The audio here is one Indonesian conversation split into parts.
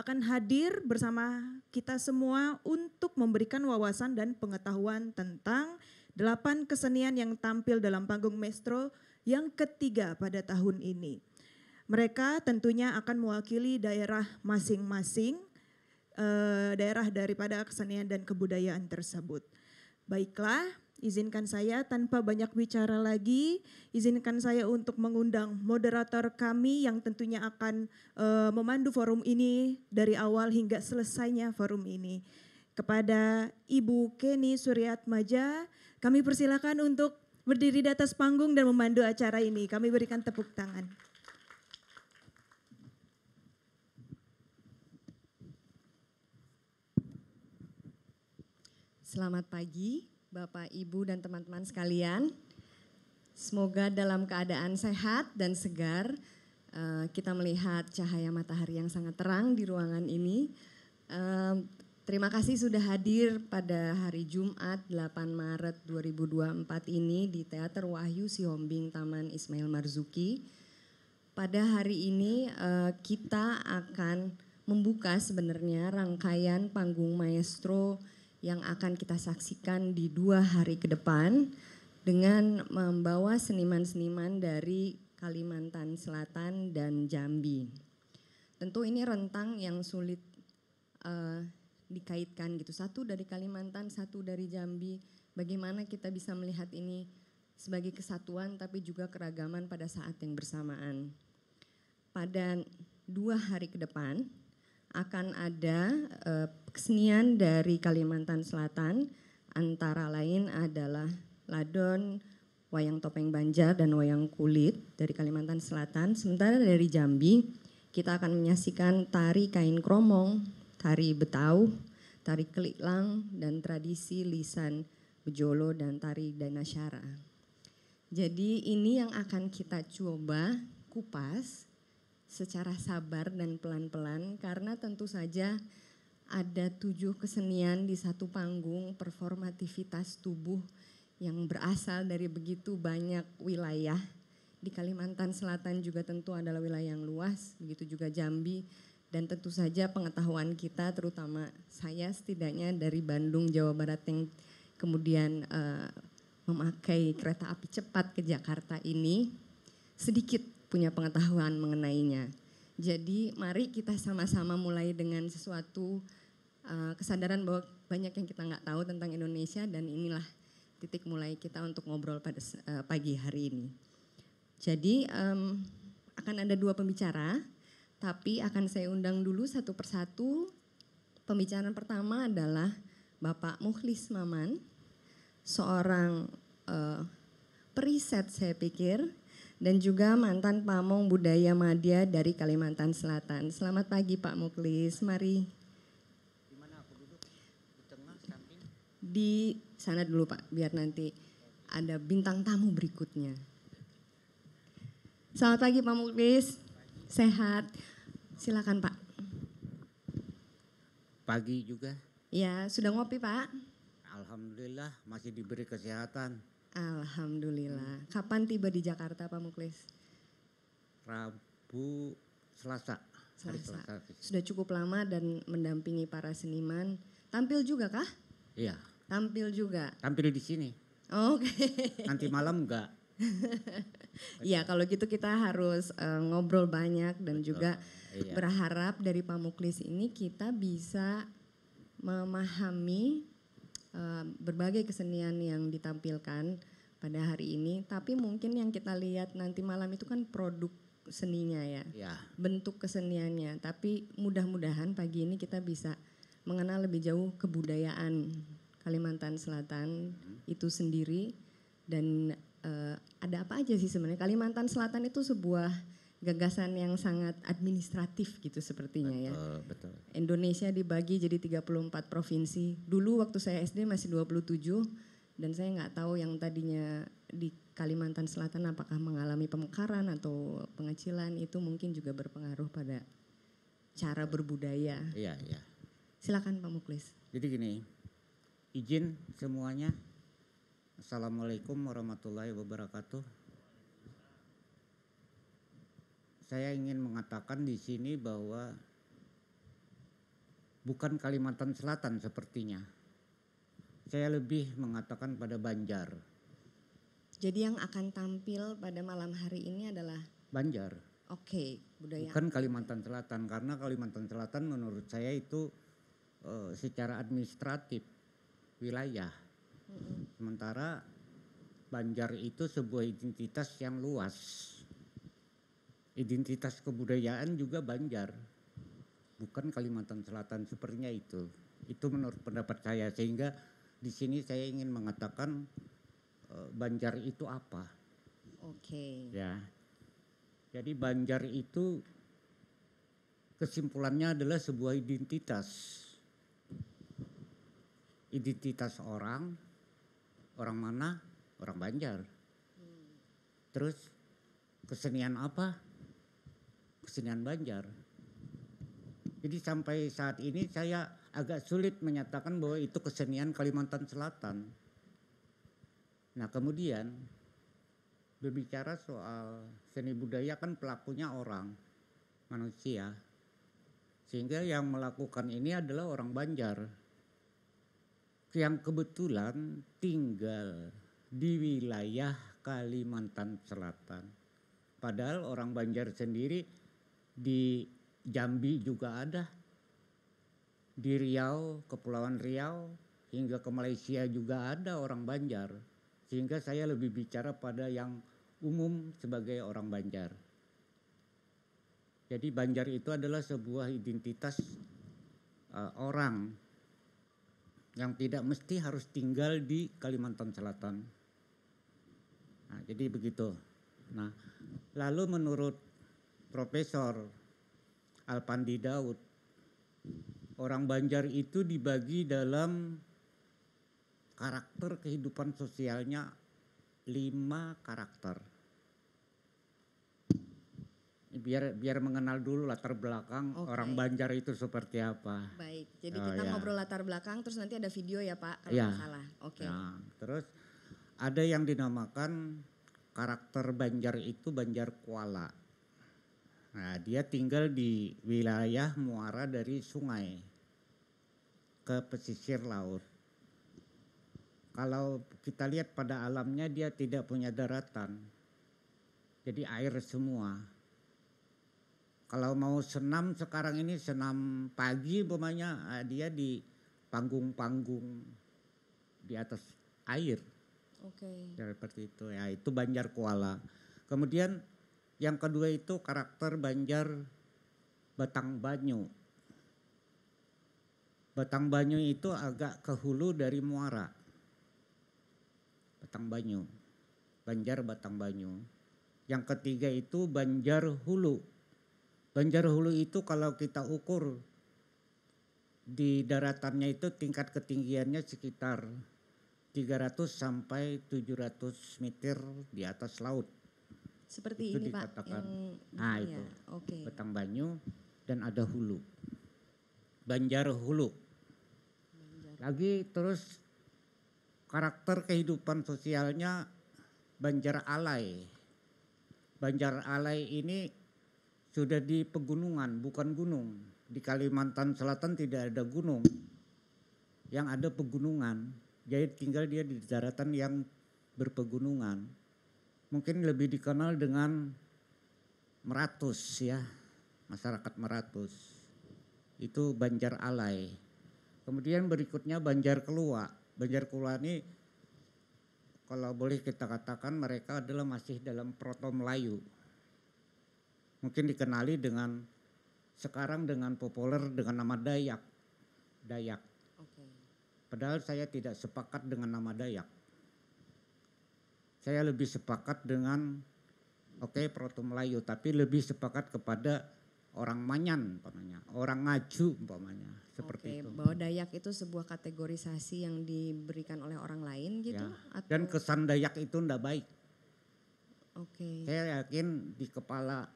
akan hadir bersama kita semua untuk memberikan wawasan dan pengetahuan tentang 8 kesenian yang tampil dalam panggung Maestro yang ketiga pada tahun ini. Mereka tentunya akan mewakili daerah masing-masing, daerah daripada kesenian dan kebudayaan tersebut. Baiklah, izinkan saya tanpa banyak bicara lagi, izinkan saya untuk mengundang moderator kami yang tentunya akan memandu forum ini dari awal hingga selesainya forum ini. Kepada Ibu Kenny Suryatmaja, kami persilakan untuk berdiri di atas panggung dan memandu acara ini. Kami berikan tepuk tangan. Selamat pagi Bapak, Ibu dan teman-teman sekalian. Semoga dalam keadaan sehat dan segar kita melihat cahaya matahari yang sangat terang di ruangan ini. Terima kasih sudah hadir pada hari Jumat 8 Maret 2024 ini di Teater Wahyu Sihombing Taman Ismail Marzuki. Pada hari ini kita akan membuka sebenarnya rangkaian panggung maestro yang akan kita saksikan di 2 hari ke depan dengan membawa seniman-seniman dari Kalimantan Selatan dan Jambi. Tentu ini rentang yang sulit dikaitkan gitu. Satu dari Kalimantan, satu dari Jambi. Bagaimana kita bisa melihat ini sebagai kesatuan tapi juga keragaman pada saat yang bersamaan. Pada 2 hari ke depan akan ada kesenian dari Kalimantan Selatan, antara lain adalah ladon, wayang topeng Banjar dan wayang kulit dari Kalimantan Selatan. Sementara dari Jambi kita akan menyaksikan tari kain kromong, tari betau, tari keliklang dan tradisi lisan bejolo dan tari danasyara. Jadi ini yang akan kita coba kupas secara sabar dan pelan-pelan karena tentu saja ada 7 kesenian di satu panggung, performativitas tubuh yang berasal dari begitu banyak wilayah. Di Kalimantan Selatan juga tentu adalah wilayah yang luas, begitu juga Jambi, dan tentu saja pengetahuan kita terutama saya setidaknya dari Bandung, Jawa Barat yang kemudian memakai kereta api cepat ke Jakarta ini sedikit punya pengetahuan mengenainya. Jadi mari kita sama-sama mulai dengan sesuatu kesadaran bahwa banyak yang kita nggak tahu tentang Indonesia dan inilah titik mulai kita untuk ngobrol pada pagi hari ini. Jadi akan ada 2 pembicara, tapi akan saya undang dulu satu persatu. Pembicaraan pertama adalah Bapak Mukhlis Maman, seorang periset saya pikir, dan juga mantan pamong budaya Madya dari Kalimantan Selatan. Selamat pagi Pak Mukhlis, mari. Di mana aku duduk? Di tengah, samping? Di sana dulu Pak, biar nanti ada bintang tamu berikutnya. Selamat pagi Pak Mukhlis, sehat. Silakan Pak. Pagi juga. Ya, sudah ngopi Pak? Alhamdulillah masih diberi kesehatan. Alhamdulillah. Kapan tiba di Jakarta Pak Mukhlis? Rabu, Selasa. Hari Selasa. Sudah cukup lama dan mendampingi para seniman. Tampil juga kah? Iya. Tampil juga. Tampil di sini. Oke. Nanti malam enggak? Iya, kalau gitu kita harus ngobrol banyak dan Betul. juga Iya. berharap dari Pak Mukhlis ini kita bisa memahami berbagai kesenian yang ditampilkan pada hari ini. Tapi mungkin yang kita lihat nanti malam itu kan produk seninya ya, Ya. bentuk keseniannya. Tapi mudah-mudahan pagi ini kita bisa mengenal lebih jauh kebudayaan Kalimantan Selatan itu sendiri. Dan ada apa aja sih sebenarnya? Kalimantan Selatan itu sebuah gagasan yang sangat administratif gitu sepertinya ya. Betul. Indonesia dibagi jadi 34 provinsi. Dulu waktu saya SD masih 27 dan saya nggak tahu yang tadinya di Kalimantan Selatan apakah mengalami pemekaran atau pengecilan, itu mungkin juga berpengaruh pada cara berbudaya. Iya, iya. Silakan Pak Mukhlis. Jadi gini, izin semuanya. Assalamualaikum warahmatullahi wabarakatuh. Saya ingin mengatakan di sini bahwa bukan Kalimantan Selatan sepertinya. Saya lebih mengatakan pada Banjar. Jadi yang akan tampil pada malam hari ini adalah Banjar, budaya. bukan Kalimantan Selatan, karena Kalimantan Selatan menurut saya itu secara administratif wilayah. Sementara Banjar itu sebuah identitas yang luas. Identitas kebudayaan juga Banjar, bukan Kalimantan Selatan, sepertinya itu. Itu menurut pendapat saya, sehingga di sini saya ingin mengatakan Banjar itu apa? Ya. Jadi Banjar itu kesimpulannya adalah sebuah identitas. Identitas orang mana? Orang Banjar. Terus kesenian apa? Kesenian Banjar. Jadi sampai saat ini saya agak sulit menyatakan bahwa itu kesenian Kalimantan Selatan. Nah kemudian berbicara soal seni budaya kan pelakunya orang, manusia. Sehingga yang melakukan ini adalah orang Banjar. Yang kebetulan tinggal di wilayah Kalimantan Selatan. Padahal orang Banjar sendiri di Jambi juga ada, di Riau, Kepulauan Riau, hingga ke Malaysia juga ada orang Banjar. Sehingga saya lebih bicara pada yang umum sebagai orang Banjar. Jadi Banjar itu adalah sebuah identitas orang yang tidak mesti harus tinggal di Kalimantan Selatan. Nah, jadi begitu. Nah, lalu menurut Profesor Alpandi Daud, orang Banjar itu dibagi dalam karakter kehidupan sosialnya 5 karakter. Biar mengenal dulu latar belakang orang Banjar itu seperti apa. Baik, jadi kita ngobrol latar belakang, terus nanti ada video ya Pak kalau nggak salah. Nah, terus ada yang dinamakan karakter Banjar itu Banjar Kuala. Nah, dia tinggal di wilayah muara dari sungai ke pesisir laut. Kalau kita lihat pada alamnya dia tidak punya daratan. Jadi air semua. Kalau mau senam sekarang ini senam pagi umpamanya dia di panggung-panggung di atas air. Seperti itu ya, itu Banjar Kuala. Kemudian yang kedua itu karakter Banjar Batang Banyu. Batang Banyu itu agak ke hulu dari muara. Batang Banyu. Banjar Batang Banyu. Yang ketiga itu Banjar Hulu. Banjar Hulu itu kalau kita ukur di daratannya itu tingkat ketinggiannya sekitar 300 sampai 700 meter di atas laut. Seperti itu ini dikatakan. Pak. Nah itu Batang Banyu dan ada hulu. Banjar Hulu. Lagi terus karakter kehidupan sosialnya Banjar Alai. Banjar Alai ini sudah di pegunungan, bukan gunung. Di Kalimantan Selatan tidak ada gunung. Yang ada pegunungan. Jadi tinggal dia di daratan yang berpegunungan. Mungkin lebih dikenal dengan Meratus ya. Masyarakat Meratus. Itu Banjar Alai. Kemudian berikutnya Banjar Kelua. Banjar Kelua ini kalau boleh kita katakan mereka adalah masih dalam Proto Melayu. Mungkin dikenali dengan sekarang dengan populer dengan nama Dayak. Dayak. Padahal saya tidak sepakat dengan nama Dayak. Saya lebih sepakat dengan Proto Melayu, tapi lebih sepakat kepada orang Manyan umpamanya, orang Ngaju umpamanya, seperti itu. Bahwa Dayak itu sebuah kategorisasi yang diberikan oleh orang lain gitu? Ya. Atau? Dan kesan Dayak itu enggak baik. Saya yakin di kepala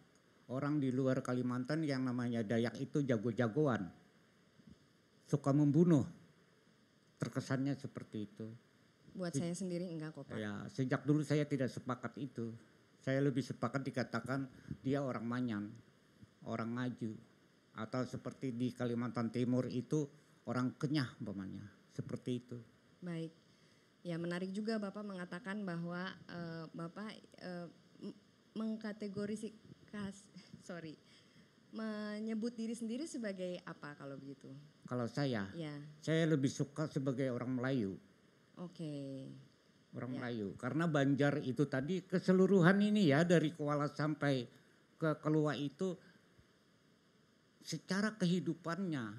orang di luar Kalimantan yang namanya Dayak itu jago-jagoan. Suka membunuh. Terkesannya seperti itu. Buat saya sendiri enggak kok Pak. Ya, sejak dulu saya tidak sepakat itu. Saya lebih sepakat dikatakan dia orang Manyan, orang Ngaju, Atau seperti di Kalimantan Timur itu orang Kenyah umpamanya, seperti itu. Baik. Ya, menarik juga Bapak mengatakan bahwa Bapak menyebut diri sendiri sebagai apa kalau begitu? Kalau saya Ya, lebih suka sebagai orang Melayu. oke. Orang Ya. Melayu. Karena Banjar itu tadi keseluruhan ini ya dari Kuala sampai ke Kelua itu secara kehidupannya,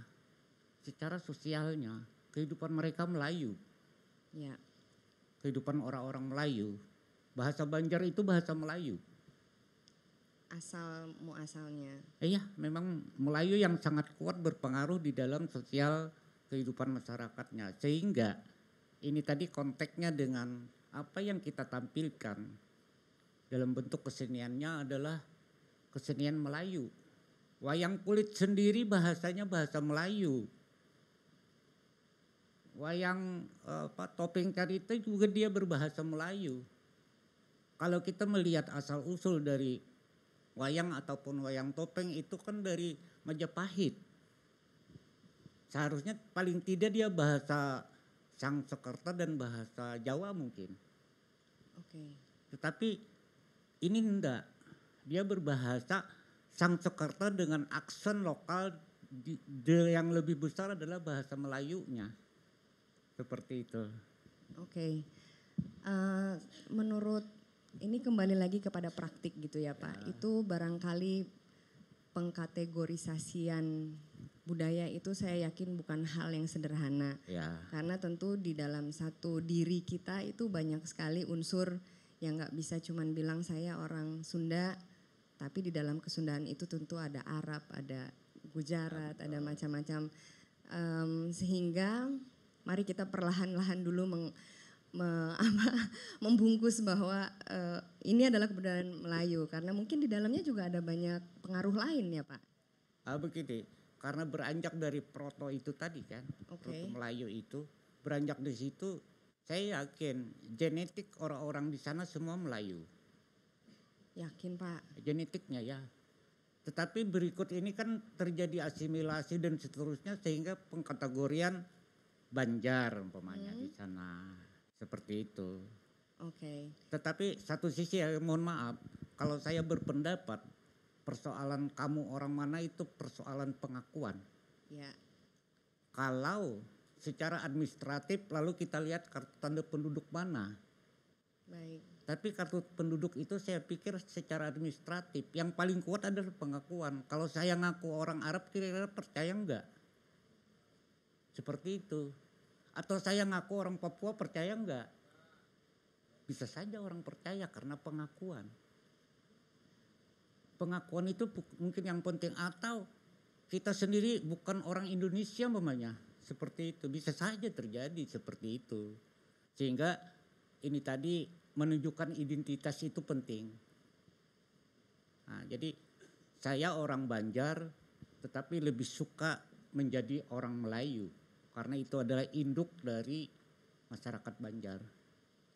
secara sosialnya, kehidupan mereka Melayu. Ya, Kehidupan orang-orang Melayu. Bahasa Banjar itu bahasa Melayu. asalnya. Iya, memang Melayu yang sangat kuat berpengaruh di dalam sosial kehidupan masyarakatnya. Sehingga ini tadi konteksnya dengan apa yang kita tampilkan dalam bentuk keseniannya adalah kesenian Melayu. Wayang kulit sendiri bahasanya bahasa Melayu. Wayang topeng carita juga dia berbahasa Melayu. Kalau kita melihat asal usul dari wayang ataupun wayang topeng itu kan dari Majapahit. Seharusnya paling tidak dia bahasa Sangsekerta dan bahasa Jawa mungkin. Oke. Tetapi ini enggak. Dia berbahasa Sangsekerta dengan aksen lokal yang lebih besar adalah bahasa Melayunya. Seperti itu. Oke. Menurut ini kembali lagi kepada praktik gitu ya Pak. Itu barangkali pengkategorisasian budaya itu saya yakin bukan hal yang sederhana. Ya. Karena tentu di dalam satu diri kita itu banyak sekali unsur yang gak bisa cuman bilang saya orang Sunda. Tapi di dalam kesundaan itu tentu ada Arab, ada Gujarat, ada macam-macam. Sehingga mari kita perlahan-lahan dulu membungkus bahwa ini adalah kebudayaan Melayu karena mungkin di dalamnya juga ada banyak pengaruh lain ya Pak. Begini, karena beranjak dari proto itu tadi kan, Oke. proto Melayu itu beranjak di situ, saya yakin genetik orang-orang di sana semua Melayu. Yakin Pak? Genetiknya ya. Tetapi berikut ini kan terjadi asimilasi dan seterusnya sehingga pengkategorian Banjar umpamanya di sana. Seperti itu. Oke. Tetapi satu sisi ya mohon maaf, kalau saya berpendapat persoalan kamu orang mana itu persoalan pengakuan. Ya. Kalau secara administratif lalu kita lihat kartu tanda penduduk mana. Baik. Tapi kartu penduduk itu saya pikir secara administratif yang paling kuat adalah pengakuan. Kalau saya ngaku orang Arab kira-kira percaya enggak? Seperti itu. Atau saya ngaku orang Papua percaya enggak? Bisa saja orang percaya karena pengakuan. Pengakuan itu mungkin yang penting atau kita sendiri bukan orang Indonesia umpamanya. Seperti itu bisa saja terjadi seperti itu. Sehingga ini tadi menunjukkan identitas itu penting. Nah, jadi saya orang Banjar tetapi lebih suka menjadi orang Melayu. Karena itu adalah induk dari masyarakat Banjar.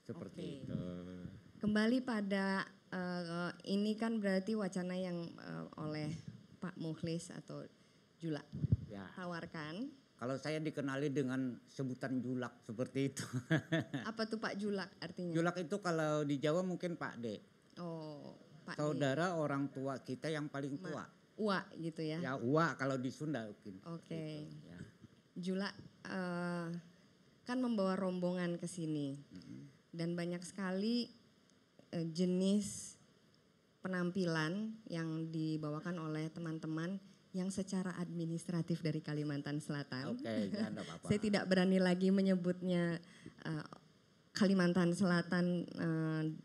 Seperti Oke. itu. Kembali pada ini kan berarti wacana yang oleh Pak Mukhlis atau Julak Ya. tawarkan. Kalau saya dikenali dengan sebutan Julak seperti itu. Apa tuh Pak Julak artinya? Julak itu kalau di Jawa mungkin Pak D. Oh, Pak D. Saudara orang tua kita yang paling tua. Ua gitu ya. Ya Uwa kalau di Sunda mungkin. Oke. Gitu, ya. Julak kan membawa rombongan ke sini. Dan banyak sekali jenis penampilan yang dibawakan oleh teman-teman yang secara administratif dari Kalimantan Selatan. Oke, ya enggak apa-apa. Saya tidak berani lagi menyebutnya Kalimantan Selatan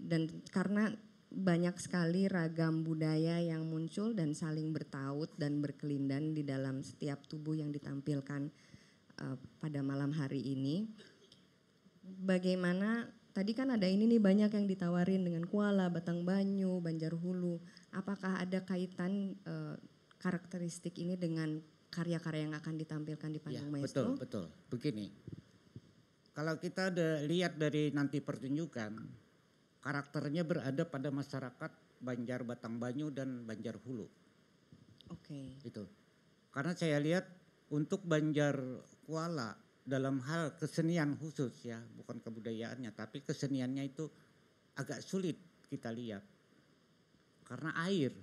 dan karena banyak sekali ragam budaya yang muncul dan saling bertaut dan berkelindan di dalam setiap tubuh yang ditampilkan pada malam hari ini. Bagaimana tadi kan ada ini nih banyak yang ditawarin dengan Kuala, Batangbanyu, Banjarhulu. Apakah ada kaitan karakteristik ini dengan karya-karya yang akan ditampilkan di panggung Ya, maestro? betul. Begini, kalau kita lihat dari nanti pertunjukan, karakternya berada pada masyarakat Banjar Batangbanyu dan Banjarhulu. Oke. Itu. Karena saya lihat untuk Banjar Kuala dalam hal kesenian khusus ya, bukan kebudayaannya, tapi keseniannya itu agak sulit kita lihat. Karena air.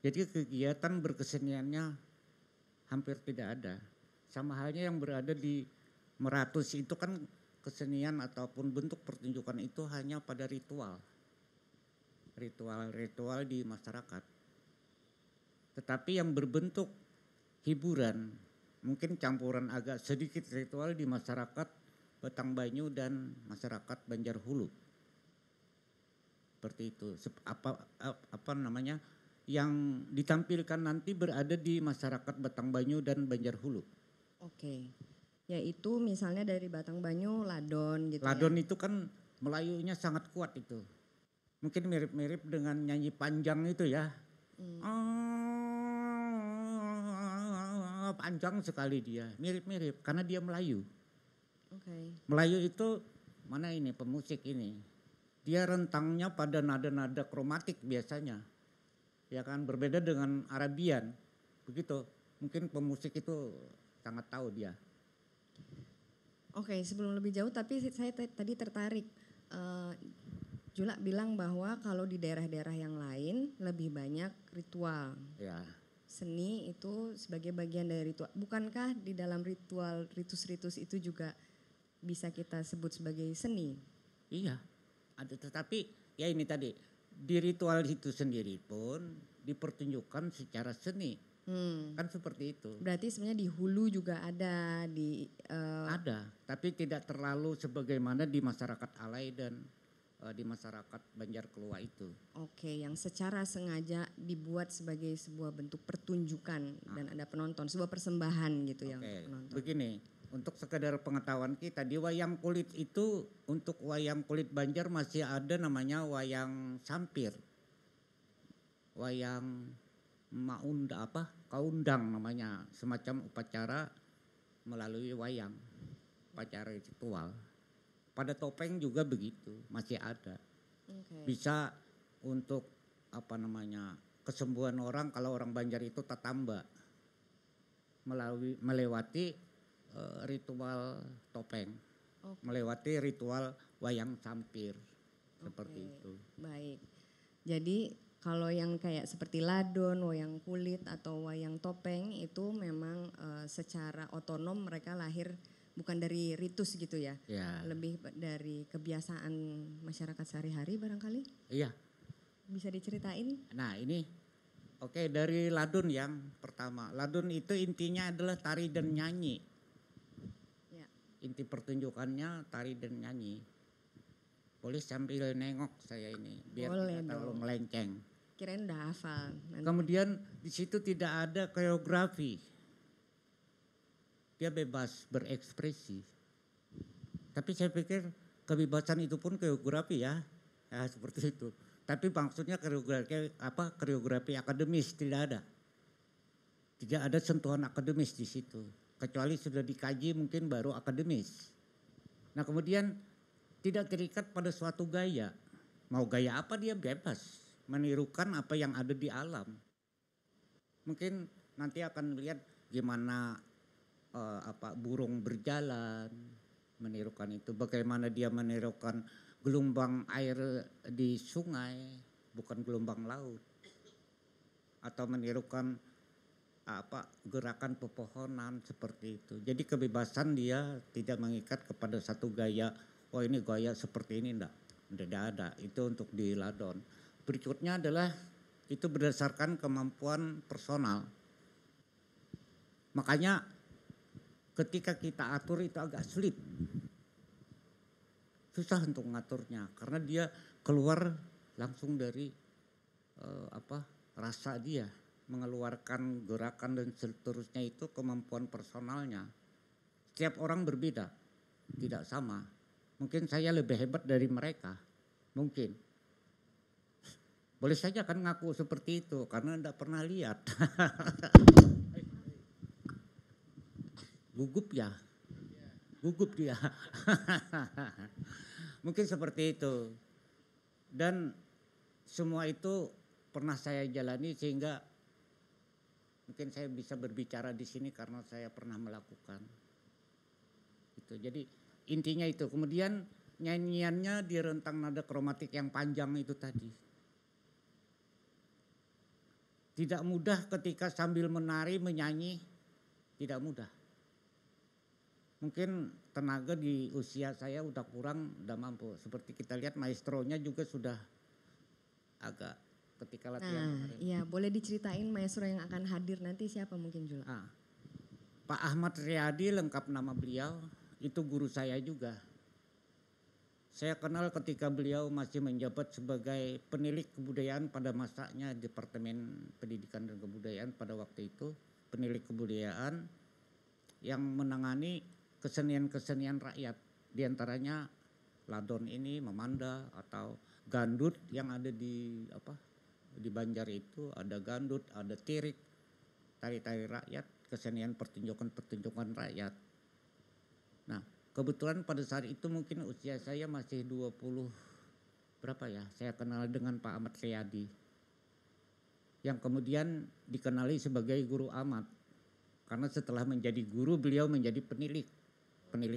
Jadi kegiatan berkeseniannya hampir tidak ada. Sama halnya yang berada di Meratus itu kan kesenian ataupun bentuk pertunjukan itu hanya pada ritual. Ritual-ritual di masyarakat. Tetapi yang berbentuk hiburan, mungkin campuran agak sedikit ritual di masyarakat Batangbanyu dan masyarakat Banjar Hulu. Seperti itu. Apa namanya? Yang ditampilkan nanti berada di masyarakat Batangbanyu dan Banjar Hulu. Oke. Yaitu misalnya dari Batangbanyu Ladon gitu Ladon ya. itu kan Melayunya sangat kuat itu. Mungkin mirip-mirip dengan nyanyi panjang itu ya. Panjang sekali dia, mirip-mirip karena dia Melayu. Oke. Melayu itu mana ini pemusik ini. Dia rentangnya pada nada-nada kromatik biasanya. Ya kan, berbeda dengan Arabian. Begitu. Mungkin pemusik itu sangat tahu dia. Oke, sebelum lebih jauh tapi saya tadi tertarik. Jula bilang bahwa kalau di daerah-daerah yang lain lebih banyak ritual. Ya. Seni itu sebagai bagian dari ritual. Bukankah di dalam ritual ritus-ritus itu juga bisa kita sebut sebagai seni? Iya. Ada, tetapi ya ini tadi di ritual itu sendiri pun dipertunjukkan secara seni. Kan seperti itu. Berarti sebenarnya di hulu juga ada Ada, tapi tidak terlalu sebagaimana di masyarakat Alai dan di masyarakat Banjar Kelua itu. Oke, yang secara sengaja dibuat sebagai sebuah bentuk pertunjukan dan ada penonton, sebuah persembahan gitu ya untuk penonton. Begini, untuk sekedar pengetahuan kita di wayang kulit itu, untuk wayang kulit Banjar masih ada namanya wayang sampir. Wayang kaundang namanya, semacam upacara melalui wayang, upacara ritual. Pada topeng juga begitu, masih ada. Okay. Bisa untuk kesembuhan orang, kalau orang Banjar itu tatamba, melewati ritual topeng, melewati ritual wayang sampir, seperti itu. Baik, jadi kalau yang kayak seperti ladon, wayang kulit atau wayang topeng itu memang secara otonom mereka lahir bukan dari ritus gitu ya, lebih dari kebiasaan masyarakat sehari-hari barangkali. Iya. Bisa diceritain? Nah ini, dari ladon yang pertama. Ladon itu intinya adalah tari dan nyanyi. Ya. Inti pertunjukannya tari dan nyanyi. Boleh sambil nengok saya ini, biar boleh tidak terlalu dong. melenceng. Kirain udah hafal. Kemudian di situ tidak ada koreografi. Dia bebas berekspresi. Tapi saya pikir kebebasan itu pun koreografi ya seperti itu. Tapi maksudnya koreografi akademis tidak ada. Tidak ada sentuhan akademis di situ. Kecuali sudah dikaji mungkin baru akademis. Nah kemudian tidak terikat pada suatu gaya. Mau gaya apa dia bebas. Menirukan apa yang ada di alam. Mungkin nanti akan melihat gimana burung berjalan, menirukan itu. Bagaimana dia menirukan gelombang air di sungai, bukan gelombang laut. Atau menirukan gerakan pepohonan seperti itu. Jadi kebebasan dia tidak mengikat kepada satu gaya. Oh ini gaya seperti ini tidak ada. Itu untuk di ladon. Berikutnya adalah itu berdasarkan kemampuan personal. Makanya ketika kita atur itu agak sulit. Susah untuk mengaturnya karena dia keluar langsung dari rasa dia. Mengeluarkan gerakan dan seterusnya itu kemampuan personalnya. Setiap orang berbeda, tidak sama. Mungkin saya lebih hebat dari mereka, mungkin. Boleh saja kan ngaku seperti itu karena tidak pernah lihat. Gugup ya, gugup dia. Mungkin seperti itu. Dan semua itu pernah saya jalani sehingga Mungkin saya bisa berbicara di sini karena saya pernah melakukan. Gitu. Jadi intinya itu. Kemudian nyanyiannya di rentang nada kromatik yang panjang itu tadi. Tidak mudah ketika sambil menari menyanyi, tidak mudah. Mungkin tenaga di usia saya udah kurang, udah mampu. Seperti kita lihat maestronya juga sudah agak ketika latihan kemarin. Iya, boleh diceritain maestro yang akan hadir nanti siapa mungkin Jula? Pak Ahmad Riyadi lengkap nama beliau, itu guru saya juga. Saya kenal ketika beliau masih menjabat sebagai penilik kebudayaan pada masanya Departemen Pendidikan dan Kebudayaan pada waktu itu. Penilik kebudayaan yang menangani kesenian-kesenian rakyat. Di antaranya ladon ini, memanda atau gandut yang ada di Banjar itu. Ada gandut, ada tirik, tari-tari rakyat, kesenian pertunjukan-pertunjukan rakyat. Nah, kebetulan pada saat itu mungkin usia saya masih 20 berapa ya, saya kenal dengan Pak Ahmad Riyadi. Yang kemudian dikenali sebagai Guru Ahmad. Karena setelah menjadi guru beliau menjadi penilik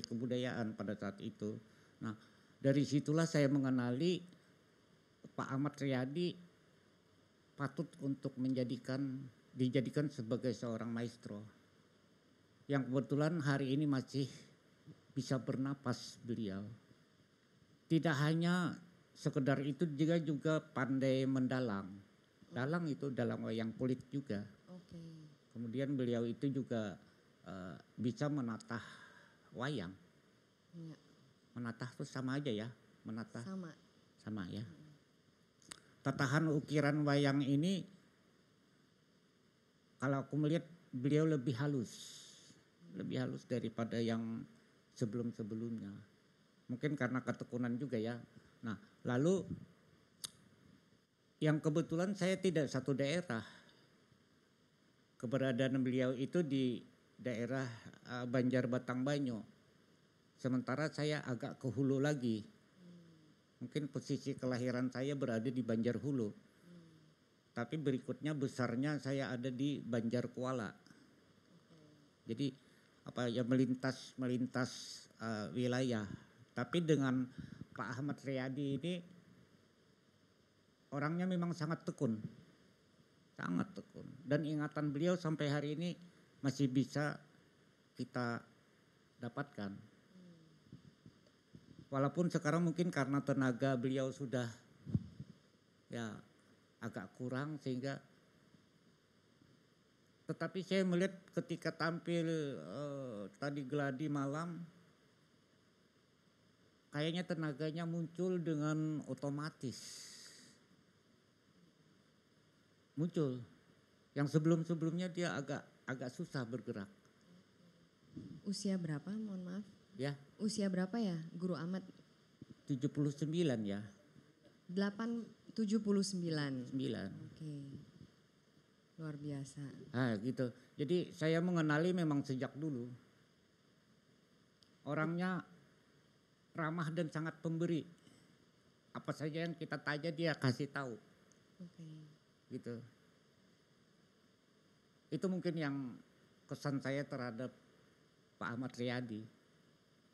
kebudayaan pada saat itu. Nah, dari situlah saya mengenali Pak Ahmad Riyadi patut untuk dijadikan sebagai seorang maestro. Yang kebetulan hari ini masih bisa bernapas beliau. Tidak hanya sekedar itu, juga pandai mendalang. Dalang itu dalang wayang kulit juga. Oke. Kemudian beliau itu juga bisa menatah wayang. Ya. Menatah itu sama aja ya, menatah. Sama ya. Tatahan ukiran wayang ini kalau aku melihat beliau lebih halus daripada yang sebelum-sebelumnya. Mungkin karena ketekunan juga ya. Nah, lalu yang kebetulan saya tidak satu daerah. Keberadaan beliau itu di daerah Banjar Batangbanyo. Sementara saya agak ke hulu lagi. Mungkin posisi kelahiran saya berada di Banjar Hulu. Tapi berikutnya besarnya saya ada di Banjar Kuala. Jadi melintas wilayah. Tapi dengan Pak Ahmad Riyadi ini orangnya memang sangat tekun. Sangat tekun. Dan ingatan beliau sampai hari ini masih bisa kita dapatkan. Walaupun sekarang mungkin karena tenaga beliau sudah ya agak kurang sehingga, tetapi saya melihat ketika tampil tadi geladi malam, kayaknya tenaganya muncul dengan otomatis. Muncul. Yang sebelum-sebelumnya dia agak susah bergerak. Usia berapa, mohon maaf? Ya. Usia berapa ya Guru Ahmad? 79 ya. 79. Oke. Luar biasa. Nah gitu. Jadi saya mengenali memang sejak dulu. Orangnya ramah dan sangat pemberi. Apa saja yang kita tanya dia kasih tahu. Oke. Gitu. Itu mungkin yang kesan saya terhadap Pak Ahmad Riyadi.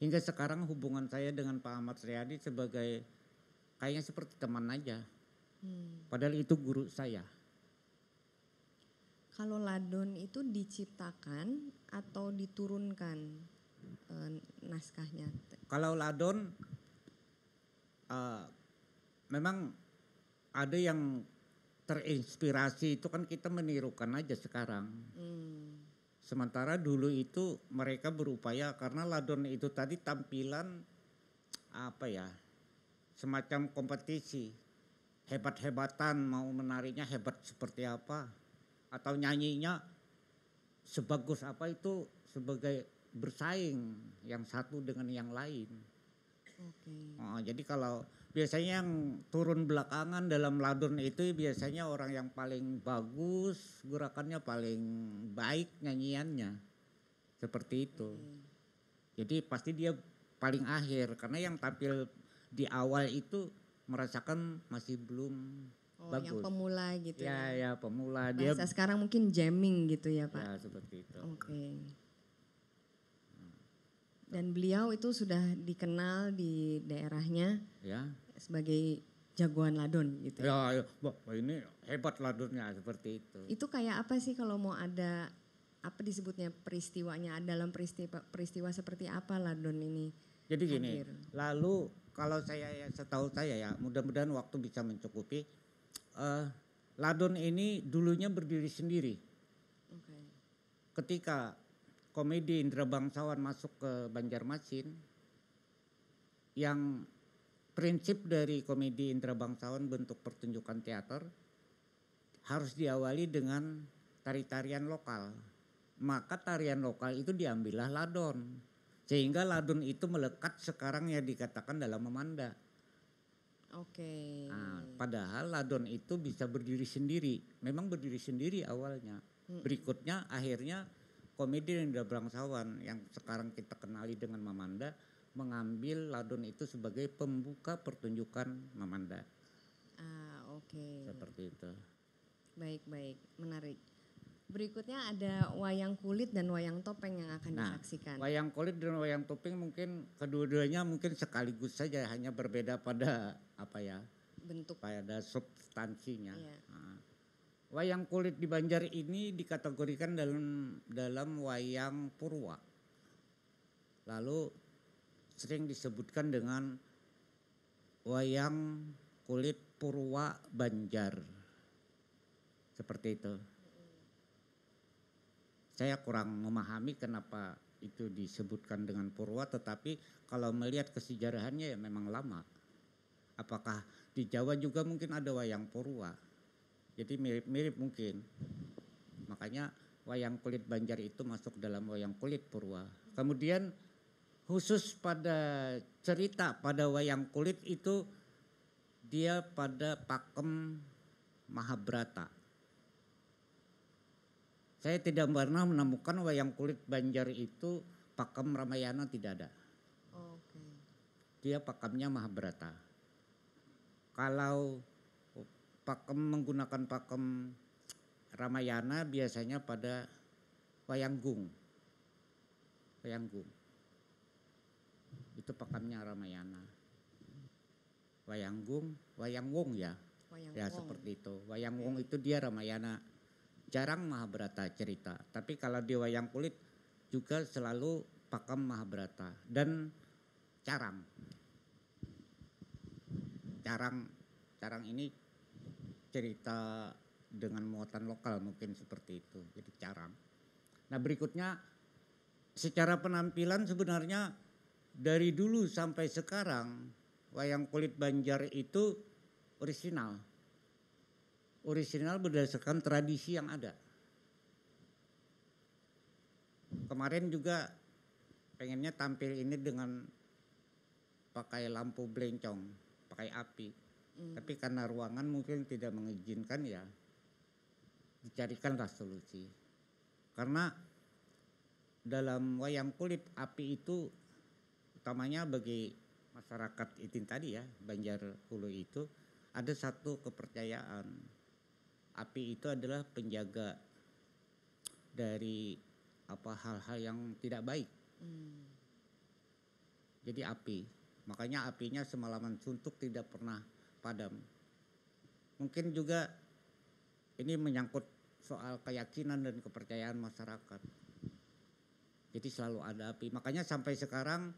Hingga sekarang hubungan saya dengan Pak Ahmad Riyadi sebagai kayaknya seperti teman aja. Padahal itu guru saya. Kalau ladon itu diciptakan atau diturunkan naskahnya? Kalau ladon memang ada yang terinspirasi, itu kan kita menirukan aja sekarang. Sementara dulu itu mereka berupaya karena ladon itu tadi tampilan semacam kompetisi. Hebat-hebatan, mau menarinya hebat seperti apa. Atau nyanyinya sebagus apa, itu sebagai bersaing yang satu dengan yang lain. Jadi kalau biasanya yang turun belakangan dalam ladon itu biasanya orang yang paling bagus, gerakannya paling baik, nyanyiannya. Seperti itu. Jadi pasti dia paling akhir karena yang tampil di awal itu merasakan masih belum Oh, yang bagus. pemula gitu ya. Ya pemula dia. Bahasa sekarang mungkin jamming gitu ya Pak. Ya seperti itu. Oke. Dan beliau itu sudah dikenal di daerahnya Ya. sebagai jagoan ladon gitu. Ya, wah, ini hebat ladonnya seperti itu. Itu kayak apa sih kalau mau ada apa disebutnya peristiwanya, dalam peristiwa seperti apa ladon ini? Jadi gini, hadir? lalu kalau setahu saya ya, mudah-mudahan waktu bisa mencukupi. Ladon ini dulunya berdiri sendiri. Oke. Ketika komedi Indra Bangsawan masuk ke Banjarmasin, yang prinsip dari komedi Indra Bangsawan bentuk pertunjukan teater harus diawali dengan tari-tarian lokal. Maka tarian lokal itu diambillah ladon. Sehingga ladon itu melekat sekarang yang dikatakan dalam Memanda. Oke. Nah, padahal ladon itu bisa berdiri sendiri. Memang berdiri sendiri awalnya. Berikutnya akhirnya komedi Indra Bangsawan yang sekarang kita kenali dengan Memanda mengambil ladon itu sebagai pembuka pertunjukan Memanda. Oke. Seperti itu. Baik, menarik. Berikutnya ada wayang kulit dan wayang topeng yang akan disaksikan. Wayang kulit dan wayang topeng mungkin kedua-duanya mungkin sekaligus saja, hanya berbeda pada Bentuk. pada substansinya. Iya. Nah, wayang kulit di Banjar ini dikategorikan dalam wayang purwa. Lalu sering disebutkan dengan wayang kulit purwa Banjar. Seperti itu. Saya kurang memahami kenapa itu disebutkan dengan purwa, tetapi kalau melihat kesejarahannya ya memang lama. Apakah di Jawa juga mungkin ada wayang purwa? Jadi mirip-mirip mungkin. Makanya wayang kulit Banjar itu masuk dalam wayang kulit purwa. Kemudian khusus pada cerita pada wayang kulit itu dia pada pakem Mahabharata. Saya tidak pernah menemukan wayang kulit Banjar itu pakem Ramayana, tidak ada. Oke. Dia pakemnya Mahabharata. Kalau menggunakan pakem Ramayana biasanya pada wayanggung. Wayanggung. Itu pakemnya Ramayana. Wayanggung, wayangwong ya. Ya seperti itu. Wayangwong itu dia Ramayana. Jarang Mahabharata cerita. Tapi kalau di wayang kulit juga selalu pakem Mahabharata. Dan carang. Carang ini cerita dengan muatan lokal mungkin seperti itu. Jadi carang. Nah berikutnya secara penampilan sebenarnya dari dulu sampai sekarang wayang kulit Banjar itu orisinal. Orisinal berdasarkan tradisi yang ada. Kemarin juga pengennya tampil ini dengan pakai lampu belencong, pakai api. Tapi karena ruangan mungkin tidak mengizinkan ya dicarikanlah solusi. Karena dalam wayang kulit api itu utamanya bagi masyarakat Itin tadi ya, Banjar Hulu itu ada satu kepercayaan. Api itu adalah penjaga dari hal-hal yang tidak baik. Jadi api, makanya apinya semalaman suntuk tidak pernah padam. Mungkin juga ini menyangkut soal keyakinan dan kepercayaan masyarakat. Jadi selalu ada api. Makanya sampai sekarang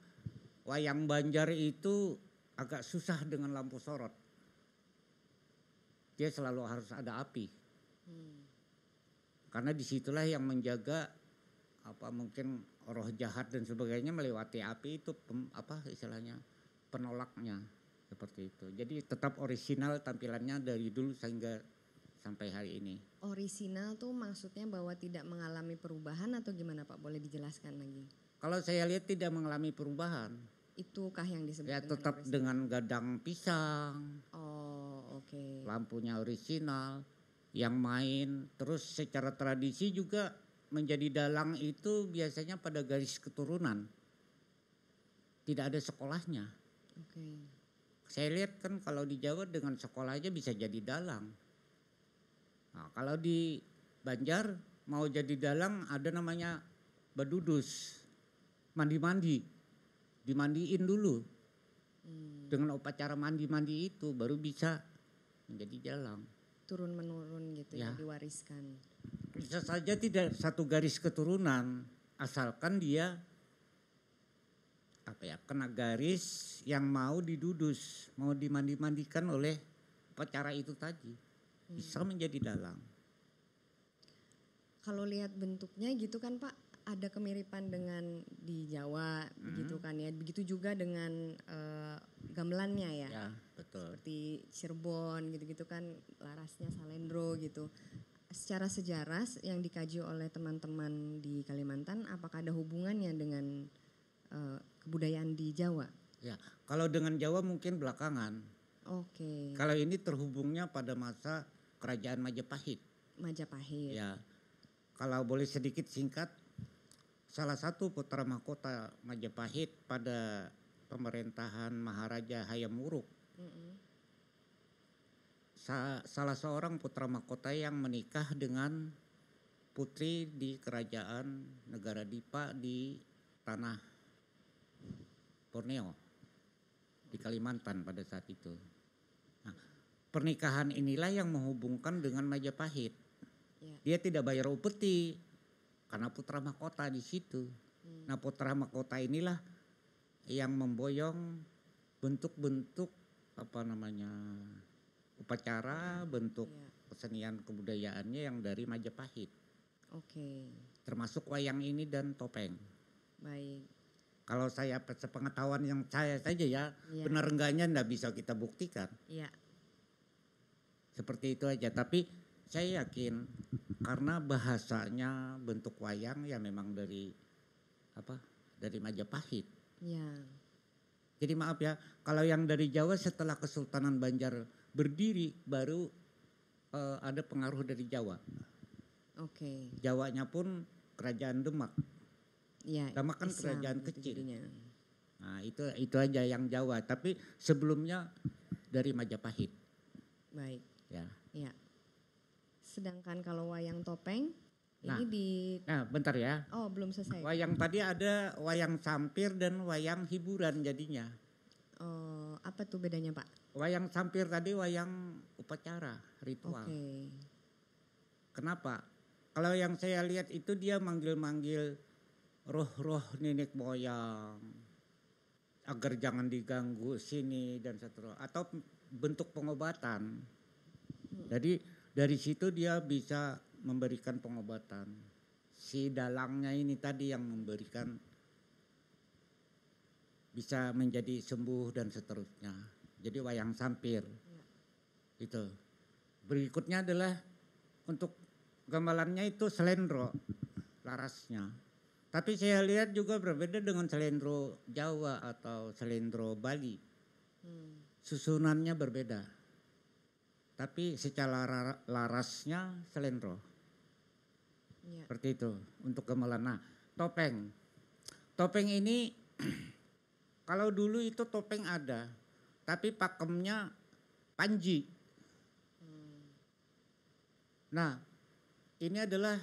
wayang Banjar itu agak susah dengan lampu sorot. Dia selalu harus ada api. Karena disitulah yang menjaga mungkin roh jahat dan sebagainya melewati api itu istilahnya penolaknya seperti itu. Jadi tetap orisinal tampilannya dari dulu sehingga sampai hari ini. Orisinal tuh maksudnya bahwa tidak mengalami perubahan atau gimana Pak? Boleh dijelaskan lagi? Kalau saya lihat tidak mengalami perubahan. Itukah yang disebut Ya dengan tetap orisinal? dengan gadang pisang. Oh, oke. Lampunya orisinal, yang main. Terus secara tradisi juga menjadi dalang itu biasanya pada garis keturunan. Tidak ada sekolahnya. Oke. Saya lihat kan kalau di Jawa dengan sekolah aja bisa jadi dalang. Nah, kalau di Banjar mau jadi dalang ada namanya badudus, mandi-mandi, dimandiin dulu. Dengan upacara mandi-mandi itu baru bisa menjadi dalang. Turun menurun gitu ya, Ya. diwariskan. Bisa saja tidak satu garis keturunan, asalkan dia kena garis yang mau didudus, mau dimandi-mandikan oleh upacara itu tadi. Bisa menjadi dalang. Kalau lihat bentuknya gitu kan Pak, ada kemiripan dengan di Jawa begitu kan ya. Begitu juga dengan gamelannya ya. Ya, betul. Seperti Cirebon gitu-gitu kan larasnya Salendro gitu. Secara sejarah yang dikaji oleh teman-teman di Kalimantan, apakah ada hubungannya dengan kebudayaan di Jawa? Ya, kalau dengan Jawa mungkin belakangan. Oke, Kalau ini terhubungnya pada masa kerajaan Majapahit. Majapahit. Ya, kalau boleh sedikit singkat, salah satu putra mahkota Majapahit pada pemerintahan Maharaja Hayam Wuruk. Salah seorang putra mahkota yang menikah dengan putri di kerajaan negara Dipa di tanah Borneo, di Kalimantan pada saat itu. Nah, pernikahan inilah yang menghubungkan dengan Majapahit. Ya. Dia tidak bayar upeti karena putra mahkota di situ. Nah, putra mahkota inilah yang memboyong bentuk-bentuk upacara, bentuk Ya. kesenian kebudayaannya yang dari Majapahit. Oke, Termasuk wayang ini dan topeng. baik. Kalau saya sepengetahuan yang saya saja ya, Ya. benar enggaknya enggak bisa kita buktikan. Ya, Seperti itu aja. Tapi saya yakin karena bahasanya bentuk wayang ya memang dari Majapahit. ya. Jadi maaf ya, kalau yang dari Jawa setelah Kesultanan Banjar berdiri baru ada pengaruh dari Jawa. Oke. Jawanya pun kerajaan Demak. Ya, Demak kan Islam kerajaan gitu kecil. jadinya. Nah, itu aja yang Jawa. Tapi sebelumnya dari Majapahit. Baik. Ya. Ya. Sedangkan kalau wayang topeng Nah. ini di Nah, bentar ya. belum selesai. Wayang tadi ada wayang sampir dan wayang hiburan jadinya. Oh, apa tuh bedanya, Pak? Wayang sampir tadi wayang upacara, ritual. Oke. Kenapa? Kalau yang saya lihat itu dia manggil-manggil roh-roh nenek moyang agar jangan diganggu sini dan seterusnya. Atau bentuk pengobatan. Jadi dari situ dia bisa memberikan pengobatan. Si dalangnya ini tadi yang memberikan bisa menjadi sembuh dan seterusnya. Jadi wayang sampir. Itu. Berikutnya adalah untuk gamelannya itu selendro larasnya. Tapi saya lihat juga berbeda dengan selendro Jawa atau selendro Bali. Susunannya berbeda. Tapi secara larasnya selendro. Ya. Seperti itu untuk gamelan. Nah, topeng. Topeng ini kalau dulu itu topeng ada, tapi pakemnya panji. Nah, ini adalah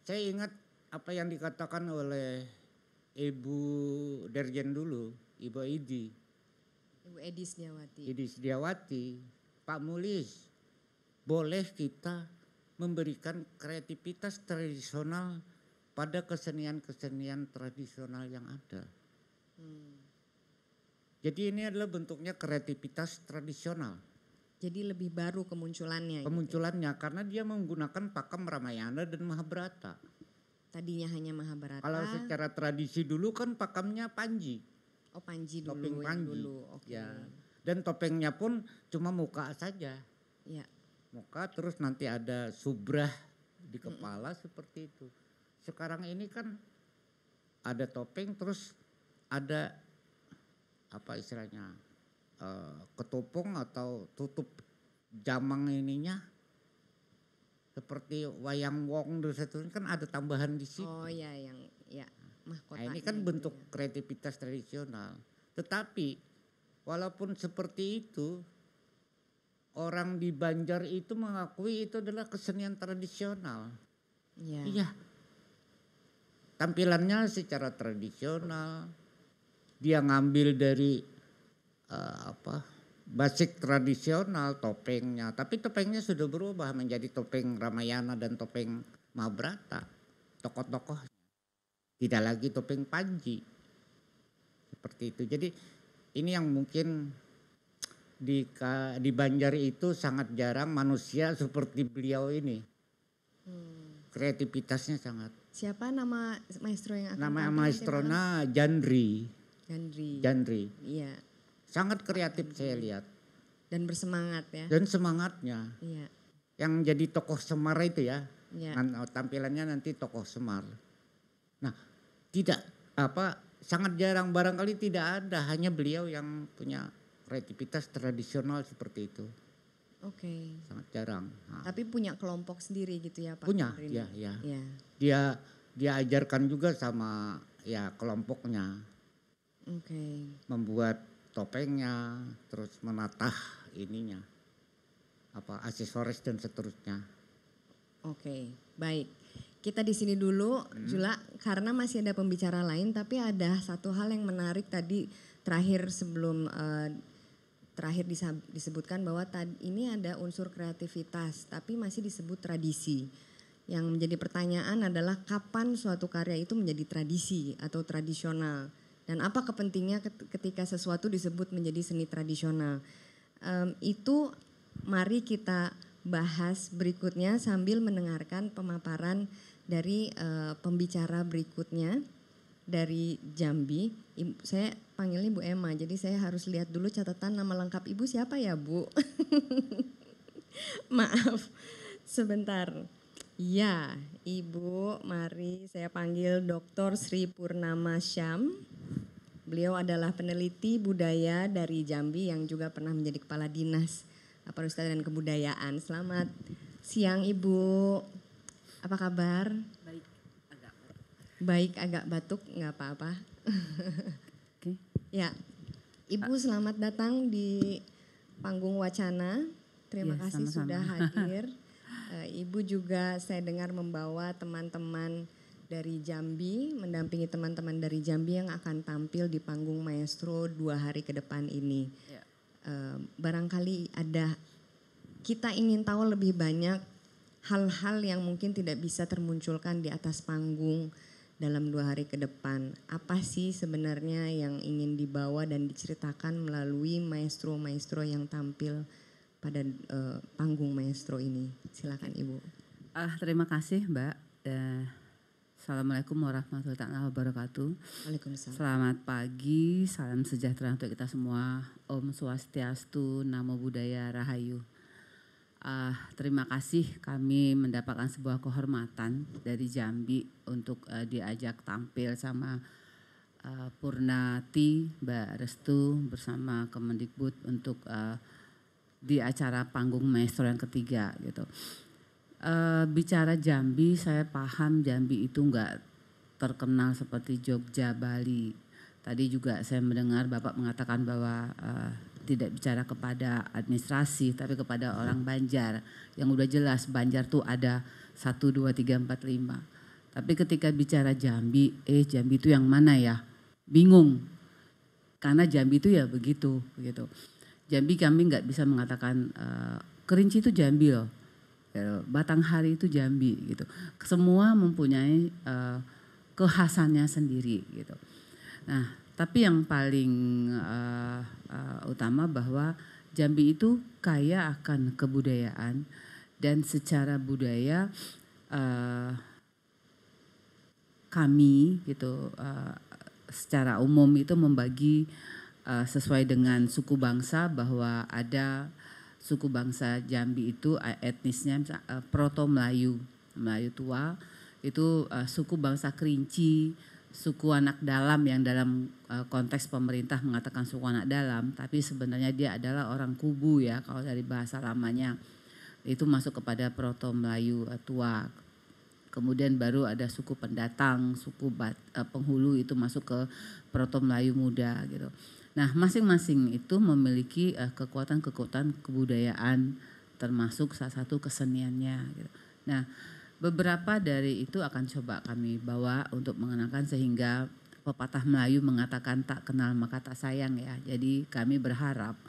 saya ingat apa yang dikatakan oleh Ibu Derjen dulu, Ibu Idi. Ibu Edi Setiawati. Idi Setiawati, Pak Mulis, boleh kita memberikan kreativitas tradisional pada kesenian-kesenian tradisional yang ada. Jadi ini adalah bentuknya kreativitas tradisional. Jadi lebih baru kemunculannya. Kemunculannya karena dia menggunakan pakem Ramayana dan Mahabharata. Tadinya hanya Mahabharata. Kalau secara tradisi dulu kan pakemnya panji. Oh, panji dulu. Topeng yang panji. dulu. Oke. Ya. Dan topengnya pun cuma muka saja. Ya. Muka terus nanti ada subrah di kepala seperti itu. Sekarang ini kan ada topeng terus ada apa istilahnya ketopong atau tutup jamang ininya seperti wayang wong dan seterusnya kan ada tambahan di situ. Oh ya, yang ya mahkota. Nah, ini kan bentuk kreativitas tradisional. Tetapi walaupun seperti itu, orang di Banjar itu mengakui itu adalah kesenian tradisional. Ya. Iya, tampilannya secara tradisional, dia ngambil dari basic tradisional topengnya, tapi topengnya sudah berubah menjadi topeng Ramayana dan topeng Mahabharata. Tokoh-tokoh tidak lagi topeng Panji. Seperti itu. Jadi ini yang mungkin di Banjar itu sangat jarang manusia seperti beliau ini. Kreativitasnya sangat. Siapa nama maestro yang akan Nama tampil nanti maestrona malam? Jandri. Gandri. Iya. Sangat kreatif saya lihat. Dan bersemangat ya. Dan semangatnya. Iya. Yang jadi tokoh Semar itu ya. Iya. Tampilannya nanti tokoh Semar. Nah, sangat jarang, barangkali tidak ada, hanya beliau yang punya kreativitas tradisional seperti itu. Oke. Sangat jarang. Nah, Tapi punya kelompok sendiri gitu ya Pak? punya, Gandri? ya. Ya. Dia ajarkan juga sama ya kelompoknya, Oke. membuat topengnya, terus menatah ininya, aksesoris dan seterusnya. Oke, baik. Kita di sini dulu, Jula, karena masih ada pembicara lain, tapi ada satu hal yang menarik tadi terakhir sebelum terakhir disebutkan bahwa ini ada unsur kreativitas, tapi masih disebut tradisi. Yang menjadi pertanyaan adalah kapan suatu karya itu menjadi tradisi atau tradisional, dan apa kepentingnya ketika sesuatu disebut menjadi seni tradisional. Itu mari kita bahas berikutnya sambil mendengarkan pemaparan dari pembicara berikutnya dari Jambi. Saya panggilnya Bu Emma, jadi saya harus lihat dulu catatan nama lengkap Ibu siapa ya Bu? Maaf, sebentar. Ya, Ibu, mari saya panggil Dr. Sri Purnama Syam. Beliau adalah peneliti budaya dari Jambi yang juga pernah menjadi Kepala Dinas Pariwisata dan Kebudayaan. Selamat siang Ibu, apa kabar? Baik, agak batuk, nggak apa-apa. Oke. Ya, Ibu selamat datang di panggung Wacana. Terima Ya, kasih sama-sama. sudah hadir. Ibu juga saya dengar membawa teman-teman dari Jambi, mendampingi teman-teman dari Jambi yang akan tampil di panggung Maestro 2 hari ke depan ini. Ya. Barangkali kita ingin tahu lebih banyak hal-hal yang mungkin tidak bisa termunculkan di atas panggung dalam 2 hari ke depan. Apa sih sebenarnya yang ingin dibawa dan diceritakan melalui maestro-maestro yang tampil pada panggung maestro ini? Silakan Ibu. Terima kasih Mbak. Assalamualaikum warahmatullahi wabarakatuh. Waalaikumsalam. Selamat pagi, salam sejahtera untuk kita semua. Om Swastiastu, Namo Buddhaya, Rahayu. Terima kasih kami mendapatkan sebuah kehormatan dari Jambi untuk diajak tampil sama Purnati, Mbak Restu bersama Kemendikbud untuk di acara panggung maestro yang ketiga gitu. Bicara Jambi, saya paham Jambi itu enggak terkenal seperti Jogja, Bali. Tadi juga saya mendengar Bapak mengatakan bahwa tidak bicara kepada administrasi tapi kepada orang Banjar. Yang udah jelas Banjar tuh ada 1, 2, 3, 4, 5. Tapi ketika bicara Jambi, Jambi itu yang mana ya? Bingung. Karena Jambi itu ya begitu. Jambi kami nggak bisa mengatakan Kerinci itu Jambi loh. Batanghari itu Jambi gitu. Semua mempunyai kekhasannya sendiri gitu. Nah, tapi yang paling utama bahwa Jambi itu kaya akan kebudayaan dan secara budaya kami gitu secara umum itu membagi sesuai dengan suku bangsa bahwa ada suku bangsa Jambi itu etnisnya Proto Melayu, Melayu tua itu suku bangsa Kerinci, suku anak dalam yang dalam konteks pemerintah mengatakan suku anak dalam, tapi sebenarnya dia adalah orang Kubu ya kalau dari bahasa lamanya itu masuk kepada Proto Melayu tua. Kemudian baru ada suku pendatang, suku Penghulu itu masuk ke Proto Melayu muda gitu. Nah, masing-masing itu memiliki kekuatan-kekuatan kebudayaan, termasuk salah satu keseniannya. Gitu. Nah, beberapa dari itu akan coba kami bawa untuk mengenalkan, sehingga pepatah Melayu mengatakan tak kenal maka tak sayang ya. Jadi kami berharap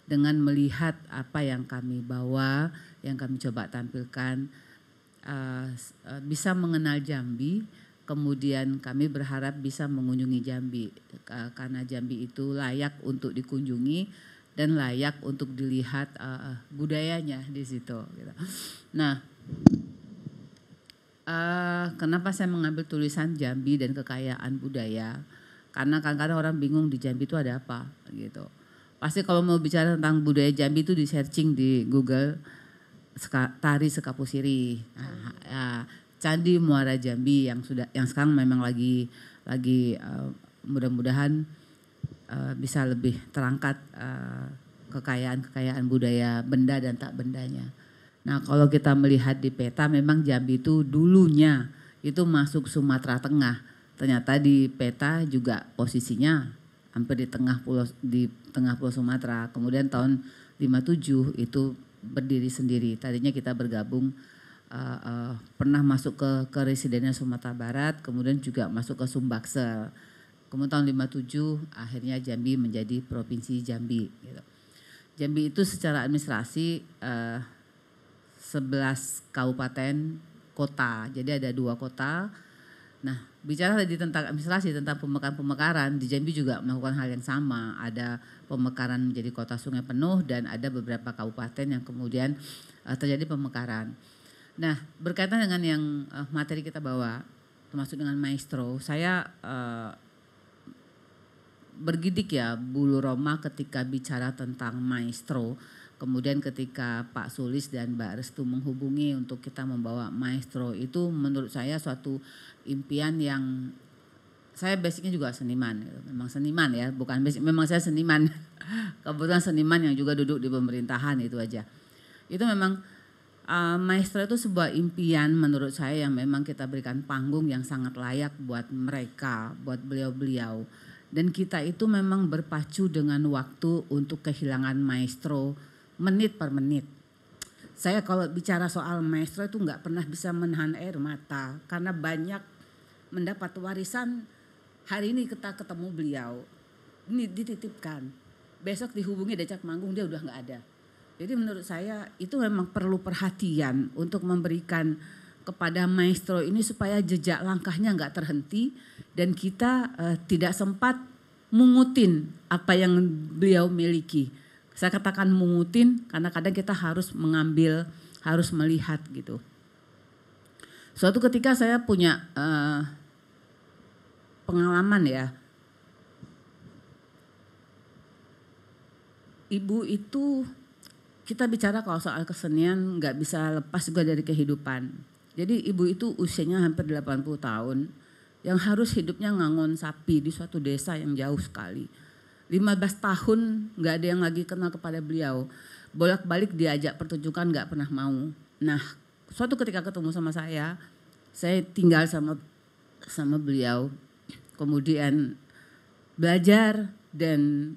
dengan melihat apa yang kami bawa, yang kami coba tampilkan, bisa mengenal Jambi. Kemudian kami berharap bisa mengunjungi Jambi, karena Jambi itu layak untuk dikunjungi dan layak untuk dilihat budayanya di situ. Gitu. Nah, kenapa saya mengambil tulisan Jambi dan kekayaan budaya? Karena kadang-kadang orang bingung di Jambi itu ada apa gitu. Pasti kalau mau bicara tentang budaya Jambi itu di searching di Google, tari Sekapusiri. Candi Muara Jambi yang sekarang memang lagi mudah-mudahan bisa lebih terangkat kekayaan budaya benda dan tak bendanya. Nah, kalau kita melihat di peta memang Jambi itu dulunya itu masuk Sumatera Tengah. Ternyata di peta juga posisinya hampir di tengah pulau Sumatera. Kemudian tahun 57 itu berdiri sendiri. Tadinya kita bergabung pernah masuk ke residennya Sumatera Barat, kemudian juga masuk ke Sumbaksel. Kemudian tahun 57 akhirnya Jambi menjadi Provinsi Jambi. Gitu. Jambi itu secara administrasi 11 kabupaten kota, jadi ada 2 kota. Nah, bicara tadi tentang administrasi, tentang pemekaran, di Jambi juga melakukan hal yang sama. Ada pemekaran menjadi kota sungai penuh dan ada beberapa kabupaten yang kemudian terjadi pemekaran. Nah, berkaitan dengan yang materi kita bawa, termasuk dengan maestro, saya bergidik ya bulu Roma ketika bicara tentang maestro. Kemudian ketika Pak Sulis dan Mbak Restu menghubungi untuk kita membawa maestro, itu menurut saya suatu impian yang saya basicnya juga seniman, memang seniman ya, bukan basic, memang saya seniman. Kebetulan seniman yang juga duduk di pemerintahan, itu aja. Itu memang maestro itu sebuah impian menurut saya yang memang kita berikan panggung yang sangat layak buat mereka, buat beliau-beliau. Dan kita itu memang berpacu dengan waktu untuk kehilangan maestro menit per menit. Saya kalau bicara soal maestro itu nggak pernah bisa menahan air mata karena banyak mendapat warisan. Hari ini kita ketemu beliau, ini dititipkan, besok dihubungi diajak manggung dia udah nggak ada. Jadi menurut saya itu memang perlu perhatian untuk memberikan kepada maestro ini supaya jejak langkahnya nggak terhenti dan kita tidak sempat mungutin apa yang beliau miliki. Saya katakan mungutin karena kadang kita harus mengambil, harus melihat gitu. Suatu ketika saya punya pengalaman ya. Ibu itu, kita bicara kalau soal kesenian nggak bisa lepas juga dari kehidupan. Jadi ibu itu usianya hampir 80 tahun yang harus hidupnya ngangon sapi di suatu desa yang jauh sekali. 15 tahun nggak ada yang lagi kenal kepada beliau. Bolak-balik diajak pertunjukan nggak pernah mau. Nah, suatu ketika ketemu sama saya tinggal sama beliau. Kemudian belajar dan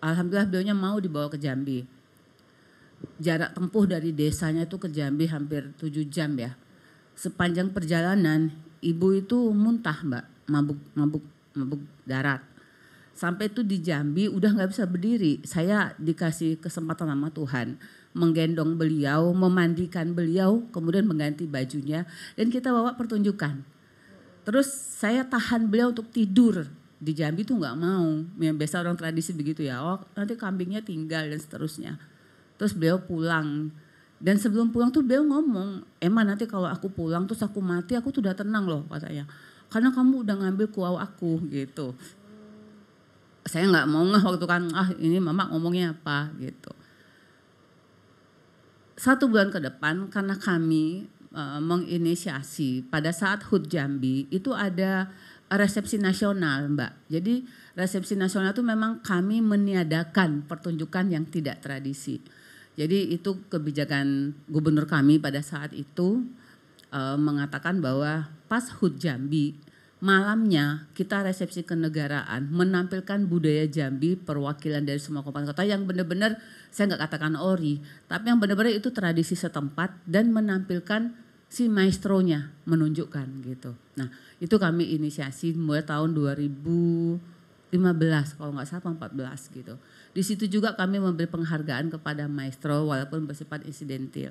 alhamdulillah beliaunya mau dibawa ke Jambi. Jarak tempuh dari desanya itu ke Jambi hampir 7 jam ya. Sepanjang perjalanan ibu itu muntah Mbak, mabuk darat. Sampai itu di Jambi udah gak bisa berdiri. Saya dikasih kesempatan sama Tuhan menggendong beliau, memandikan beliau, kemudian mengganti bajunya dan kita bawa pertunjukan. Terus saya tahan beliau untuk tidur. Di Jambi tuh gak mau, yang biasa orang tradisi begitu ya, oh nanti kambingnya tinggal dan seterusnya. Terus beliau pulang dan sebelum pulang tuh beliau ngomong, Emma nanti kalau aku pulang terus aku mati aku tuh udah tenang loh katanya. Karena kamu udah ngambil kuau aku gitu. Saya gak mau ngeh waktu kan, ini mama ngomongnya apa gitu. 1 bulan ke depan karena kami menginisiasi pada saat HUT Jambi itu ada resepsi nasional Mbak. Jadi resepsi nasional itu memang kami meniadakan pertunjukan yang tidak tradisi. Jadi itu kebijakan gubernur kami pada saat itu mengatakan bahwa pas HUT Jambi malamnya kita resepsi kenegaraan menampilkan budaya Jambi, perwakilan dari semua kabupaten kota yang benar-benar saya nggak katakan ori, tapi yang benar-benar itu tradisi setempat dan menampilkan si maestronya menunjukkan gitu. Nah itu kami inisiasi mulai tahun 2015 kalau nggak salah 14 gitu. Di situ juga kami memberi penghargaan kepada maestro walaupun bersifat insidentil.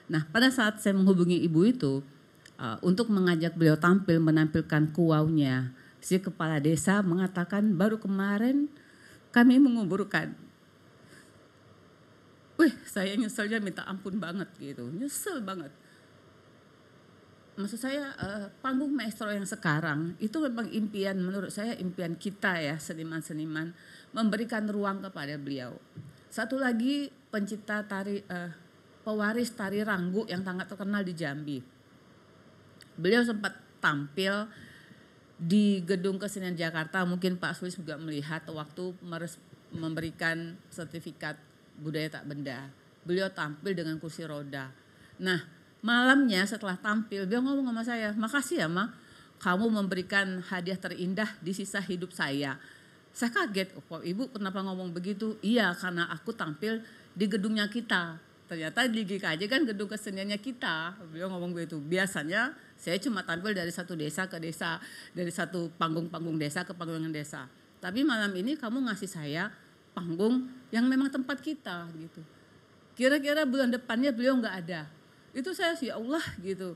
Nah pada saat saya menghubungi ibu itu untuk mengajak beliau tampil menampilkan kuaunya, si kepala desa mengatakan baru kemarin kami menguburkan. Wih saya nyeselnya minta ampun banget gitu, nyesel banget. Maksud saya panggung maestro yang sekarang itu memang impian, menurut saya impian kita ya seniman-seniman memberikan ruang kepada beliau. Satu lagi pencipta tari, pewaris tari ranggu yang sangat terkenal di Jambi. Beliau sempat tampil di Gedung Kesenian Jakarta, mungkin Pak Sulis juga melihat waktu memberikan sertifikat budaya tak benda. Beliau tampil dengan kursi roda. Nah malamnya setelah tampil, beliau ngomong sama saya, makasih ya Ma, kamu memberikan hadiah terindah di sisa hidup saya. Saya kaget, oh, Ibu kenapa ngomong begitu? Iya karena aku tampil di gedungnya kita. Ternyata di GKJ kan gedung keseniannya kita. Beliau ngomong begitu, biasanya saya cuma tampil dari satu desa ke desa, dari satu panggung-panggung desa ke panggung desa. Tapi malam ini kamu ngasih saya panggung yang memang tempat kita gitu. Kira-kira bulan depannya beliau nggak ada. Itu saya ya Allah gitu.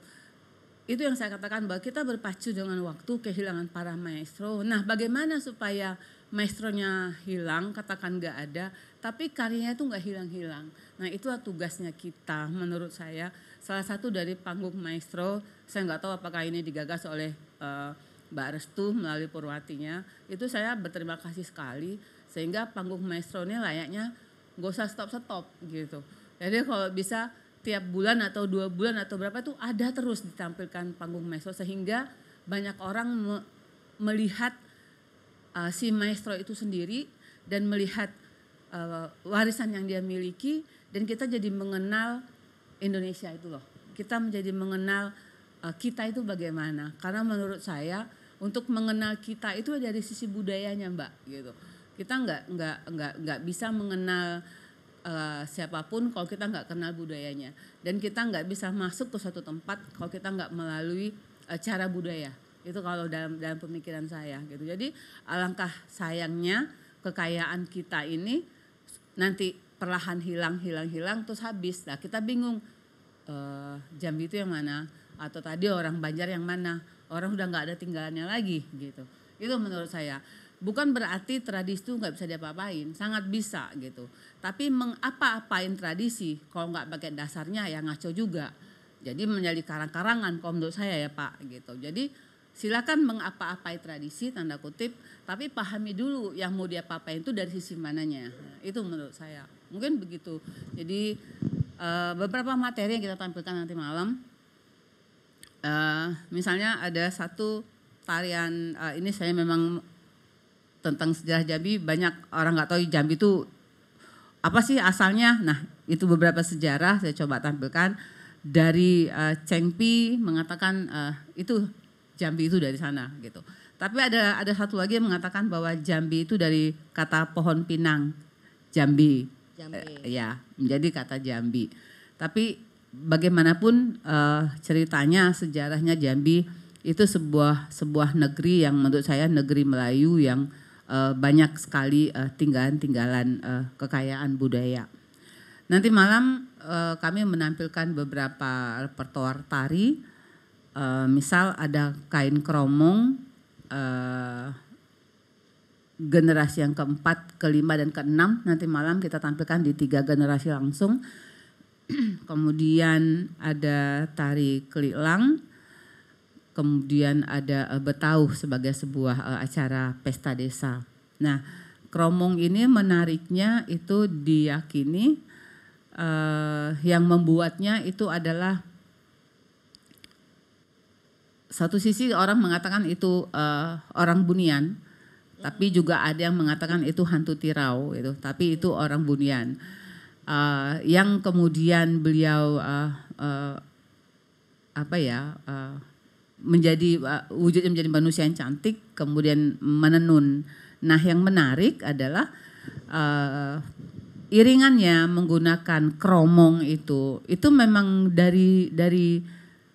Itu yang saya katakan bahwa kita berpacu dengan waktu, kehilangan para maestro. Nah bagaimana supaya maestronya hilang, katakan nggak ada, tapi karyanya itu nggak hilang-hilang. Nah itulah tugasnya kita menurut saya. Salah satu dari panggung maestro, saya nggak tahu apakah ini digagas oleh Mbak Restu melalui Purwatinya. Itu saya berterima kasih sekali sehingga panggung maestro ini layaknya nggak usah stop-stop gitu. Jadi kalau bisa tiap bulan atau 2 bulan atau berapa itu ada terus ditampilkan panggung maestro sehingga banyak orang melihat si maestro itu sendiri dan melihat warisan yang dia miliki dan kita jadi mengenal Indonesia itu loh. Kita menjadi mengenal kita itu bagaimana. Karena menurut saya untuk mengenal kita itu dari sisi budayanya Mbak gitu. Kita nggak bisa mengenal siapapun kalau kita nggak kenal budayanya. Dan kita nggak bisa masuk ke suatu tempat kalau kita nggak melalui cara budaya. Itu kalau dalam pemikiran saya gitu. Jadi alangkah sayangnya kekayaan kita ini nanti perlahan hilang terus habis. Nah kita bingung Jambi itu yang mana atau tadi orang Banjar yang mana. Orang udah nggak ada tinggalannya lagi gitu. Itu menurut saya. Bukan berarti tradisi itu nggak bisa diapa-apain, sangat bisa gitu. Tapi mengapa-apain tradisi kalau nggak pakai dasarnya ya ngaco juga. Jadi menjadi karang-karangan kalau menurut saya ya Pak gitu. Jadi silakan mengapa-apai tradisi tanda kutip, tapi pahami dulu yang mau diapa-apain itu dari sisi mananya. Nah, itu menurut saya. Mungkin begitu. Jadi beberapa materi yang kita tampilkan nanti malam. Misalnya ada satu tarian ini saya memang tentang sejarah Jambi, banyak orang nggak tahu Jambi itu apa sih asalnya. Nah itu beberapa sejarah saya coba tampilkan dari Cengpi mengatakan itu Jambi itu dari sana gitu. Tapi ada satu lagi yang mengatakan bahwa Jambi itu dari kata pohon pinang, Jambi. Ya menjadi kata Jambi. Tapi bagaimanapun ceritanya sejarahnya Jambi itu sebuah negeri yang menurut saya negeri Melayu yang banyak sekali tinggalan-tinggalan kekayaan budaya. Nanti malam kami menampilkan beberapa repertoar tari, misal ada kain kromong generasi yang keempat, kelima dan keenam. Nanti malam kita tampilkan di 3 generasi langsung. Kemudian ada tari kelilang. Kemudian ada Betauh sebagai sebuah acara pesta desa. Nah, kromong ini menariknya itu diyakini yang membuatnya itu adalah satu sisi orang mengatakan itu orang Bunian, tapi juga ada yang mengatakan itu hantu tirau, itu. Tapi itu orang Bunian. Yang kemudian beliau menjadi wujudnya menjadi manusia yang cantik, kemudian menenun. Nah, yang menarik adalah iringannya menggunakan kromong itu memang dari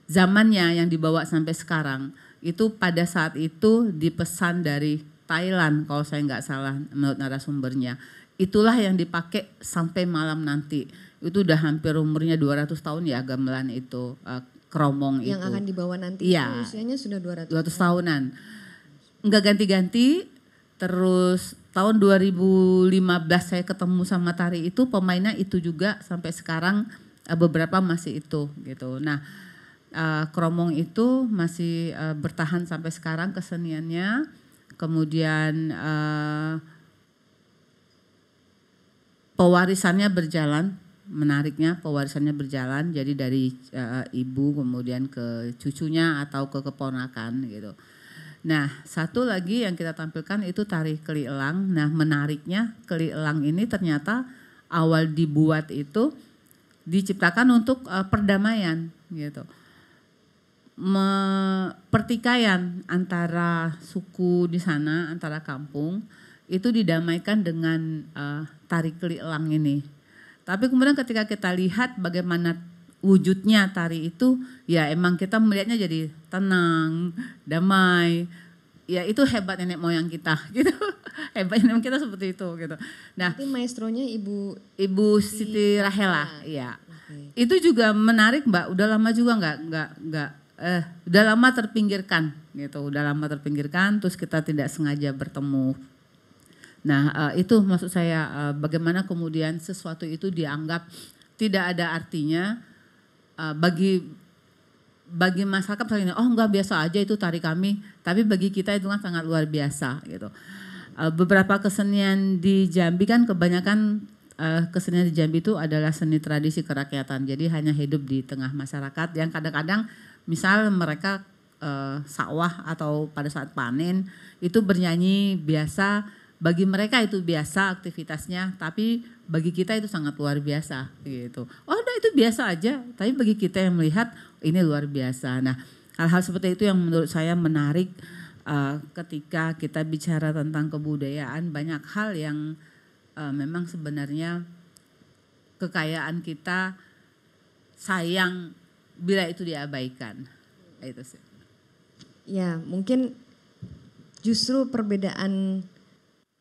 zamannya yang dibawa sampai sekarang. Itu pada saat itu dipesan dari Thailand kalau saya nggak salah menurut narasumbernya. Itulah yang dipakai sampai malam nanti. Itu udah hampir umurnya 200 tahun ya gamelan itu, kromong Yang itu. akan dibawa nanti Iya. itu usianya sudah 200 tahunan. Enggak ganti-ganti. Terus tahun 2015 saya ketemu sama tari itu, pemainnya itu juga sampai sekarang beberapa masih itu gitu. Nah, kromong itu masih bertahan sampai sekarang keseniannya. Kemudian pewarisannya berjalan, menariknya pewarisannya berjalan. Jadi dari ibu kemudian ke cucunya atau ke keponakan gitu. Nah, satu lagi yang kita tampilkan itu tari keli elang. Nah, menariknya keli elang ini ternyata awal dibuat itu diciptakan untuk perdamaian gitu. Pertikaian antara suku di sana, antara kampung itu didamaikan dengan tari keli elang ini. Tapi kemudian ketika kita lihat bagaimana wujudnya tari itu, ya emang kita melihatnya jadi tenang, damai. Ya itu hebat nenek moyang kita gitu. Hebat nenek moyang kita seperti itu gitu. Nah, Nanti maestronya Ibu Siti Rahela, ya. Okay. Itu juga menarik Mbak, udah lama juga udah lama terpinggirkan gitu. Udah lama terpinggirkan terus kita tidak sengaja bertemu. Nah, itu maksud saya bagaimana kemudian sesuatu itu dianggap tidak ada artinya. Bagi masyarakat misalnya, oh enggak biasa aja itu tari kami, tapi bagi kita itu kan sangat luar biasa gitu. Beberapa kesenian di Jambi kan kebanyakan kesenian di Jambi itu adalah seni tradisi kerakyatan, jadi hanya hidup di tengah masyarakat yang kadang-kadang misal mereka sawah atau pada saat panen itu bernyanyi biasa, bagi mereka itu biasa aktivitasnya, tapi bagi kita itu sangat luar biasa gitu. Oh udah itu biasa aja, tapi bagi kita yang melihat ini luar biasa. Nah, hal-hal seperti itu yang menurut saya menarik ketika kita bicara tentang kebudayaan. Banyak hal yang memang sebenarnya kekayaan kita sayang bila itu diabaikan. Itu sih. Ya, mungkin justru perbedaan,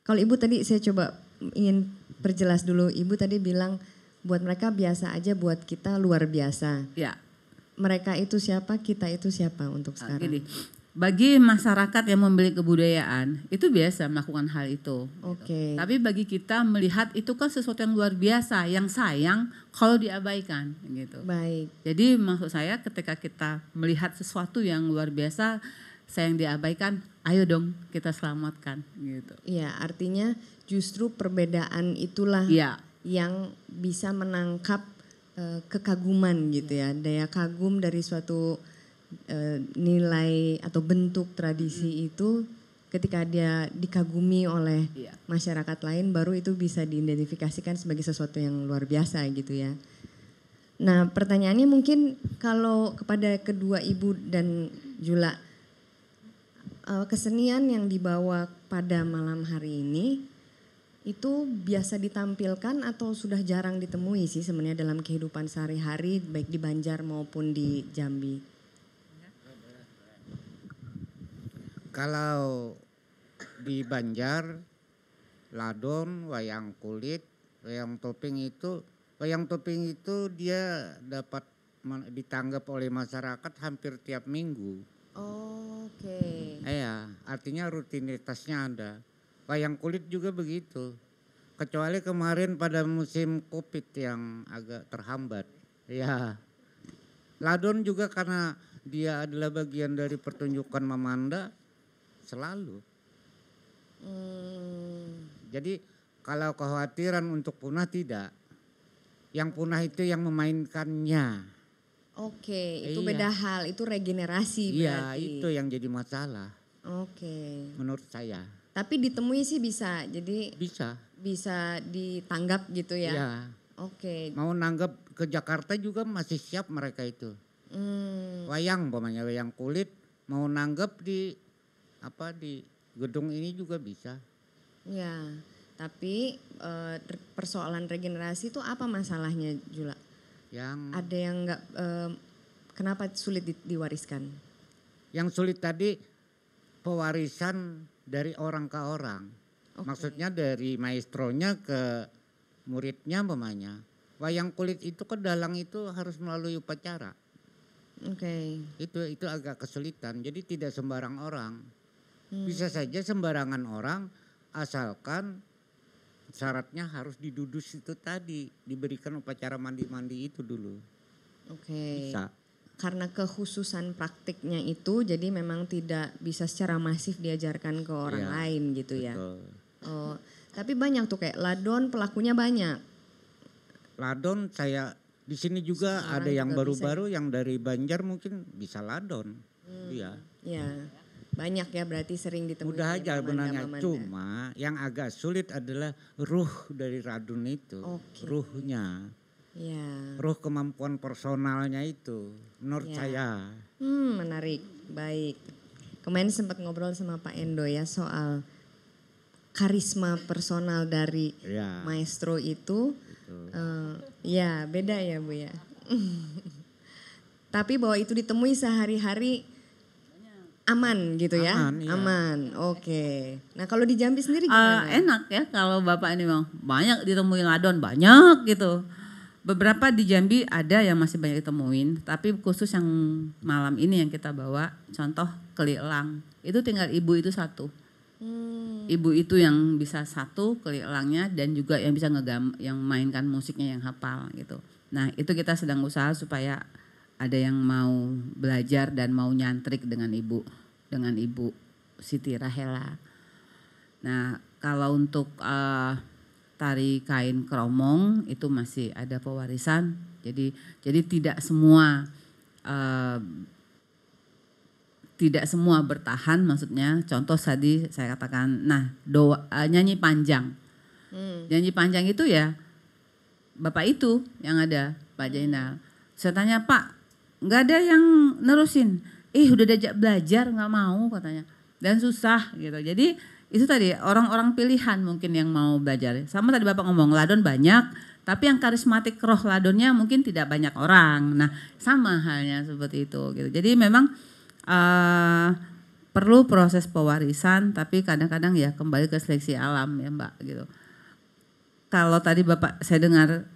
kalau Ibu tadi saya coba ingin perjelas dulu, Ibu tadi bilang buat mereka biasa aja, buat kita luar biasa. Ya. Mereka itu siapa, kita itu siapa untuk sekarang? Gini, bagi masyarakat yang memiliki kebudayaan itu biasa melakukan hal itu. Oke. Tapi bagi kita melihat itu kan sesuatu yang luar biasa, yang sayang kalau diabaikan gitu. Baik. Jadi maksud saya ketika kita melihat sesuatu yang luar biasa sayang diabaikan, ayo dong kita selamatkan gitu. Iya, artinya justru perbedaan itulah Iya. yang bisa menangkap kekaguman gitu ya, daya kagum dari suatu nilai atau bentuk tradisi itu ketika dia dikagumi oleh Iya. masyarakat lain, baru itu bisa diidentifikasikan sebagai sesuatu yang luar biasa gitu ya. Nah, pertanyaannya mungkin kalau kepada kedua Ibu dan Jula, kesenian yang dibawa pada malam hari ini itu biasa ditampilkan atau sudah jarang ditemui sih sebenarnya dalam kehidupan sehari-hari baik di Banjar maupun di Jambi? Kalau di Banjar, ladon, wayang kulit, wayang topeng itu dia dapat ditanggap oleh masyarakat hampir tiap minggu. Oke. Iya, artinya rutinitasnya ada. Wayang kulit juga begitu. Kecuali kemarin pada musim Covid yang agak terhambat. Ya. Ladon juga karena dia adalah bagian dari pertunjukan Mamanda selalu. Jadi kalau kekhawatiran untuk punah tidak. Yang punah itu yang memainkannya. Oke, itu Iya. beda hal, itu regenerasi Iya, berarti. itu yang jadi masalah Oke. menurut saya. Tapi ditemui sih bisa, jadi Bisa. bisa ditanggap gitu ya. Iya. Oke. Mau nanggap ke Jakarta juga masih siap mereka itu. Wayang umpamanya, wayang kulit mau nanggep di gedung ini juga bisa. Ya, tapi persoalan regenerasi itu apa masalahnya, Jula? Yang Ada yang nggak, kenapa sulit diwariskan? Yang sulit tadi pewarisan dari orang ke orang. Oke. Maksudnya dari maestronya ke muridnya umpamanya. Wayang kulit itu ke dalang itu harus melalui upacara. Oke. Itu agak kesulitan. Jadi tidak sembarang orang. Bisa saja sembarangan orang asalkan syaratnya harus didudus itu tadi, diberikan upacara mandi-mandi itu dulu. Oke. Bisa. Karena kekhususan praktiknya itu, jadi memang tidak bisa secara masif diajarkan ke orang Iya, lain gitu ya. Betul. Oh, tapi banyak tuh kayak ladon pelakunya banyak. Ladon saya di sini juga Semua ada orang yang juga baru-baru yang dari Banjar mungkin bisa ladon. Iya. Ya, banyak ya berarti sering ditemui. Mudah oleh aja sebenarnya, Mamanda. cuma yang agak sulit adalah ruh dari radun itu. Oke. Ruhnya, Ya, ruh kemampuan personalnya itu menurut Ya. saya. menarik, baik. Kemarin sempat ngobrol sama Pak Endo ya soal karisma personal dari Ya. maestro itu. Ya beda ya Bu ya. Tapi bahwa itu ditemui sehari-hari aman gitu ya? Aman, iya. Aman, oke. Nah kalau di Jambi sendiri gimana? Enak ya kalau Bapak ini mau banyak ditemuin ladon, banyak gitu. Beberapa di Jambi ada yang masih banyak ditemuin, tapi khusus yang malam ini yang kita bawa, contoh kelielang, itu tinggal ibu itu satu. Ibu itu yang bisa satu kelilangnya dan juga yang bisa yang mainkan musiknya yang hafal gitu. Nah itu kita sedang usaha supaya ada yang mau belajar dan mau nyantrik dengan ibu Siti Rahela. Nah kalau untuk tari kain kromong itu masih ada pewarisan. Jadi tidak semua bertahan, maksudnya contoh tadi saya katakan, nah nyanyi panjang. Nyanyi panjang itu ya Bapak itu yang ada, Pak Jainal. Saya tanya, Pak, nggak ada yang nerusin. Udah diajak belajar nggak mau katanya. Dan susah gitu. Jadi itu tadi orang-orang pilihan mungkin yang mau belajar. Sama tadi Bapak ngomong ladon banyak, tapi yang karismatik roh ladonnya mungkin tidak banyak orang. Nah sama halnya seperti itu gitu. Jadi memang perlu proses pewarisan, tapi kadang-kadang ya kembali ke seleksi alam ya Mbak gitu. Kalau tadi Bapak saya dengar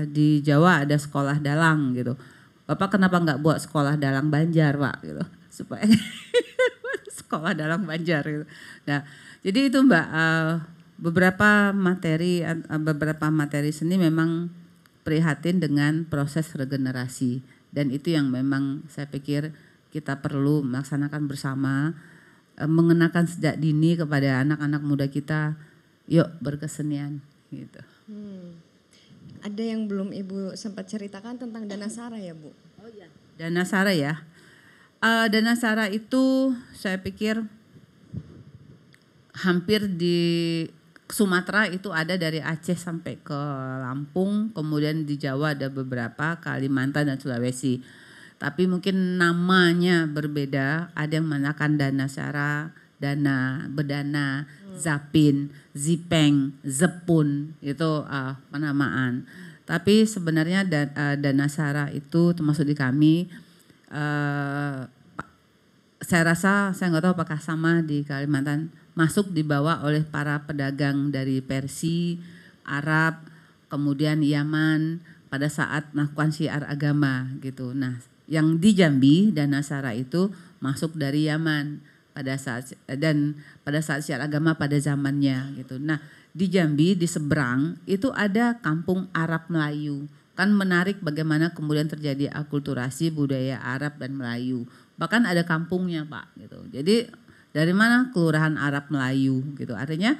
di Jawa ada sekolah dalang gitu. Bapak kenapa nggak buat sekolah dalang Banjar Pak gitu, supaya sekolah dalang Banjar gitu. Nah jadi itu Mbak, beberapa materi seni memang prihatin dengan proses regenerasi, dan itu yang memang saya pikir kita perlu melaksanakan bersama, mengenakan sejak dini kepada anak-anak muda kita, yuk berkesenian gitu. Ada yang belum Ibu sempat ceritakan tentang Danasara ya Bu? Oh iya. Danasara ya. Danasara itu saya pikir hampir di Sumatera itu ada dari Aceh sampai ke Lampung, kemudian di Jawa ada beberapa, Kalimantan dan Sulawesi. Tapi mungkin namanya berbeda, ada yang menggunakan Danasara, Dana, Bedana, Zapin, Zipeng, Zepun, itu penamaan. Tapi sebenarnya Danasara itu termasuk di kami, saya rasa, saya nggak tahu apakah sama di Kalimantan, masuk dibawa oleh para pedagang dari Persia, Arab, kemudian Yaman pada saat melakukan syiar agama gitu. Nah yang di Jambi Danasara itu masuk dari Yaman pada saat syiar agama pada zamannya gitu. Nah di Jambi di seberang itu ada kampung Arab Melayu. Kan menarik bagaimana kemudian terjadi akulturasi budaya Arab dan Melayu. Bahkan ada kampungnya Pak gitu. Jadi dari mana kelurahan Arab Melayu gitu. Artinya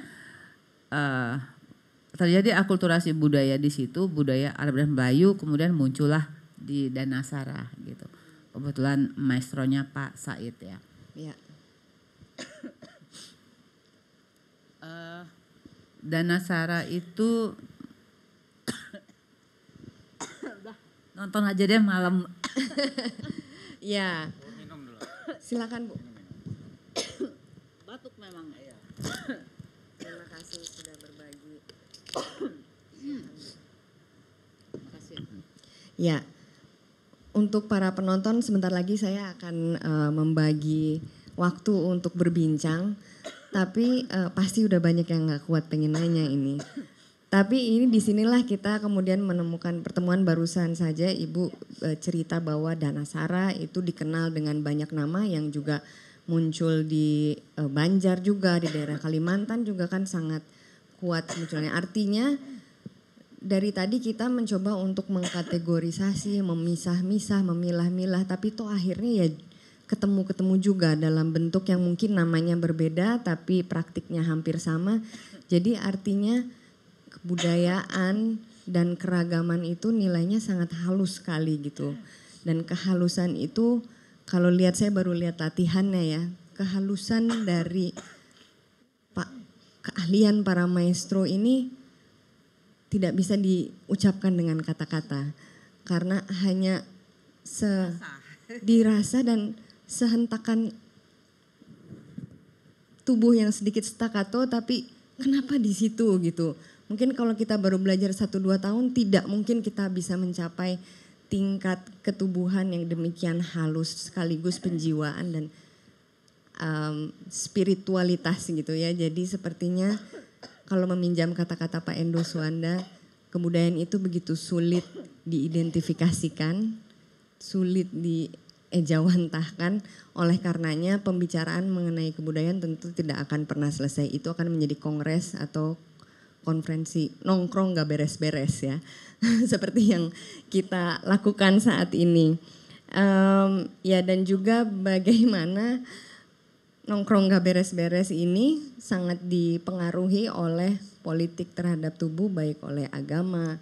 terjadi akulturasi budaya di situ, budaya Arab dan Melayu, kemudian muncullah di Danasara gitu. Kebetulan maestronya Pak Said ya. Iya. Danasara itu nonton aja deh malam. Ya. Silakan Bu. Batuk memang ya. Terima kasih sudah berbagi. Terima kasih. Ya, untuk para penonton sebentar lagi saya akan membagi waktu untuk berbincang. Tapi pasti udah banyak yang nggak kuat pengen nanya ini. Tapi ini disinilah kita kemudian menemukan pertemuan barusan saja Ibu cerita bahwa Danasara itu dikenal dengan banyak nama yang juga muncul di Banjar juga, di daerah Kalimantan juga kan sangat kuat munculnya. Artinya dari tadi kita mencoba untuk mengkategorisasi, memisah-misah, memilah-milah, tapi toh akhirnya ya ketemu-ketemu juga dalam bentuk yang mungkin namanya berbeda tapi praktiknya hampir sama. Jadi artinya kebudayaan dan keragaman itu nilainya sangat halus sekali gitu. Dan kehalusan itu kalau lihat saya baru lihat latihannya ya. Kehalusan dari keahlian para maestro ini tidak bisa diucapkan dengan kata-kata. Karena hanya dirasa dan sehentakan tubuh yang sedikit staccato tapi kenapa di situ gitu. Mungkin kalau kita baru belajar 1-2 tahun tidak mungkin kita bisa mencapai tingkat ketubuhan yang demikian halus sekaligus penjiwaan dan spiritualitas gitu ya. Jadi sepertinya kalau meminjam kata-kata Pak Endo Suwanda, kebudayaan itu begitu sulit diidentifikasikan, sulit diejawantahkan. Oleh karenanya pembicaraan mengenai kebudayaan tentu tidak akan pernah selesai. Itu akan menjadi kongres atau konferensi nongkrong gak beres-beres ya. Seperti yang kita lakukan saat ini. Ya dan juga bagaimana nongkrong gak beres-beres ini sangat dipengaruhi oleh politik terhadap tubuh baik oleh agama,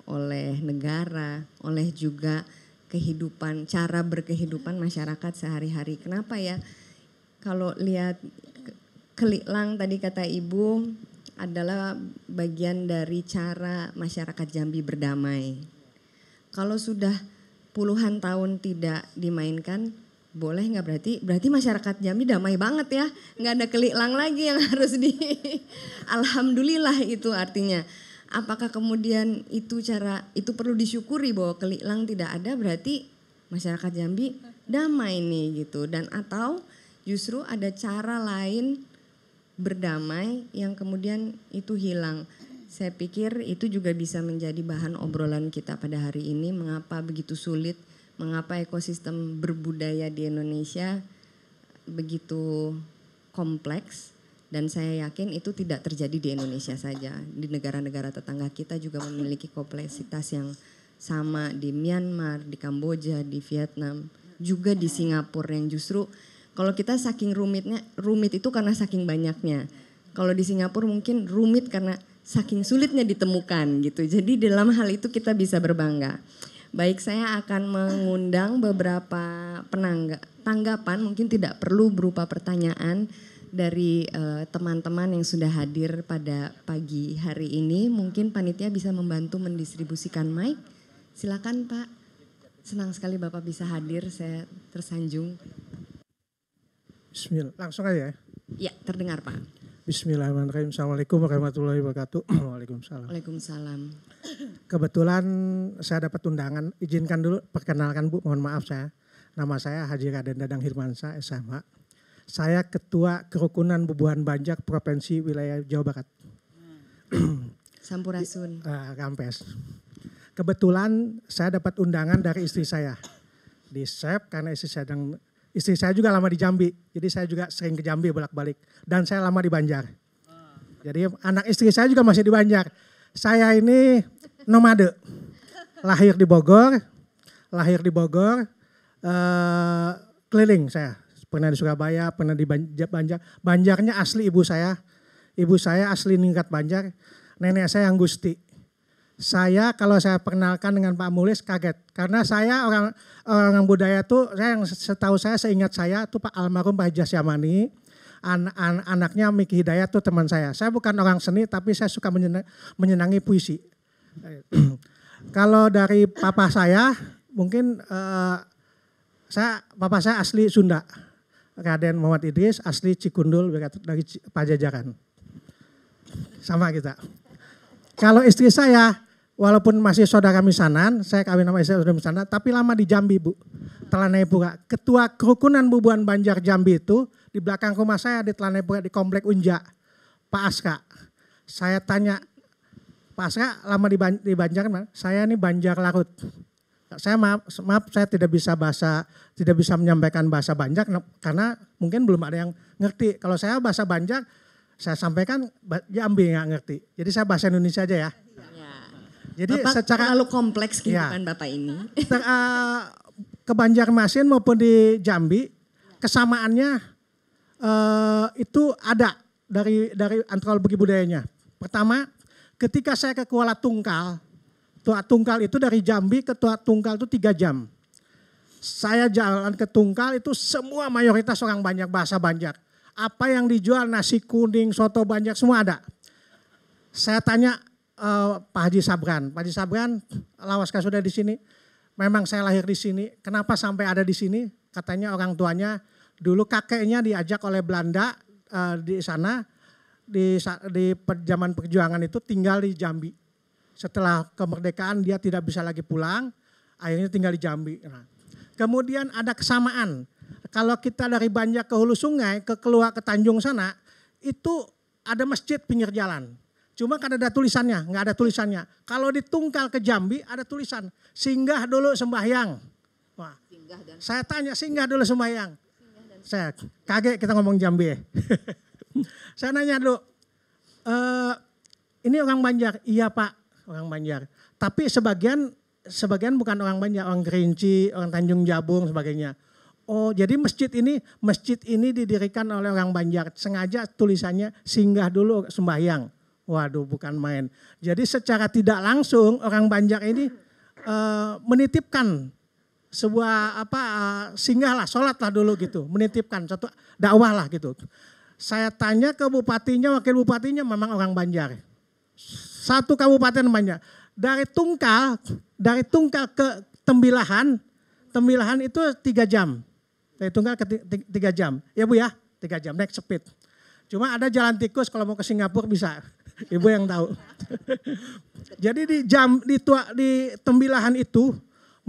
oleh negara, oleh juga kehidupan, cara berkehidupan masyarakat sehari-hari. Kenapa ya? Kalau lihat keliklang tadi kata Ibu adalah bagian dari cara masyarakat Jambi berdamai. Kalau sudah puluhan tahun tidak dimainkan, boleh nggak berarti masyarakat Jambi damai banget ya, nggak ada keliklang lagi yang harus alhamdulillah itu artinya. Apakah kemudian itu perlu disyukuri bahwa keliklang tidak ada berarti masyarakat Jambi damai nih gitu, dan atau justru ada cara lain berdamai yang kemudian itu hilang. Saya pikir itu juga bisa menjadi bahan obrolan kita pada hari ini. Mengapa begitu sulit, mengapa ekosistem berbudaya di Indonesia begitu kompleks. Dan saya yakin itu tidak terjadi di Indonesia saja. Di negara-negara tetangga kita juga memiliki kompleksitas yang sama, di Myanmar, di Kamboja, di Vietnam, juga di Singapura yang justru kalau kita saking rumit itu karena saking banyaknya. Kalau di Singapura mungkin rumit karena saking sulitnya ditemukan gitu. Jadi dalam hal itu kita bisa berbangga. Baik, saya akan mengundang beberapa tanggapan, mungkin tidak perlu berupa pertanyaan dari teman-teman yang sudah hadir pada pagi hari ini. Mungkin panitia bisa membantu mendistribusikan mic. Silakan Pak. Senang sekali Bapak bisa hadir, saya tersanjung. Bismillah, langsung aja ya. Ya, terdengar Pak. Bismillahirrahmanirrahim. Assalamualaikum warahmatullahi wabarakatuh. Waalaikumsalam. Waalaikumsalam. Kebetulan saya dapat undangan, izinkan dulu perkenalkan Bu, mohon maaf saya. Nama saya Haji Raden Dadang Hirmansyah, SMH. Saya Ketua Kerukunan Bubuhan Banjar Provinsi Wilayah Jawa Barat. Sampurasun. Kampes. Kebetulan saya dapat undangan dari istri saya di SEP karena istri saya juga lama di Jambi, jadi saya juga sering ke Jambi bolak-balik. Dan saya lama di Banjar. Jadi anak istri saya juga masih di Banjar. Saya ini nomade, lahir di Bogor, keliling saya. Pernah di Surabaya, pernah di Banjar. Banjarnya asli ibu saya asli Ningrat Banjar, nenek saya yang Gusti. Saya kalau saya perkenalkan dengan Pak Mulis kaget karena saya orang budaya tuh saya yang setahu saya seingat saya tuh Pak almarhum Pak Haji Asyamani, anaknya Miki Hidayat tuh teman saya. Saya bukan orang seni tapi saya suka menyenangi puisi. Kalau dari papa saya mungkin papa saya asli Sunda. Raden Muhammad Idris, asli Cikundul dari Pajajaran. Sama kita. Kalau istri saya, walaupun masih saudara misanan, saya kawin sama istri saudara misanan, tapi lama di Jambi Bu. Telanepura. Ketua Kerukunan Bubuan Banjar Jambi itu, di belakang rumah saya di Telanepura di Komplek Unja, Pak Aska. Saya tanya, Pak Aska lama di Banjar, saya ini Banjar Larut. Saya maaf saya tidak bisa menyampaikan bahasa Banjar karena mungkin belum ada yang ngerti. Kalau saya bahasa Banjar saya sampaikan Jambi nggak ngerti. Jadi saya bahasa Indonesia aja ya. Jadi Bapak secara terlalu kompleks kehidupan Bapak ini. Ke Banjarmasin maupun di Jambi kesamaannya itu ada dari antropologi budayanya. Pertama, ketika saya ke Kuala Tungkal, Tua Tungkal itu dari Jambi ke Tua Tungkal itu 3 jam. Saya jalan ke Tungkal itu semua mayoritas orang Banjar, bahasa Banjar. Apa yang dijual nasi kuning, soto Banjar semua ada. Saya tanya Pak Haji Sabran. Pak Haji Sabran, lawaskah sudah di sini? Memang saya lahir di sini. Kenapa sampai ada di sini? Katanya orang tuanya dulu kakeknya diajak oleh Belanda di sana di zaman perjuangan itu tinggal di Jambi. Setelah kemerdekaan dia tidak bisa lagi pulang, akhirnya tinggal di Jambi. Nah, kemudian ada kesamaan. Kalau kita dari Banjar ke Hulu Sungai, keluar ke Tanjung sana, itu ada masjid pinggir jalan. Cuma kan ada tulisannya, nggak ada tulisannya. Kalau di Tungkal ke Jambi ada tulisan, singgah dulu sembahyang. Wah, saya tanya, singgah dulu sembahyang. Saya kaget kita ngomong Jambi ya. Saya nanya dulu, ini orang Banjar? Iya Pak, orang Banjar. Tapi sebagian bukan orang Banjar, orang Kerinci, orang Tanjung Jabung sebagainya. Oh, jadi masjid ini didirikan oleh orang Banjar. Sengaja tulisannya singgah dulu sembahyang. Waduh, bukan main. Jadi secara tidak langsung orang Banjar ini menitipkan sebuah singgahlah, sholatlah dulu gitu, menitipkan satu dakwah lah gitu. Saya tanya ke bupatinya, wakil bupatinya memang orang Banjar. Satu kabupaten Banjar. Dari Tungkal ke Tembilahan itu 3 jam. Dari Tungkal ke 3 jam. Ya Bu ya, 3 jam naik speed. Cuma ada jalan tikus kalau mau ke Singapura bisa. Ibu yang tahu. Jadi di Tembilahan itu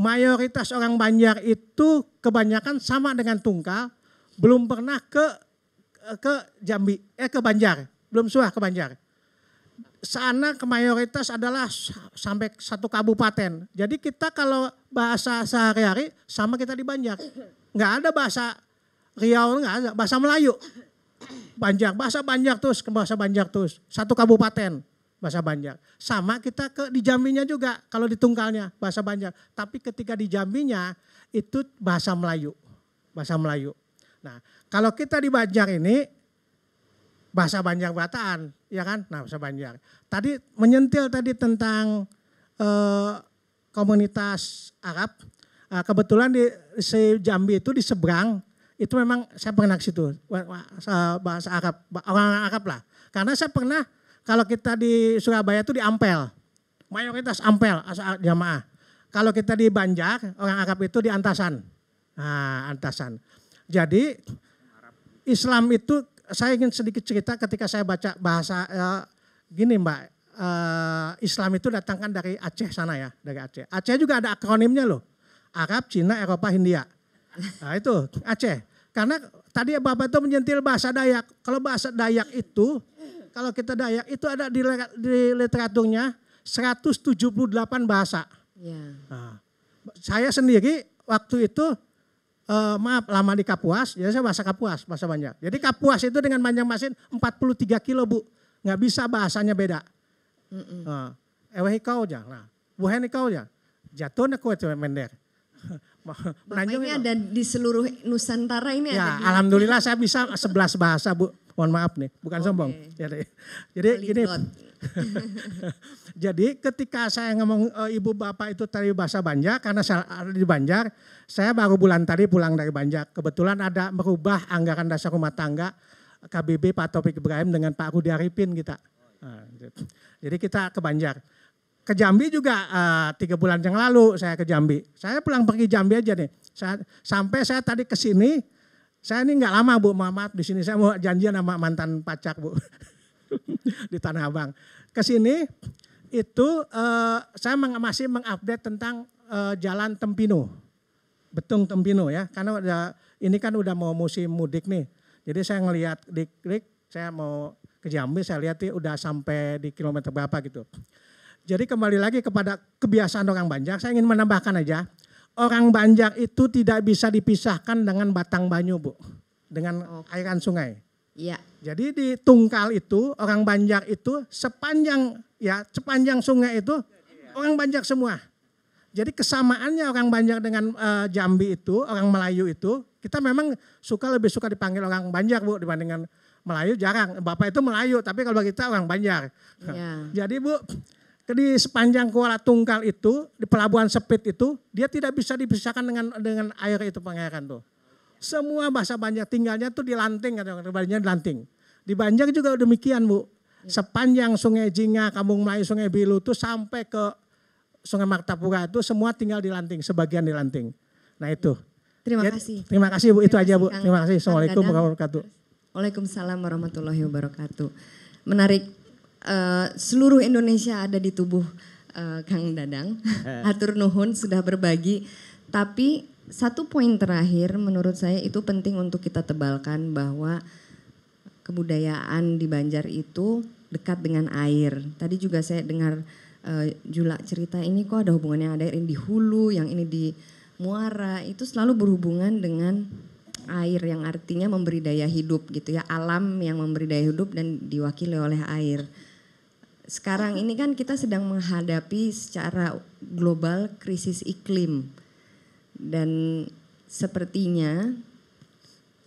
mayoritas orang Banjar itu kebanyakan sama dengan Tungkal, belum pernah ke Jambi, ke Banjar, belum suah ke Banjar. Sana ke mayoritas adalah sampai 1 kabupaten. Jadi kita kalau bahasa sehari-hari sama kita di Banjar. Nggak ada bahasa Riau, nggak ada, bahasa Melayu. Banjar, bahasa Banjar terus, ke bahasa Banjar terus. 1 kabupaten bahasa Banjar. Sama kita di Jambinya juga, kalau di Tungkalnya bahasa Banjar. Tapi ketika di Jambinya itu bahasa Melayu. Bahasa Melayu. Nah, kalau kita di Banjar ini bahasa Banjar Bataan, ya kan? Nah, bahasa Banjar. Tadi menyentil tentang komunitas Arab. Kebetulan di Jambi itu di seberang, itu memang saya pernah ke situ, bahasa Arab, orang Arab lah. Karena saya pernah, kalau kita di Surabaya itu di Ampel, mayoritas Ampel, jamaah. Kalau kita di Banjar, orang Arab itu di Antasan. Nah, Antasan. Jadi Islam itu, saya ingin sedikit cerita ketika saya baca bahasa, gini Mbak, Islam itu datangkan dari Aceh sana ya, dari Aceh. Aceh juga ada akronimnya loh, Arab, Cina, Eropa, Hindia. Nah itu Aceh. Karena tadi Bapak itu menyentil bahasa Dayak. Kalau bahasa Dayak itu, kalau kita Dayak itu ada di literaturnya 178 bahasa. Ya. Nah, saya sendiri waktu itu, lama di Kapuas, jadi saya bahasa Kapuas, bahasa Banjar. Jadi Kapuas itu dengan Banjarmasin 43 kilo Bu. Nggak bisa bahasanya beda. Eweh kau aja, nah, buhen kau aja. Jatuhnya kau itu mender. Bapak ini ada di seluruh Nusantara ini ya, ada. Alhamdulillah saya bisa 11 bahasa Bu. Mohon maaf nih, bukan sombong. Jadi gini. Jadi ketika saya ngomong ibu bapak itu tadi bahasa Banjar, karena saya ada di Banjar, saya baru bulan tadi pulang dari Banjar. Kebetulan ada merubah anggaran dasar rumah tangga KBB Pak Taufik Ibrahim dengan Pak Rudi Arifin kita. Nah, jadi kita ke Banjar. Ke Jambi juga 3 bulan yang lalu saya ke Jambi. Saya pulang pergi Jambi aja nih. Sampai saya tadi ke sini Saya ini nggak lama Bu, maaf di sini saya mau janjian sama mantan pacar Bu di Tanah Abang. Ke sini itu saya masih mengupdate tentang Jalan Tempino, Betung Tempino ya, karena ini kan udah mau musim mudik nih. Jadi saya ngelihat di klik, saya mau ke Jambi, saya lihat udah sampai di kilometer berapa gitu. Jadi kembali lagi kepada kebiasaan orang Banjar, saya ingin menambahkan aja. Orang Banjar itu tidak bisa dipisahkan dengan batang banyu Bu, dengan airan sungai. Iya. Jadi di Tungkal itu orang Banjar itu sepanjang sungai itu orang Banjar semua. Jadi kesamaannya orang Banjar dengan Jambi itu, orang Melayu itu, kita memang lebih suka dipanggil orang Banjar Bu dibandingkan Melayu jarang. Bapak itu Melayu, tapi kalau kita orang Banjar. Iya. Jadi Bu, di sepanjang Kuala Tungkal itu, di Pelabuhan Sepit itu, dia tidak bisa dipisahkan dengan air itu pengairan tuh. Semua bahasa Banjar tinggalnya tuh di Lanting, di Lanting. Di Banjar juga demikian Bu. Sepanjang Sungai Jinga, Kampung Melayu, Sungai Bilu tuh sampai ke Sungai Martapura itu semua tinggal di Lanting, sebagian di Lanting. Nah itu. Terima kasih. Terima kasih Bu, itu aja Bu. Kang Terima kasih. Assalamualaikum Dadang. warahmatullahi wabarakatuh. Waalaikumsalam warahmatullahi wabarakatuh. Menarik. Seluruh Indonesia ada di tubuh Kang Dadang. Hatur nuhun sudah berbagi. Tapi satu poin terakhir menurut saya itu penting untuk kita tebalkan bahwa kebudayaan di Banjar itu dekat dengan air. Tadi juga saya dengar Jula cerita ini kok ada hubungannya, ada yang di hulu, yang ini di muara, itu selalu berhubungan dengan air yang artinya memberi daya hidup gitu ya, alam yang memberi daya hidup dan diwakili oleh air. Sekarang ini kan kita sedang menghadapi secara global krisis iklim dan sepertinya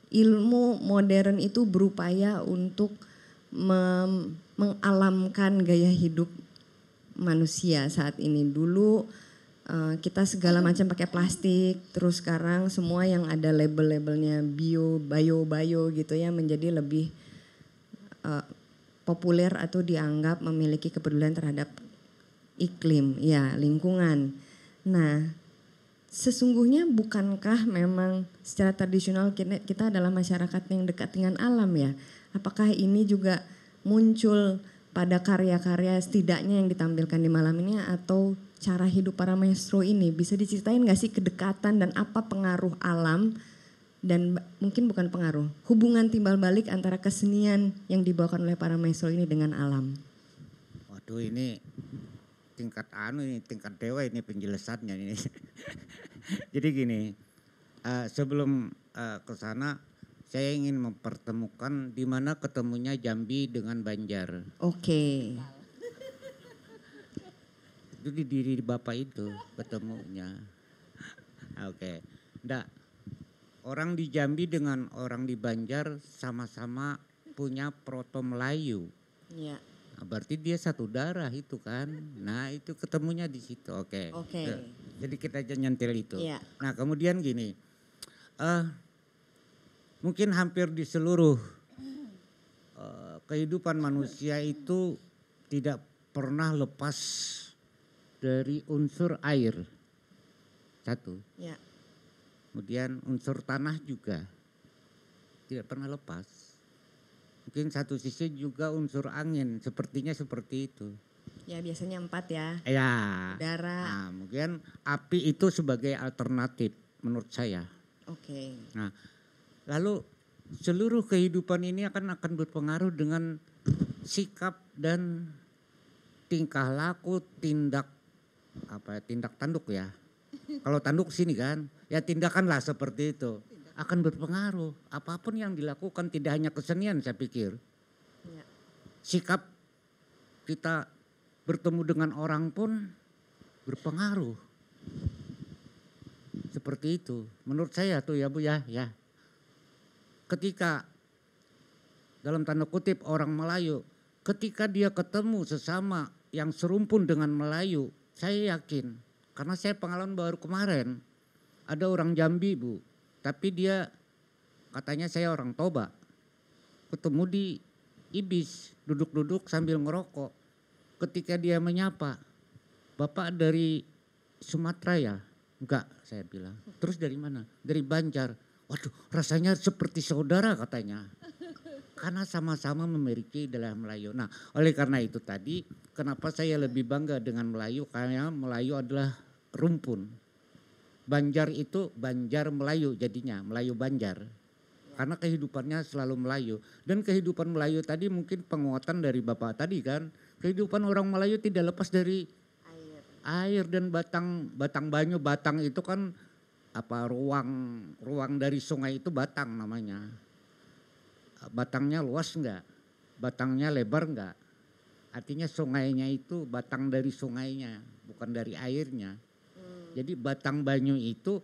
ilmu modern itu berupaya untuk mengalamkan gaya hidup manusia saat ini. Dulu kita segala macam pakai plastik, terus sekarang semua yang ada label-labelnya bio gitu ya menjadi lebih populer atau dianggap memiliki kepedulian terhadap iklim, ya lingkungan. Nah, sesungguhnya bukankah memang secara tradisional kita adalah masyarakat yang dekat dengan alam ya? Apakah ini juga muncul pada karya-karya setidaknya yang ditampilkan di malam ini atau cara hidup para maestro ini? Bisa diceritain gak sih kedekatan dan apa pengaruh alam dan mungkin bukan pengaruh, hubungan timbal balik antara kesenian yang dibawakan oleh para maestro ini dengan alam? Waduh ini tingkat dewa ini penjelasannya ini. Jadi gini, sebelum ke sana saya ingin mempertemukan di mana ketemunya Jambi dengan Banjar. Oke. Itu di diri Bapak itu ketemunya. Oke. Nggak. Orang di Jambi dengan orang di Banjar sama-sama punya proto Melayu. Ya. Nah, berarti dia satu darah itu kan. Nah itu ketemunya di situ. Oke. Jadi kita aja nyentil itu. Ya. Nah kemudian gini. Mungkin hampir di seluruh kehidupan manusia itu tidak pernah lepas dari unsur air. Satu. Ya. Kemudian unsur tanah juga tidak pernah lepas. Mungkin satu sisi juga unsur angin, sepertinya seperti itu. Ya biasanya 4 ya. Ya. Udara. Nah, mungkin api itu sebagai alternatif menurut saya. Oke. Nah, lalu seluruh kehidupan ini akan berpengaruh dengan sikap dan tingkah laku, tindak tanduk ya. Kalau tanduk sini kan, ya tindakanlah seperti itu. Akan berpengaruh. Apapun yang dilakukan tidak hanya kesenian saya pikir. Ya. Sikap kita bertemu dengan orang pun berpengaruh. Seperti itu. Menurut saya tuh ya Bu ya. Ketika dalam tanda kutip orang Melayu, ketika dia ketemu sesama yang serumpun dengan Melayu, saya yakin. Karena saya pengalaman baru kemarin, ada orang Jambi Bu, tapi dia katanya saya orang Toba. Ketemu di Ibis, duduk-duduk sambil ngerokok. Ketika dia menyapa, Bapak dari Sumatera ya? Enggak, saya bilang. Terus dari mana? Dari Banjar. Waduh, rasanya seperti saudara katanya. Karena sama-sama memiliki dalam Melayu. Nah, oleh karena itu tadi, kenapa saya lebih bangga dengan Melayu? Karena Melayu adalah rumpun. Banjar itu Banjar Melayu jadinya, Melayu Banjar. Karena kehidupannya selalu Melayu. Dan kehidupan Melayu tadi mungkin penguatan dari Bapak tadi kan. Kehidupan orang Melayu tidak lepas dari air dan batang banyu. Batang itu kan apa ruang dari sungai itu batang namanya. Batangnya luas enggak? Batangnya lebar enggak? Artinya sungainya itu batang dari sungainya, bukan dari airnya. Jadi batang banyu itu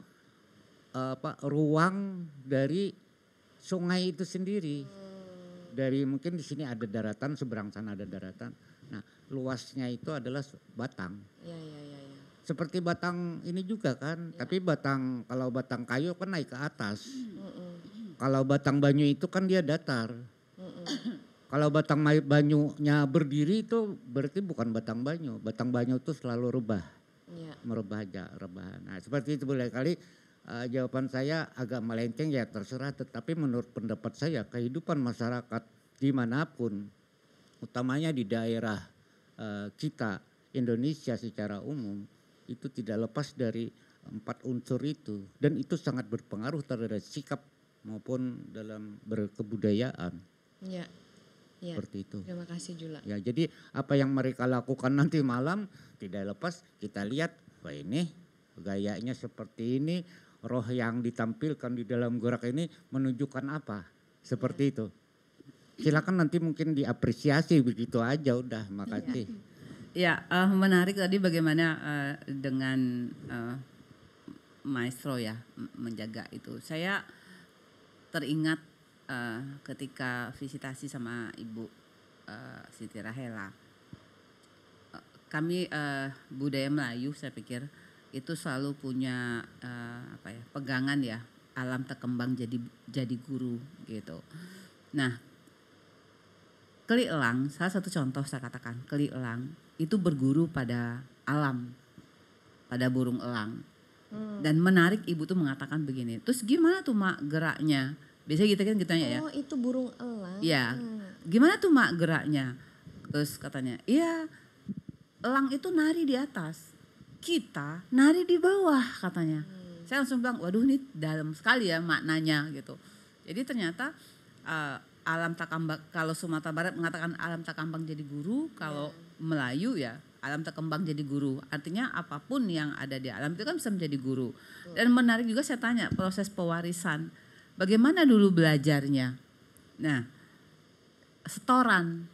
ruang dari sungai itu sendiri. Dari mungkin di sini ada daratan, seberang sana ada daratan. Nah, luasnya itu adalah batang. Ya. Seperti batang ini juga kan, tapi kalau batang kayu kan naik ke atas. Kalau batang banyu itu kan dia datar. Kalau batang banyunya berdiri itu berarti bukan batang banyu. Batang banyu itu selalu rebah. Merubah aja, rebahan. Nah, seperti itu boleh kali jawaban saya agak melenceng ya terserah. Tetapi menurut pendapat saya kehidupan masyarakat dimanapun, utamanya di daerah kita Indonesia secara umum, itu tidak lepas dari 4 unsur itu. Dan itu sangat berpengaruh terhadap sikap maupun dalam berkebudayaan. Ya. Seperti itu. Terima kasih Jula. Ya, jadi apa yang mereka lakukan nanti malam tidak lepas kita lihat, wah ini gayanya seperti ini, roh yang ditampilkan di dalam gerak ini menunjukkan apa? Seperti itu. Silakan nanti mungkin diapresiasi begitu aja udah, makasih. Ya, menarik tadi bagaimana dengan maestro ya menjaga itu. Saya teringat ketika visitasi sama Ibu Siti Rahela. Kami budaya Melayu saya pikir itu selalu punya pegangan ya, alam tak kembang jadi guru gitu. Nah, keli elang, salah satu contoh saya katakan, keli elang itu berguru pada alam, pada burung elang. Dan menarik Ibu tuh mengatakan begini, terus gimana tuh Mak geraknya? Biasanya kita kan tanya ya. Oh itu burung elang. Iya, gimana tuh Mak geraknya? Terus katanya, iya elang itu nari di atas, kita nari di bawah katanya. Saya langsung bilang, waduh ini dalam sekali ya maknanya gitu. Jadi ternyata alam takambang, kalau Sumatera Barat mengatakan alam takambang jadi guru, kalau Melayu ya alam takambang jadi guru. Artinya apapun yang ada di alam itu kan bisa menjadi guru. Dan menarik juga saya tanya proses pewarisan, bagaimana dulu belajarnya? Nah, setoran.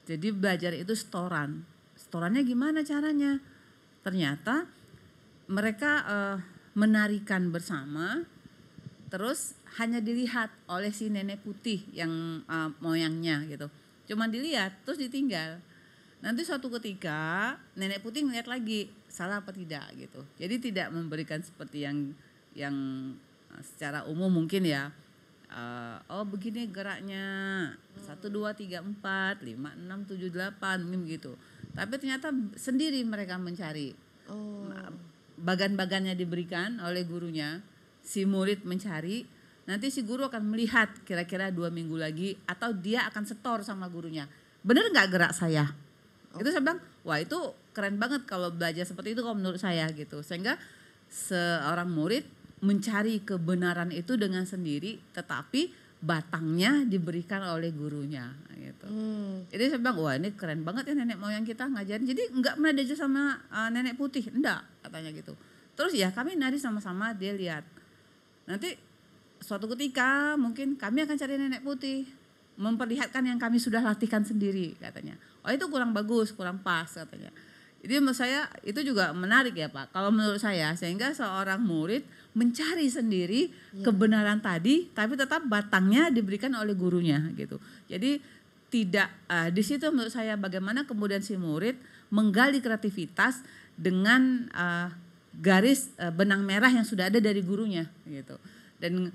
Jadi belajar itu setoran. Setorannya gimana caranya? Ternyata mereka menarikan bersama, terus hanya dilihat oleh si nenek putih yang moyangnya gitu. Cuma dilihat terus ditinggal. Nanti suatu ketika nenek putih ngeliat lagi salah apa tidak gitu. Jadi tidak memberikan seperti yang secara umum mungkin ya. Oh begini geraknya 1, 2, 3, 4, 5, 6, 7, 8 mungkin gitu. Tapi ternyata sendiri mereka mencari. Bagan-bagannya diberikan oleh gurunya, si murid mencari, nanti si guru akan melihat kira-kira 2 minggu lagi atau dia akan setor sama gurunya. Benar nggak gerak saya? Itu saya bilang, wah itu keren banget kalau belajar seperti itu kalau menurut saya gitu. Sehingga seorang murid mencari kebenaran itu dengan sendiri, tetapi batangnya diberikan oleh gurunya gitu. Jadi saya bilang, wah ini keren banget ya nenek moyang kita ngajarin. Jadi enggak pernah diajar sama nenek putih, enggak katanya gitu. Terus ya kami nari sama-sama, dia lihat. Nanti suatu ketika mungkin kami akan cari nenek putih, memperlihatkan yang kami sudah latihkan sendiri katanya. Oh itu kurang bagus, kurang pas katanya. Jadi menurut saya itu juga menarik ya Pak. Kalau menurut saya sehingga seorang murid mencari sendiri kebenaran tadi, tapi tetap batangnya diberikan oleh gurunya gitu. Jadi tidak di situ menurut saya bagaimana kemudian si murid menggali kreativitas dengan garis benang merah yang sudah ada dari gurunya gitu. Dan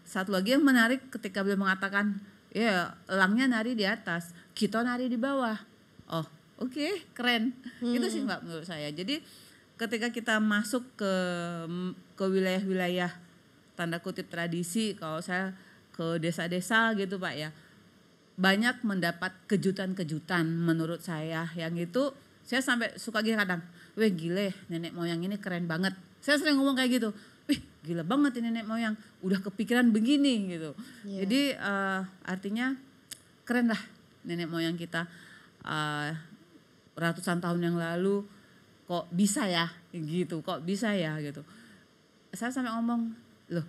satu lagi yang menarik ketika beliau mengatakan ya elangnya nari di atas, kita nari di bawah. Oh oke, keren. Itu sih Mbak menurut saya. Jadi ketika kita masuk ke wilayah-wilayah tanda kutip tradisi, kalau saya ke desa-desa gitu Pak ya, banyak mendapat kejutan-kejutan menurut saya, yang itu saya sampai suka gini kadang, weh gile nenek moyang ini keren banget. Saya sering ngomong kayak gitu, wih gila banget ini nenek moyang, udah kepikiran begini gitu. Jadi artinya keren lah nenek moyang kita ratusan tahun yang lalu kok bisa ya gitu, kok bisa ya gitu. Saya sampai ngomong, loh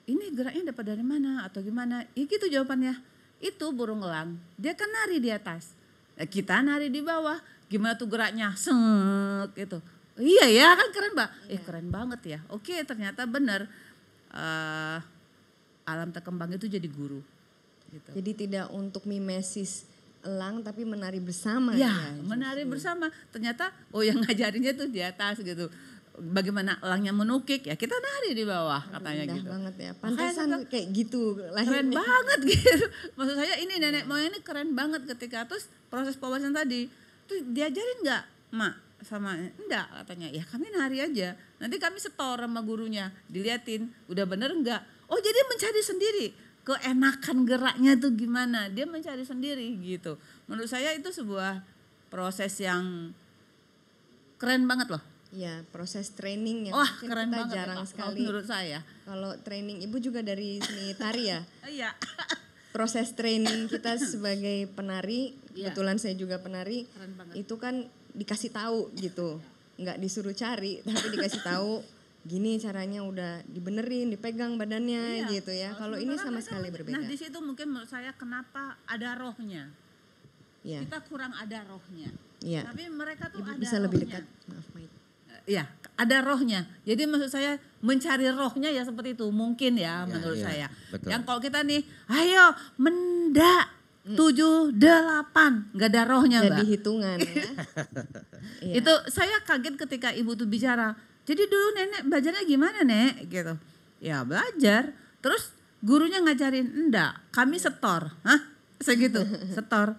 ini geraknya dapat dari mana atau gimana? Ya gitu jawabannya, itu burung elang, dia kan nari di atas, kita nari di bawah, gimana tuh geraknya, seng gitu. Iya ya kan keren Mbak, keren banget ya. Oke ternyata benar, alam terkembang itu jadi guru. Gitu. Jadi tidak untuk mimesis elang tapi menari bersama ya. Ya Menari bersama, ternyata yang ngajarinnya tuh di atas gitu. Bagaimana elangnya menukik, ya kita nari di bawah katanya indah gitu. banget ya, pantesan kayak gitu. Keren banget gitu. Maksud saya ini nenek moyang ini keren banget ketika terus proses pewawasan tadi. Tuh diajarin nggak Mak sama enggak katanya, ya kami nari aja. Nanti kami setor sama gurunya, diliatin udah bener enggak. Oh jadi mencari sendiri keenakan geraknya tuh gimana, dia mencari sendiri gitu. Menurut saya itu sebuah proses yang keren banget loh. Ya proses training yang Wah mungkin keren kita banget jarang ya, sekali. menurut saya. Kalau training Ibu juga dari seni tari ya? Iya. Proses training kita sebagai penari, kebetulan saya juga penari, itu kan dikasih tahu gitu. Nggak disuruh cari, tapi dikasih tahu gini caranya, udah dibenerin, dipegang badannya gitu ya. Kalau ini sama sekali berbeda. Nah di situ mungkin menurut saya kenapa ada rohnya. Ya. Kita kurang ada rohnya. Ya. Tapi mereka tuh Ibu ada bisa rohnya. lebih dekat. Maaf, Mike. Ya, ada rohnya. Jadi maksud saya mencari rohnya ya seperti itu mungkin ya menurut saya. Betul. Yang kalau kita nih, ayo mendak 7, 8, nggak ada rohnya Jadi Mbak. hitungan ya. Iya. Itu saya kaget ketika ibu tuh bicara. Jadi dulu nenek belajarnya gimana Nek gitu. Ya belajar. Terus gurunya ngajarin, enggak kami setor. Hah? Segitu, setor.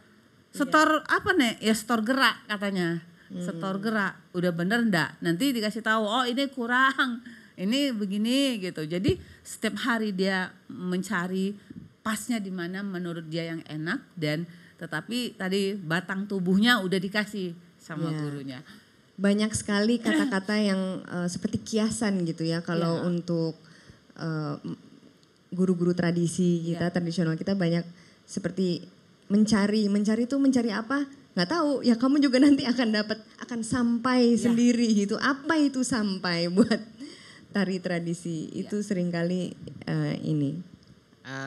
Setor apa Nek? Ya setor gerak katanya. Setor gerak, udah bener enggak? Nanti dikasih tahu, oh ini kurang, ini begini gitu. Jadi setiap hari dia mencari pasnya di mana menurut dia yang enak, dan tetapi tadi batang tubuhnya udah dikasih sama gurunya. Banyak sekali kata-kata yang seperti kiasan gitu ya kalau untuk guru-guru tradisi kita, tradisional kita banyak seperti mencari itu mencari apa? Nggak tahu, ya kamu juga nanti akan dapat, akan sampai sendiri gitu. Apa itu sampai buat tari tradisi itu seringkali ini.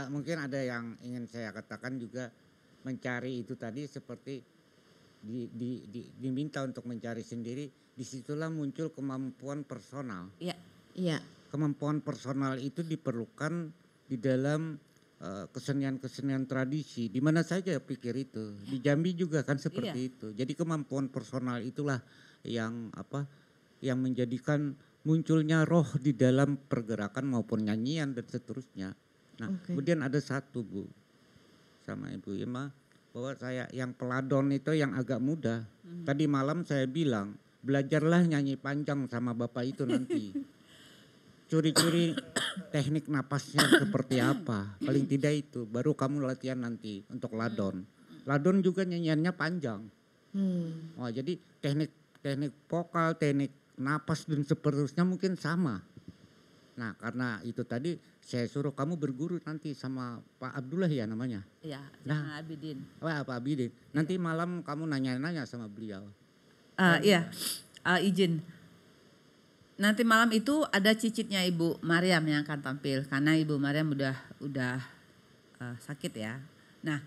Mungkin ada yang ingin saya katakan juga, mencari itu tadi seperti diminta untuk mencari sendiri, disitulah muncul kemampuan personal. Iya. Kemampuan personal itu diperlukan di dalam kesenian-kesenian tradisi, di mana saja pikir itu. Di Jambi juga kan seperti itu. Jadi kemampuan personal itulah yang yang menjadikan munculnya roh di dalam pergerakan maupun nyanyian dan seterusnya. Nah, kemudian ada satu Bu, sama Ibu Ima, bahwa saya yang peladon itu yang agak muda. Tadi malam saya bilang, belajarlah nyanyi panjang sama Bapak itu nanti. Curi-curi teknik napasnya seperti apa, paling tidak itu baru kamu latihan nanti untuk ladon. Ladon juga nyanyiannya panjang. Oh, jadi teknik vokal, teknik napas dan seterusnya mungkin sama. Nah karena itu tadi saya suruh kamu berguru nanti sama Pak Abdullah ya namanya. Iya, Nah, Abidin. Pak Abidin. Nanti malam kamu nanya-nanya sama beliau. Izin. Nanti malam itu ada cicitnya Ibu Mariam yang akan tampil karena Ibu Mariam udah sakit ya. Nah,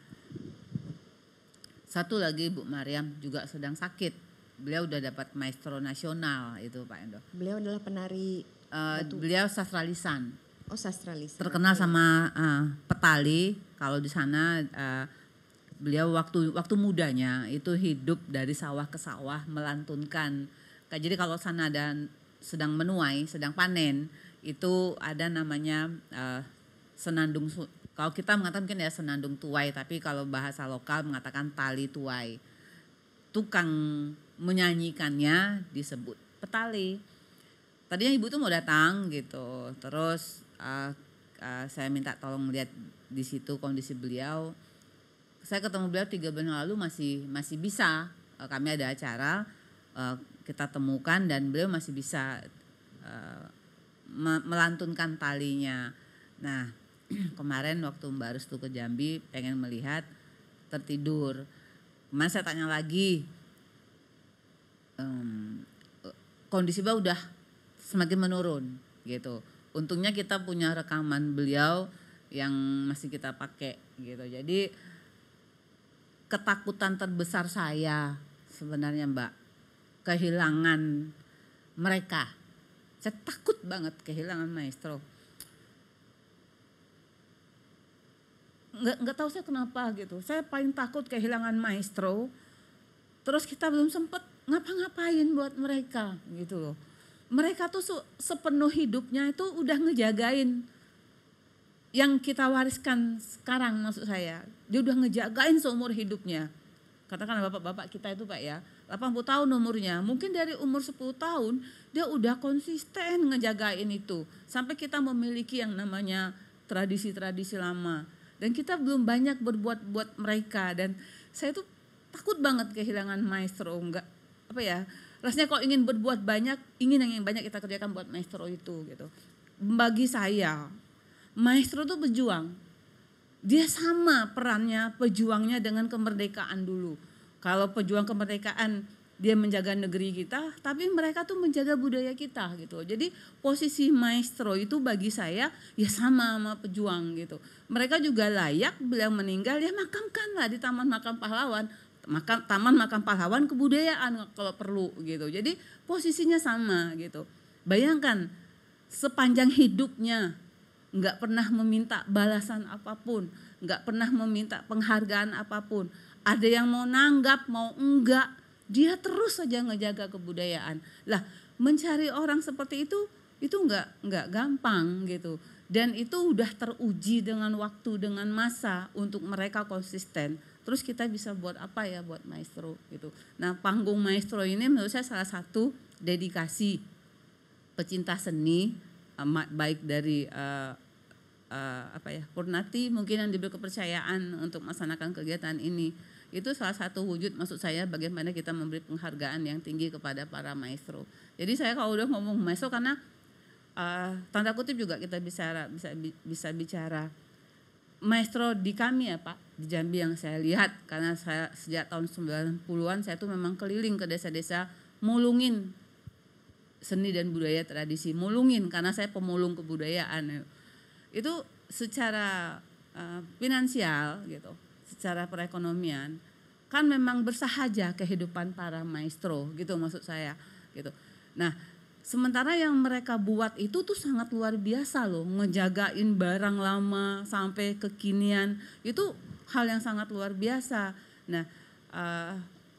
satu lagi Ibu Mariam juga sedang sakit. Beliau udah dapat maestro nasional itu Pak Endo. Beliau adalah penari. Beliau sastra lisan. Oh, sastra lisan. Terkenal sama petali. Kalau di sana beliau waktu mudanya itu hidup dari sawah ke sawah melantunkan. Jadi kalau sana ada sedang menuai, sedang panen, itu ada namanya senandung. Kalau kita mengatakan mungkin ya senandung tuai, tapi kalau bahasa lokal mengatakan tali tuai. Tukang menyanyikannya disebut petali. Tadinya ibu tuh mau datang gitu, terus saya minta tolong lihat di situ kondisi beliau. Saya ketemu beliau 3 bulan lalu masih bisa, kami ada acara, kita temukan dan beliau masih bisa melantunkan talinya. Nah kemarin waktu Mbak Restu ke Jambi pengen melihat tertidur. Kemarin saya tanya lagi, kondisi beliau udah semakin menurun gitu. Untungnya kita punya rekaman beliau yang masih kita pakai gitu. Jadi ketakutan terbesar saya sebenarnya Mbak, kehilangan mereka. Saya takut banget kehilangan maestro. Nggak tahu saya kenapa gitu. Saya paling takut kehilangan maestro. Terus kita belum sempat ngapa-ngapain buat mereka gitu loh. Mereka tuh sepenuh hidupnya itu udah ngejagain yang kita wariskan sekarang, maksud saya. Dia udah ngejagain seumur hidupnya. Katakan bapak-bapak kita itu Pak ya, 80 tahun umurnya. Mungkin dari umur 10 tahun dia udah konsisten ngejagain itu. Sampai kita memiliki yang namanya tradisi-tradisi lama. Dan kita belum banyak berbuat buat mereka. Dan saya tuh takut banget kehilangan maestro. Enggak, apa ya, rasanya kalau ingin berbuat banyak, ingin yang banyak kita kerjakan buat maestro itu gitu. Bagi saya, maestro itu pejuang. Dia sama perannya pejuangnya dengan kemerdekaan dulu. Kalau pejuang kemerdekaan dia menjaga negeri kita, tapi mereka tuh menjaga budaya kita gitu. Jadi posisi maestro itu bagi saya ya sama pejuang gitu. Mereka juga layak beliau meninggal ya makamkanlah di Taman Makam Pahlawan. Taman Makam Pahlawan kebudayaan kalau perlu gitu. Jadi posisinya sama gitu. Bayangkan sepanjang hidupnya nggak pernah meminta balasan apapun, nggak pernah meminta penghargaan apapun. Ada yang mau nanggap mau enggak, dia terus saja ngejaga kebudayaan. Lah mencari orang seperti itu nggak gampang gitu. Dan itu udah teruji dengan waktu, dengan masa untuk mereka konsisten. Terus kita bisa buat apa ya buat maestro gitu. Nah panggung maestro ini menurut saya salah satu dedikasi pecinta seni, baik dari Purnati mungkin yang diberi kepercayaan untuk melaksanakan kegiatan ini. Itu salah satu wujud maksud saya bagaimana kita memberi penghargaan yang tinggi kepada para maestro. Jadi saya kalau udah ngomong maestro karena tanda kutip juga kita bisa bicara maestro di kami ya Pak, di Jambi yang saya lihat karena saya sejak tahun 90-an saya tuh memang keliling ke desa-desa mulungin seni dan budaya tradisi, mulungin karena saya pemulung kebudayaan. Itu secara finansial gitu, secara perekonomian kan memang bersahaja kehidupan para maestro gitu maksud saya gitu. Nah, sementara yang mereka buat itu tuh sangat luar biasa loh, ngejagain barang lama sampai kekinian, itu hal yang sangat luar biasa. Nah,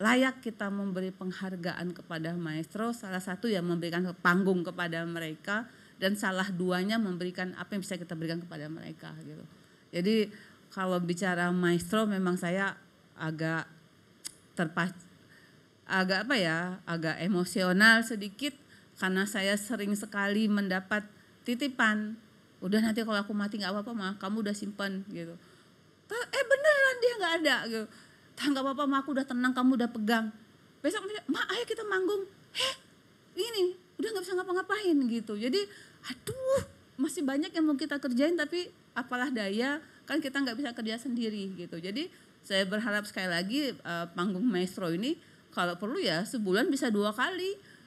layak kita memberi penghargaan kepada maestro, salah satu ya memberikan panggung kepada mereka, dan salah duanya memberikan apa yang bisa kita berikan kepada mereka gitu. Jadi kalau bicara maestro memang saya agak agak emosional sedikit. Karena saya sering sekali mendapat titipan, udah nanti kalau aku mati gak apa-apa mah, kamu udah simpan gitu. Beneran dia gak ada gitu. Gak apa-apa mah, aku udah tenang, kamu udah pegang. Besok mah ayo kita manggung, ini udah gak bisa ngapa-ngapain gitu. Jadi aduh masih banyak yang mau kita kerjain tapi apalah daya, kan kita gak bisa kerja sendiri gitu. Jadi saya berharap sekali lagi panggung maestro ini kalau perlu ya sebulan bisa 2 kali.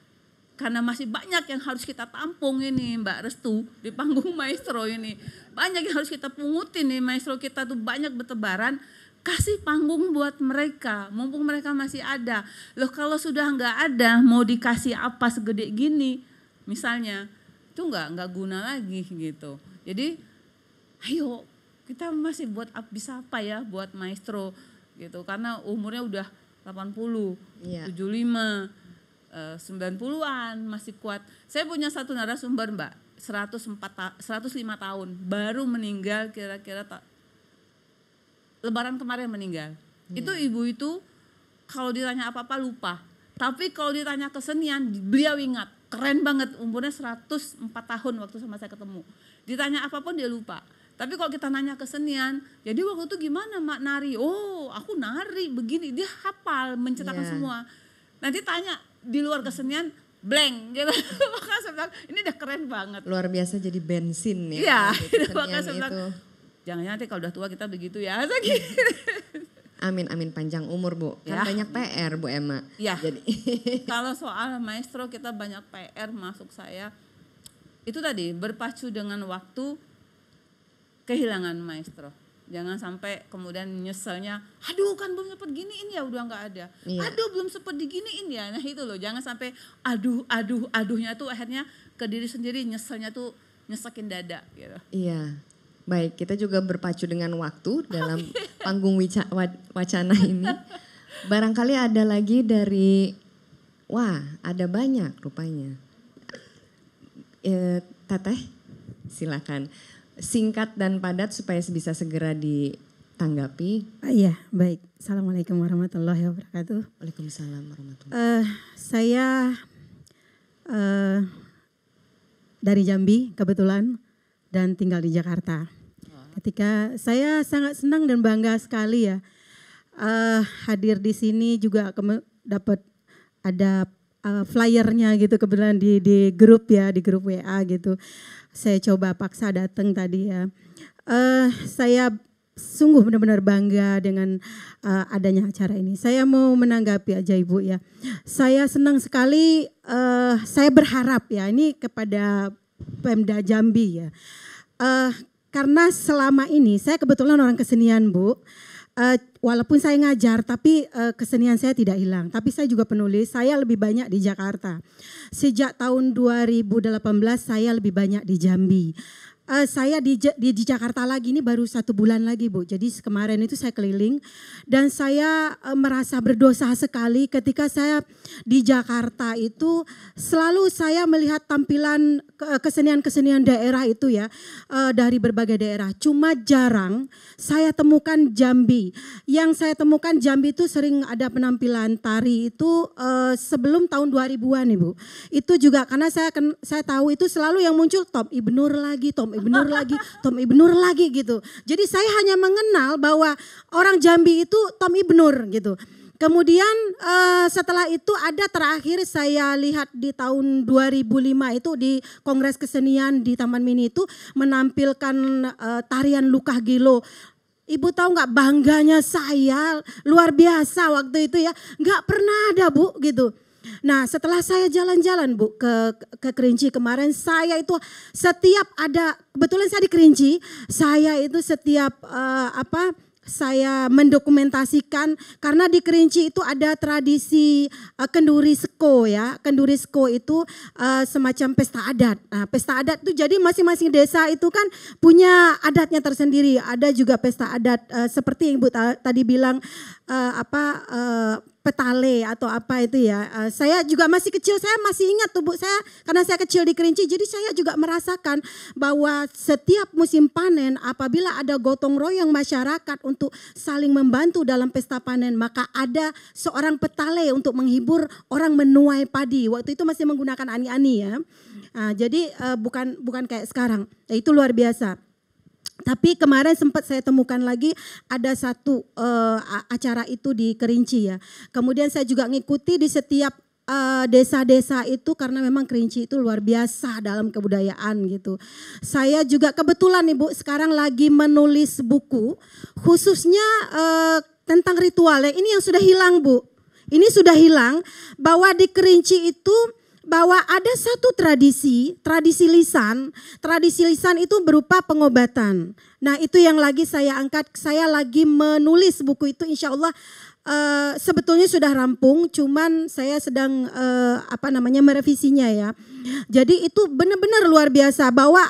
Karena masih banyak yang harus kita tampung ini Mbak Restu di panggung maestro ini. Banyak yang harus kita pungutin nih, maestro kita tuh banyak bertebaran. Kasih panggung buat mereka, mumpung mereka masih ada. Loh kalau sudah nggak ada mau dikasih apa segede gini misalnya, itu nggak guna lagi gitu. Jadi ayo kita masih bisa apa ya buat maestro gitu. Karena umurnya udah 80, 75. 90-an masih kuat. Saya punya satu narasumber Mbak, 105 tahun, baru meninggal kira-kira Lebaran kemarin meninggal. Itu ibu itu kalau ditanya apa-apa lupa. Tapi kalau ditanya kesenian beliau ingat. keren banget, umurnya 104 tahun waktu sama saya ketemu. Ditanya apapun dia lupa. Tapi kalau kita nanya kesenian, jadi waktu itu gimana Mak nari? Oh aku nari begini, dia hafal menceritakan semua. Nanti tanya di luar kesenian, blank gitu. Maka saya bilang ini udah keren banget. Luar biasa jadi bensin ya. Iya, kesenian maka saya bilang, itu. jangan nanti kalau udah tua kita begitu ya. Amin, amin panjang umur Bu. Kan Ya. banyak PR Bu Emma. Ya. Jadi Kalau soal maestro kita banyak PR masuk saya. Itu tadi berpacu dengan waktu, kehilangan maestro. Jangan sampai kemudian nyeselnya, aduh kan belum sempat giniin ya udah nggak ada. Iya. Aduh belum sempat diginiin ya. Nah itu loh, jangan sampai aduhnya tuh akhirnya ke diri sendiri, nyeselnya tuh nyesekin dada gitu. iya. Baik, kita juga berpacu dengan waktu dalam panggung wacana ini. Barangkali ada lagi dari, wah ada banyak rupanya. Teteh, silakan. Singkat dan padat supaya bisa segera ditanggapi. Iya, baik. Assalamualaikum warahmatullahi wabarakatuh. Waalaikumsalam warahmatullahi Saya dari Jambi kebetulan dan tinggal di Jakarta. Ketika saya sangat senang dan bangga sekali ya hadir di sini juga dapat ada flyernya gitu kebetulan di grup ya, di grup WA gitu. Saya coba paksa datang tadi ya. Saya sungguh benar-benar bangga dengan adanya acara ini. Saya mau menanggapi aja Ibu ya. Saya senang sekali, saya berharap ya ini kepada Pemda Jambi ya. Karena selama ini saya kebetulan orang kesenian Bu. Walaupun saya ngajar tapi kesenian saya tidak hilang. Tapi saya juga penulis, saya lebih banyak di Jakarta. Sejak tahun 2018 saya lebih banyak di Jambi. Saya di Jakarta lagi ini baru 1 bulan lagi Bu. Jadi kemarin itu saya keliling dan saya merasa berdosa sekali ketika saya di Jakarta itu selalu saya melihat tampilan kesenian-kesenian daerah itu ya dari berbagai daerah. Cuma jarang saya temukan Jambi. Yang saya temukan Jambi itu sering ada penampilan tari itu sebelum tahun 2000-an Ibu. Itu juga karena saya tahu itu selalu yang muncul Tom Ibnur lagi gitu. Jadi saya hanya mengenal bahwa orang Jambi itu Tom Ibnur gitu. Kemudian setelah itu ada terakhir saya lihat di tahun 2005 itu di Kongres Kesenian di Taman Mini itu menampilkan tarian Lukah Gilo. Ibu tahu nggak bangganya saya luar biasa waktu itu ya, nggak pernah ada Bu gitu. Nah setelah saya jalan-jalan Bu ke Kerinci kemarin, saya itu setiap ada, kebetulan saya di Kerinci, saya itu setiap saya mendokumentasikan karena di Kerinci itu ada tradisi kenduri seko ya. Kenduri seko itu semacam pesta adat. Nah, pesta adat itu jadi masing-masing desa itu kan punya adatnya tersendiri. Ada juga pesta adat seperti yang Ibu tadi bilang petale atau apa itu ya. Saya juga masih kecil, saya masih ingat tuh Bu, saya karena saya kecil di Kerinci, jadi saya juga merasakan bahwa setiap musim panen apabila ada gotong royong masyarakat untuk saling membantu dalam pesta panen, maka ada seorang petale untuk menghibur orang menuai padi. Waktu itu masih menggunakan ani-ani ya. Jadi bukan kayak sekarang. Nah, itu luar biasa. Tapi kemarin sempat saya temukan lagi ada satu acara itu di Kerinci ya. Kemudian saya juga ngikuti di setiap desa-desa itu karena memang Kerinci itu luar biasa dalam kebudayaan gitu. Saya juga kebetulan Ibu sekarang lagi menulis buku khususnya tentang ritual ya. Ini yang sudah hilang Bu. Ini sudah hilang bahwa di Kerinci itu bahwa ada satu tradisi lisan. Tradisi lisan itu berupa pengobatan. Nah itu yang lagi saya angkat, saya lagi menulis buku itu insya Allah sebetulnya sudah rampung, cuman saya sedang merevisinya ya. Jadi itu benar-benar luar biasa bahwa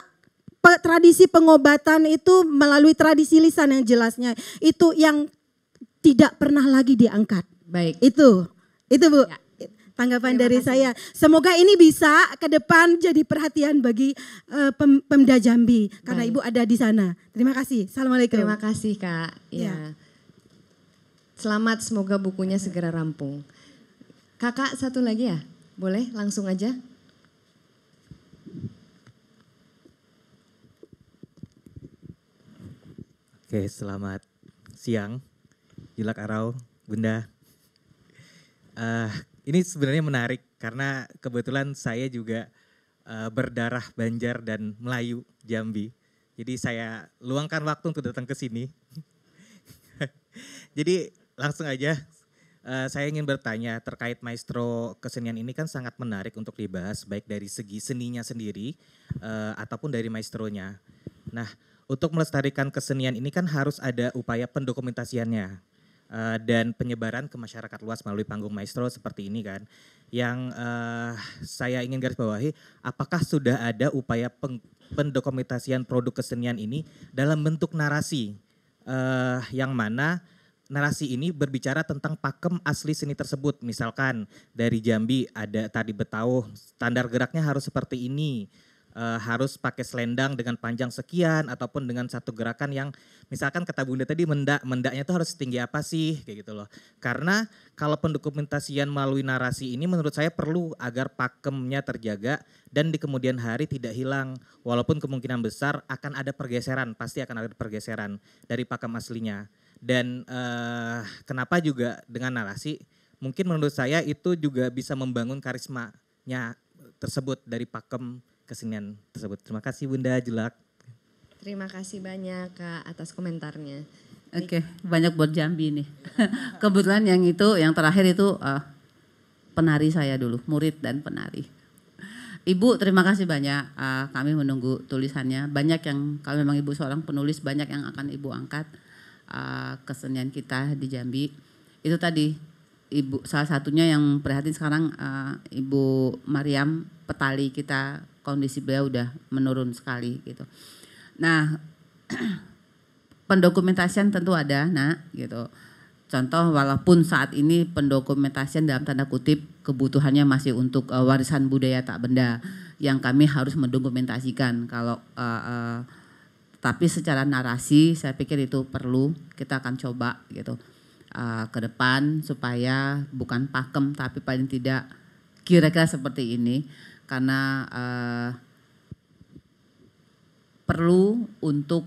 tradisi pengobatan itu melalui tradisi lisan yang jelasnya. Itu yang tidak pernah lagi diangkat. Baik. Itu Bu. Ya. Tanggapan Terima dari kasih. saya. Semoga ini bisa ke depan jadi perhatian bagi Pemda Jambi karena Baik. Ibu ada di sana. Terima kasih. Assalamualaikum. Terima kasih Kak. Ya. Selamat, semoga bukunya segera rampung. Kakak satu lagi ya? Boleh langsung aja? Oke, selamat siang, Julak Arau, Bunda. Ini sebenarnya menarik karena kebetulan saya juga berdarah Banjar dan Melayu Jambi. Jadi saya luangkan waktu untuk datang ke sini. Jadi langsung aja saya ingin bertanya terkait maestro kesenian ini kan sangat menarik untuk dibahas baik dari segi seninya sendiri ataupun dari maestronya. Nah, untuk melestarikan kesenian ini kan harus ada upaya pendokumentasiannya dan penyebaran ke masyarakat luas melalui panggung maestro seperti ini kan. Yang saya ingin garis bawahi, apakah sudah ada upaya pendokumentasian produk kesenian ini dalam bentuk narasi yang mana narasi ini berbicara tentang pakem asli seni tersebut. Misalkan dari Jambi ada tari Betawi, standar geraknya harus seperti ini. Harus pakai selendang dengan panjang sekian ataupun dengan satu gerakan yang misalkan kata Bunda tadi mendaknya itu harus setinggi apa sih kayak gitu loh. Karena kalau pendokumentasian melalui narasi ini menurut saya perlu agar pakemnya terjaga dan di kemudian hari tidak hilang. Walaupun kemungkinan besar akan ada pergeseran, pasti akan ada pergeseran dari pakem aslinya. Dan kenapa juga dengan narasi, mungkin menurut saya itu juga bisa membangun karismanya tersebut dari pakem kesenian tersebut. Terima kasih Bunda Julak. Terima kasih banyak Kak atas komentarnya. Oke, banyak buat Jambi nih. Kebetulan yang terakhir itu penari saya dulu, murid dan penari. Ibu terima kasih banyak, kami menunggu tulisannya. Banyak yang, kalau memang Ibu seorang penulis, banyak yang akan Ibu angkat kesenian kita di Jambi. Itu tadi, Ibu salah satunya yang prihatin sekarang Ibu Mariam, petali kita, kondisi beliau udah menurun sekali gitu. Nah, pendokumentasian tentu ada, Nak, gitu. Contoh walaupun saat ini pendokumentasian dalam tanda kutip kebutuhannya masih untuk warisan budaya tak benda yang kami harus mendokumentasikan. Kalau tapi secara narasi saya pikir itu perlu, kita akan coba gitu ke depan supaya bukan pakem tapi paling tidak kira-kira seperti ini. Karena perlu untuk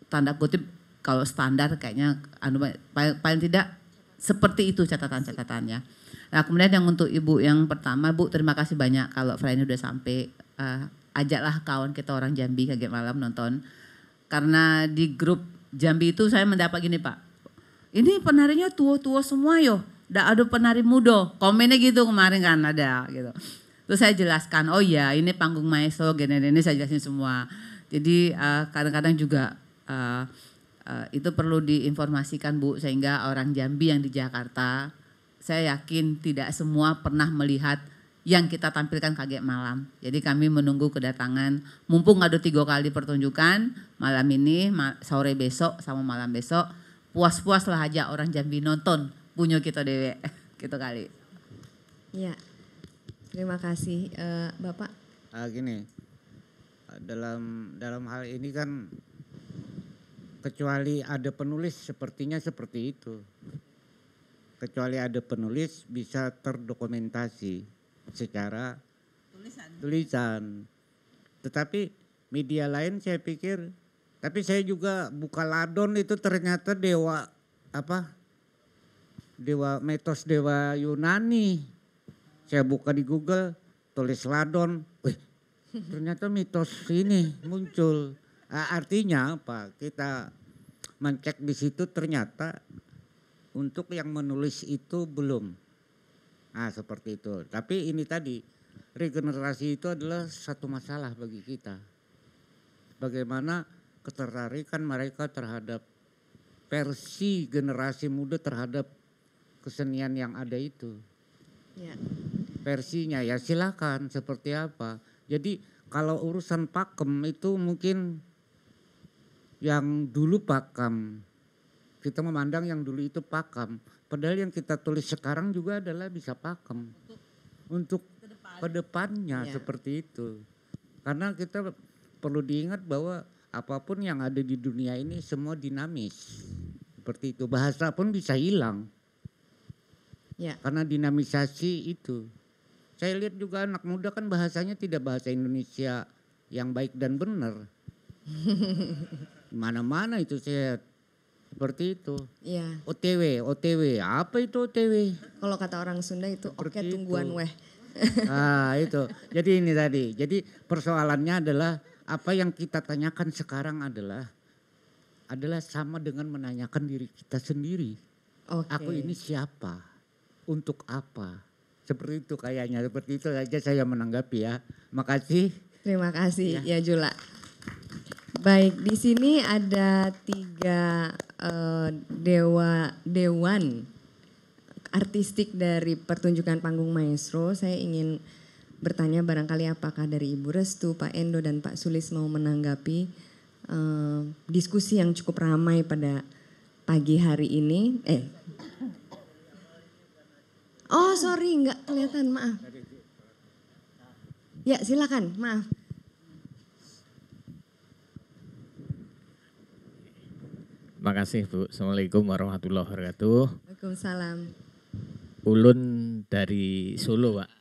tanda kutip kalau standar kayaknya paling tidak seperti itu catatan-catatannya. Nah kemudian yang untuk Ibu yang pertama, Bu terima kasih banyak kalau Friday udah sampai, ajaklah kawan kita orang Jambi kaget malam nonton. Karena di grup Jambi itu saya mendapat gini Pak, ini penarinya tua-tua semua yo. Nggak ada penari muda, komennya gitu kemarin kan ada gitu. Terus saya jelaskan, oh iya ini panggung maestro, gini saya jelasin semua. Jadi kadang-kadang juga itu perlu diinformasikan Bu, sehingga orang Jambi yang di Jakarta, saya yakin tidak semua pernah melihat yang kita tampilkan kaget malam. Jadi kami menunggu kedatangan, mumpung ada 3 kali pertunjukan, malam ini, sore besok sama malam besok, puas-puaslah aja orang Jambi nonton punya kita dewe gitu kali. Ya, terima kasih Bapak. Gini, dalam hal ini kan kecuali ada penulis sepertinya seperti itu. Kecuali ada penulis bisa terdokumentasi secara tulisan. Tetapi media lain saya pikir, tapi saya juga buka ladon itu ternyata dewa mitos dewa Yunani. Saya buka di Google, tulis ladon, ternyata mitos ini muncul. Artinya apa? Kita mencek di situ ternyata untuk yang menulis itu belum. Seperti itu. Tapi ini tadi, regenerasi itu adalah satu masalah bagi kita. Bagaimana ketertarikan mereka terhadap versi generasi muda terhadap kesenian yang ada itu. Ya. Versinya ya silakan seperti apa. Jadi kalau urusan pakem itu mungkin yang dulu pakem. Kita memandang yang dulu itu pakem. Padahal yang kita tulis sekarang juga adalah bisa pakem. Untuk kedepannya seperti itu. Karena kita perlu diingat bahwa apapun yang ada di dunia ini semua dinamis. Seperti itu. Bahasa pun bisa hilang. Ya. Karena dinamisasi itu. Saya lihat juga anak muda kan bahasanya tidak bahasa Indonesia yang baik dan benar. Mana-mana itu saya seperti itu. Iya. OTW, apa itu OTW? Kalau kata orang Sunda itu oke Seperti tungguan itu. weh. Itu. Jadi ini tadi. Jadi persoalannya adalah apa yang kita tanyakan sekarang adalah sama dengan menanyakan diri kita sendiri. Oke. Aku ini siapa? Untuk apa? Seperti itu kayaknya. Seperti itu saja saya menanggapi ya. Makasih. Terima kasih ya Jula. Baik, di sini ada 3 dewan artistik dari pertunjukan panggung maestro. Saya ingin bertanya barangkali apakah dari Ibu Restu, Pak Endo dan Pak Sulis mau menanggapi diskusi yang cukup ramai pada pagi hari ini. Oh sorry, nggak kelihatan, maaf. Ya silakan, maaf. Terima kasih Bu. Assalamualaikum warahmatullahi wabarakatuh. Waalaikumsalam. Ulun dari Solo Pak.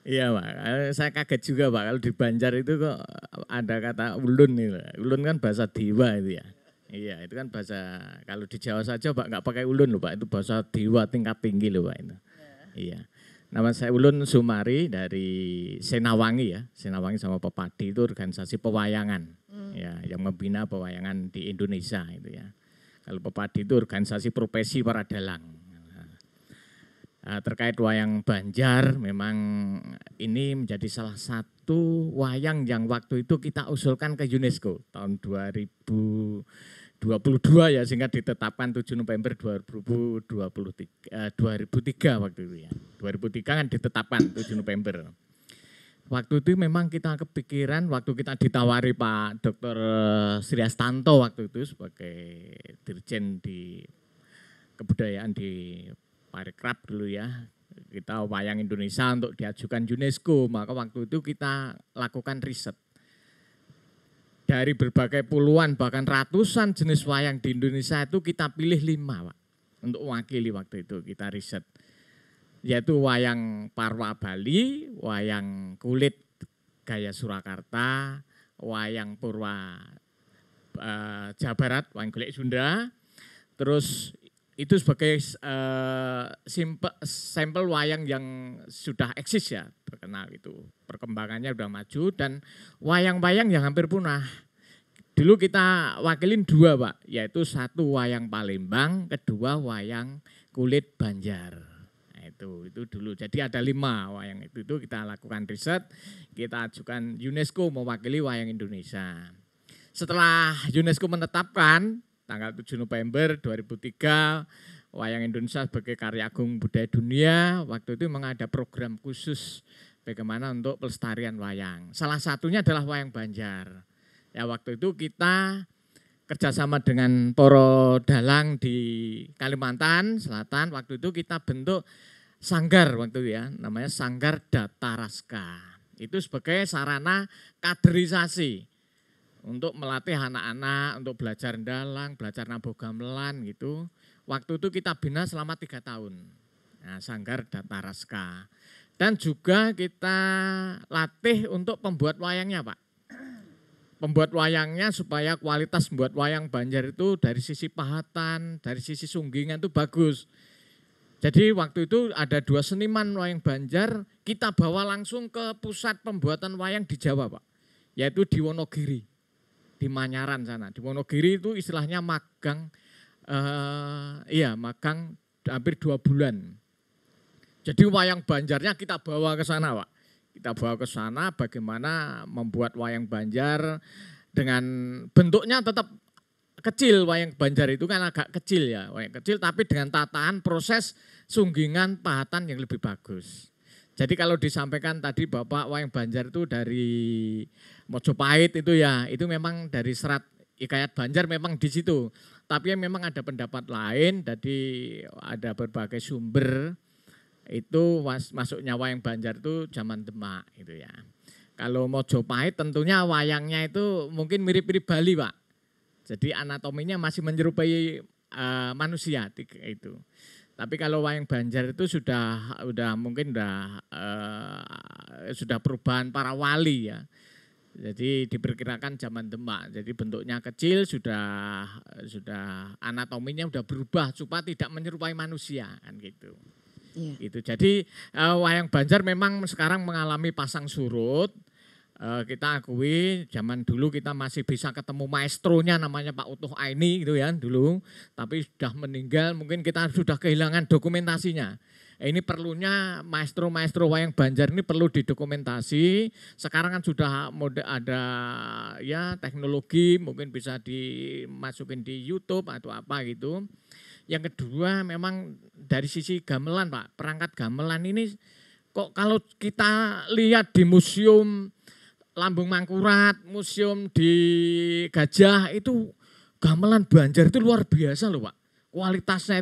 Iya Pak, saya kaget juga Pak kalau di Banjar itu kok ada kata ulun itu. Ulun kan bahasa dewa itu ya. Iya itu kan bahasa, kalau di Jawa saja Pak nggak pakai ulun loh Pak, itu bahasa dewa tingkat tinggi loh Pak itu. Iya. Nama saya Ulun Sumari dari Senawangi ya. Senawangi sama Pepadi itu organisasi pewayangan. Ya, yang membina pewayangan di Indonesia itu ya. Kalau Pepadi itu organisasi profesi para dalang. Terkait wayang Banjar, memang ini menjadi salah satu wayang yang waktu itu kita usulkan ke UNESCO tahun 2022 ya, sehingga ditetapkan 7 November 2003 waktu itu ya. 2003 kan ditetapkan 7 November. Waktu itu memang kita kepikiran, waktu kita ditawari Pak Dr. Sriastanto waktu itu sebagai Dirjen di Kebudayaan di Parekraf dulu ya, kita wayang Indonesia untuk diajukan UNESCO, maka waktu itu kita lakukan riset. Dari berbagai puluhan bahkan ratusan jenis wayang di Indonesia itu kita pilih 5 Pak, untuk mewakili waktu itu kita riset. Yaitu wayang Parwa Bali, wayang kulit gaya Surakarta, wayang Purwa Jawa Barat, wayang kulit Sunda, terus itu sebagai sampel wayang yang sudah eksis ya, terkenal itu. Perkembangannya sudah maju dan wayang-wayang yang hampir punah. Dulu kita wakilin 2 Pak, yaitu 1 wayang Palembang, kedua wayang kulit Banjar. Nah, itu dulu. Jadi ada 5 wayang itu kita lakukan riset, kita ajukan UNESCO mewakili wayang Indonesia. Setelah UNESCO menetapkan tanggal 7 November 2003, wayang Indonesia sebagai karya agung budaya dunia, waktu itu memang ada program khusus bagaimana untuk pelestarian wayang. Salah satunya adalah wayang Banjar. Ya waktu itu kita kerjasama dengan para dalang di Kalimantan Selatan, waktu itu kita bentuk sanggar waktu itu ya, namanya Sanggar Dataraska. Itu sebagai sarana kaderisasi untuk melatih anak-anak untuk belajar dalang, belajar nabuh gamelan gitu. Waktu itu kita bina selama 3 tahun. Nah, Sanggar Dataraska. Dan juga kita latih untuk pembuat wayangnya Pak. Pembuat wayangnya supaya kualitas membuat wayang Banjar itu dari sisi pahatan, dari sisi sunggingan itu bagus. Jadi waktu itu ada 2 seniman wayang Banjar, kita bawa langsung ke pusat pembuatan wayang di Jawa Pak. Yaitu di Wonogiri. Di Manyaran sana. Di Wonogiri itu istilahnya magang, magang hampir 2 bulan. Jadi wayang Banjarnya kita bawa ke sana Pak. Kita bawa ke sana bagaimana membuat wayang Banjar dengan bentuknya tetap kecil, wayang Banjar itu kan agak kecil ya, wayang kecil tapi dengan tataan proses sunggingan pahatan yang lebih bagus. Jadi kalau disampaikan tadi Bapak wayang Banjar itu dari Mojopahit itu ya, itu memang dari serat Hikayat Banjar memang di situ. Tapi memang ada pendapat lain, jadi ada berbagai sumber itu masuknya wayang Banjar itu zaman Demak gitu ya. Kalau Mojopahit tentunya wayangnya itu mungkin mirip-mirip Bali Pak. Jadi anatominya masih menyerupai manusia itu. Tapi kalau wayang Banjar itu sudah mungkin sudah perubahan para wali ya. Jadi diperkirakan zaman Demak. Jadi bentuknya kecil, sudah anatominya sudah berubah supaya tidak menyerupai manusia kan gitu. Iya. Gitu. Jadi wayang Banjar memang sekarang mengalami pasang surut. Kita akui zaman dulu kita masih bisa ketemu maestronya namanya Pak Utuh Aini gitu ya dulu, tapi sudah meninggal, mungkin kita sudah kehilangan dokumentasinya. Ini perlunya maestro-maestro wayang Banjar ini perlu didokumentasi. Sekarang kan sudah ada ya teknologi, mungkin bisa dimasukin di YouTube atau apa gitu. Yang kedua memang dari sisi gamelan Pak, perangkat gamelan ini kok kalau kita lihat di museum Lambung Mangkurat, museum di Gajah itu gamelan Banjar itu luar biasa loh Pak. Kualitasnya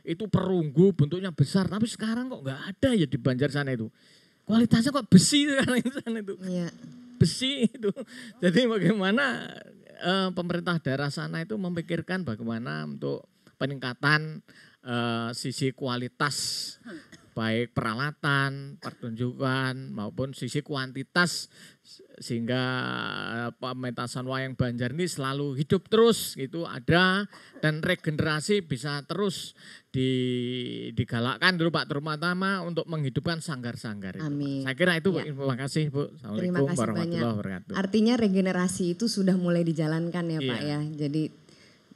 itu perunggu, bentuknya besar, tapi sekarang kok nggak ada ya di Banjar sana itu. Kualitasnya kok besi sekarang itu sana itu. Iya. Besi itu. Jadi bagaimana pemerintah daerah sana itu memikirkan bagaimana untuk peningkatan sisi kualitas baik peralatan, pertunjukan maupun sisi kuantitas sehingga pementasan wayang Banjar ini selalu hidup terus gitu ada dan regenerasi bisa terus digalakkan dulu Pak terutama untuk menghidupkan sanggar-sanggar itu. Amin. Saya kira itu Bu. Ya. Terima kasih Bu. Terima Assalamualaikum kasih warahmatullahi banyak. wabarakatuh. Artinya regenerasi itu sudah mulai dijalankan ya Pak Iya. ya. Jadi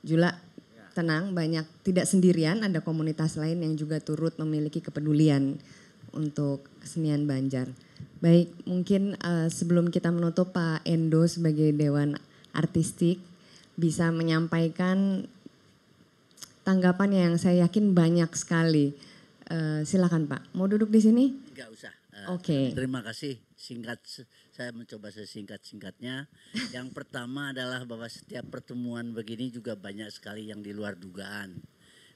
Jula tenang, banyak tidak sendirian, ada komunitas lain yang juga turut memiliki kepedulian untuk kesenian Banjar. Baik, mungkin sebelum kita menutup Pak Endo sebagai Dewan Artistik bisa menyampaikan tanggapan yang saya yakin banyak sekali. Silakan Pak, mau duduk di sini? Enggak usah. Oke. Terima kasih. Singkat, saya mencoba sesingkat-singkatnya. Yang pertama adalah bahwa setiap pertemuan begini juga banyak sekali yang di luar dugaan.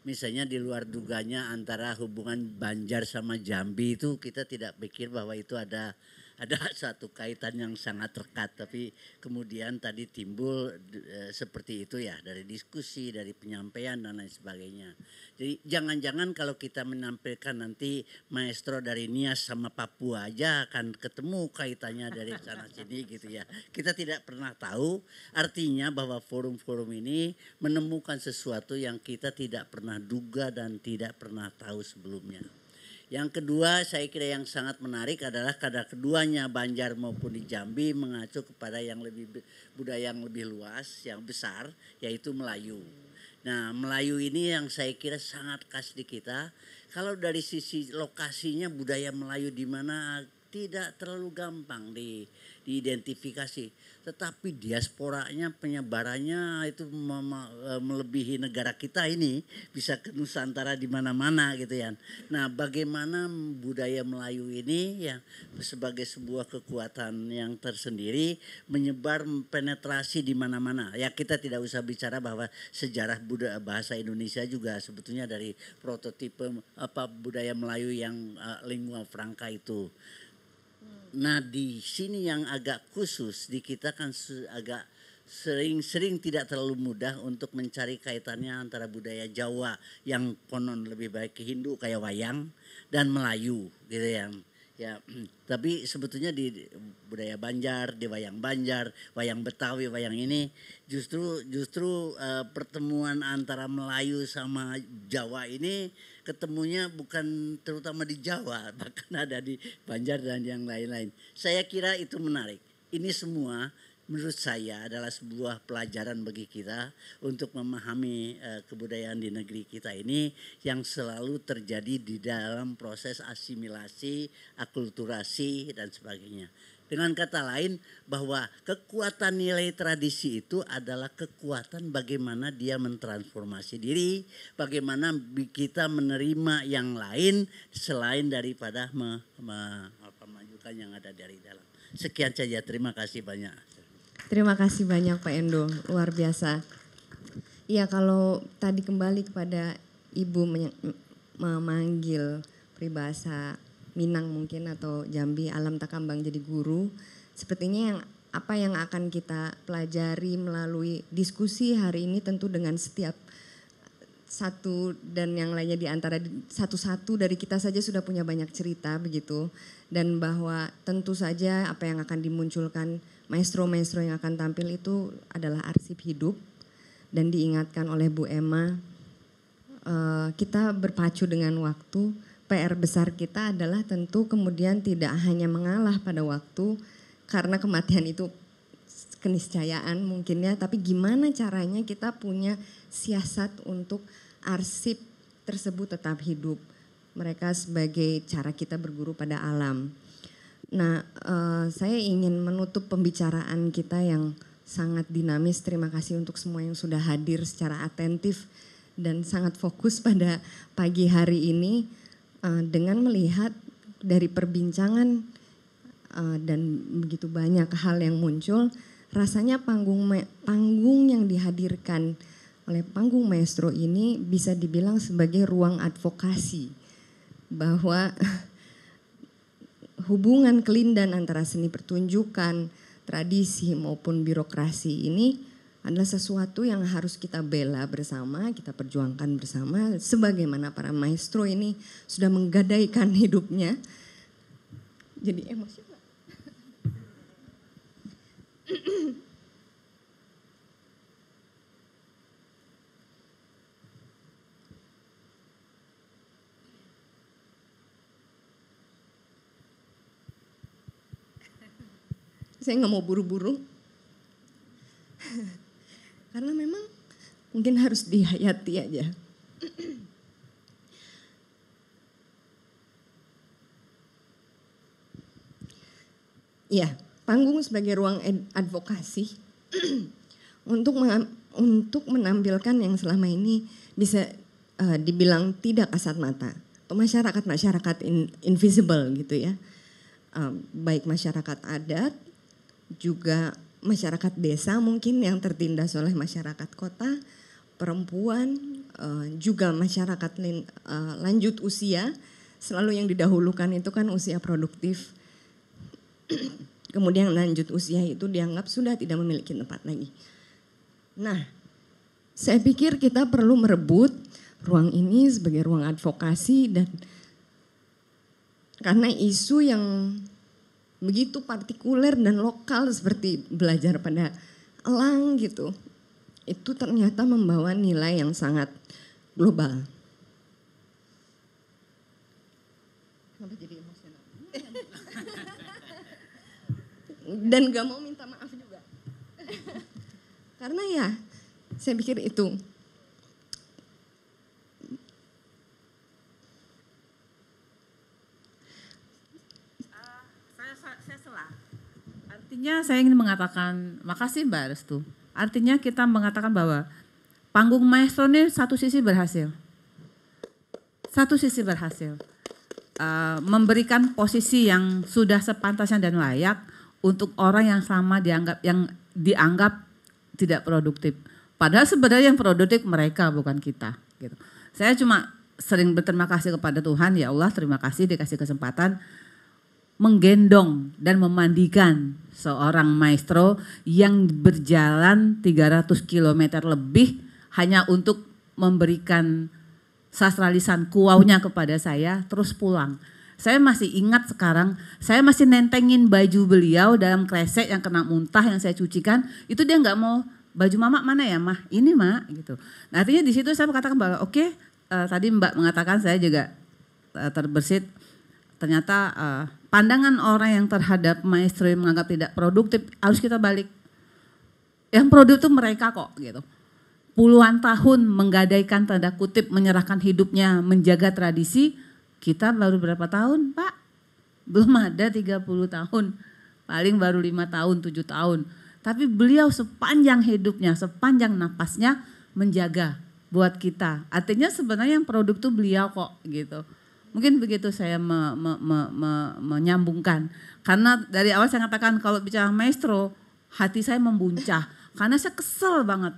Misalnya di luar dugaannya antara hubungan Banjar sama Jambi itu kita tidak pikir bahwa itu ada satu kaitan yang sangat rekat, tapi kemudian tadi timbul seperti itu ya dari diskusi, dari penyampaian dan lain sebagainya. Jadi jangan-jangan kalau kita menampilkan nanti maestro dari Nias sama Papua aja akan ketemu kaitannya dari sana sini gitu ya. Kita tidak pernah tahu, artinya bahwa forum-forum ini menemukan sesuatu yang kita tidak pernah duga dan tidak pernah tahu sebelumnya. Yang kedua saya kira yang sangat menarik adalah karena keduanya Banjar maupun di Jambi mengacu kepada yang lebih budaya yang lebih luas, yang besar yaitu Melayu. Nah Melayu ini yang saya kira sangat khas di kita. Kalau dari sisi lokasinya budaya Melayu di mana tidak terlalu gampang diidentifikasi. Tetapi diasporanya, penyebarannya itu melebihi negara kita ini, bisa ke Nusantara di mana-mana gitu ya. Nah, bagaimana budaya Melayu ini ya sebagai sebuah kekuatan yang tersendiri menyebar penetrasi di mana-mana. Ya kita tidak usah bicara bahwa sejarah budaya bahasa Indonesia juga sebetulnya dari prototipe budaya Melayu yang lingua franca itu. Nah di sini yang agak khusus di kita kan agak sering tidak terlalu mudah untuk mencari kaitannya antara budaya Jawa yang konon lebih baik ke Hindu kayak wayang dan Melayu gitu ya. Ya, tapi sebetulnya di budaya Banjar, di wayang Banjar, wayang Betawi, wayang ini justru pertemuan antara Melayu sama Jawa ini ketemunya bukan terutama di Jawa, bahkan ada di Banjar dan yang lain-lain. Saya kira itu menarik. Ini semua menurut saya adalah sebuah pelajaran bagi kita untuk memahami kebudayaan di negeri kita ini yang selalu terjadi di dalam proses asimilasi, akulturasi dan sebagainya. Dengan kata lain bahwa kekuatan nilai tradisi itu adalah kekuatan bagaimana dia mentransformasi diri, bagaimana kita menerima yang lain selain daripada memajukan yang ada dari dalam. Sekian saja, terima kasih banyak. Terima kasih banyak Pak Endo, luar biasa. Iya kalau tadi kembali kepada Ibu memanggil peribahasa Minang mungkin atau Jambi alam takambang jadi guru. Sepertinya apa yang akan kita pelajari melalui diskusi hari ini tentu dengan setiap satu dan yang lainnya di antara satu-satu dari kita saja sudah punya banyak cerita begitu. Dan bahwa tentu saja apa yang akan dimunculkan maestro-maestro yang akan tampil itu adalah arsip hidup. Dan diingatkan oleh Bu Emma, kita berpacu dengan waktu. PR besar kita adalah tentu kemudian tidak hanya mengalah pada waktu, karena kematian itu keniscayaan mungkin ya, tapi gimana caranya kita punya siasat untuk arsip tersebut tetap hidup. Mereka sebagai cara kita berguru pada alam. Nah, saya ingin menutup pembicaraan kita yang sangat dinamis. Terima kasih untuk semua yang sudah hadir secara atentif dan sangat fokus pada pagi hari ini dengan melihat dari perbincangan dan begitu banyak hal yang muncul. Rasanya panggung yang dihadirkan oleh Panggung Maestro ini bisa dibilang sebagai ruang advokasi bahwa hubungan kelindan antara seni pertunjukan, tradisi maupun birokrasi ini adalah sesuatu yang harus kita bela bersama, kita perjuangkan bersama sebagaimana para maestro ini sudah menggadaikan hidupnya. Jadi emosi. Saya nggak mau buru-buru, karena memang mungkin harus dihayati aja. Ya, panggung sebagai ruang advokasi untuk menampilkan yang selama ini bisa dibilang tidak kasat mata, atau masyarakat invisible gitu ya, baik masyarakat adat, juga masyarakat desa mungkin yang tertindas oleh masyarakat kota, perempuan, juga masyarakat lanjut usia. Selalu yang didahulukan itu kan usia produktif. Kemudian lanjut usia itu dianggap sudah tidak memiliki tempat lagi. Nah, saya pikir kita perlu merebut ruang ini sebagai ruang advokasi, dan karena isu yang begitu partikuler dan lokal seperti belajar pada elang gitu, itu ternyata membawa nilai yang sangat global. Kenapa jadi emosional? Dan gak mau minta maaf juga. Karena ya, saya pikir itu. Artinya saya ingin mengatakan, makasih Mbak Restu. Artinya kita mengatakan bahwa Panggung Maestro ini satu sisi berhasil. Satu sisi berhasil. Memberikan posisi yang sudah sepantasnya dan layak untuk orang yang sama dianggap tidak produktif. Padahal sebenarnya yang produktif mereka, bukan kita. Gitu. Saya cuma sering berterima kasih kepada Tuhan, ya Allah terima kasih dikasih kesempatan menggendong dan memandikan seorang maestro yang berjalan 300 km lebih hanya untuk memberikan sastra lisan kuaunya kepada saya, terus pulang. Saya masih ingat sekarang, saya masih nentengin baju beliau dalam kresek yang kena muntah yang saya cucikan, itu dia nggak mau, baju mama mana ya mah, ini mah gitu. Nah, artinya di situ saya mengatakan bahwa oke, tadi Mbak mengatakan saya juga terbersit, ternyata pandangan orang yang terhadap maestro yang menganggap tidak produktif harus kita balik. Yang produktif itu mereka kok gitu. Puluhan tahun menggadaikan tanda kutip menyerahkan hidupnya menjaga tradisi, kita baru berapa tahun Pak? Belum ada 30 tahun, paling baru 5 tahun, 7 tahun. Tapi beliau sepanjang hidupnya, sepanjang napasnya menjaga buat kita. Artinya sebenarnya yang produk itu beliau kok gitu. Mungkin begitu saya menyambungkan. Karena dari awal saya katakan kalau bicara maestro, hati saya membuncah. Karena saya kesel banget.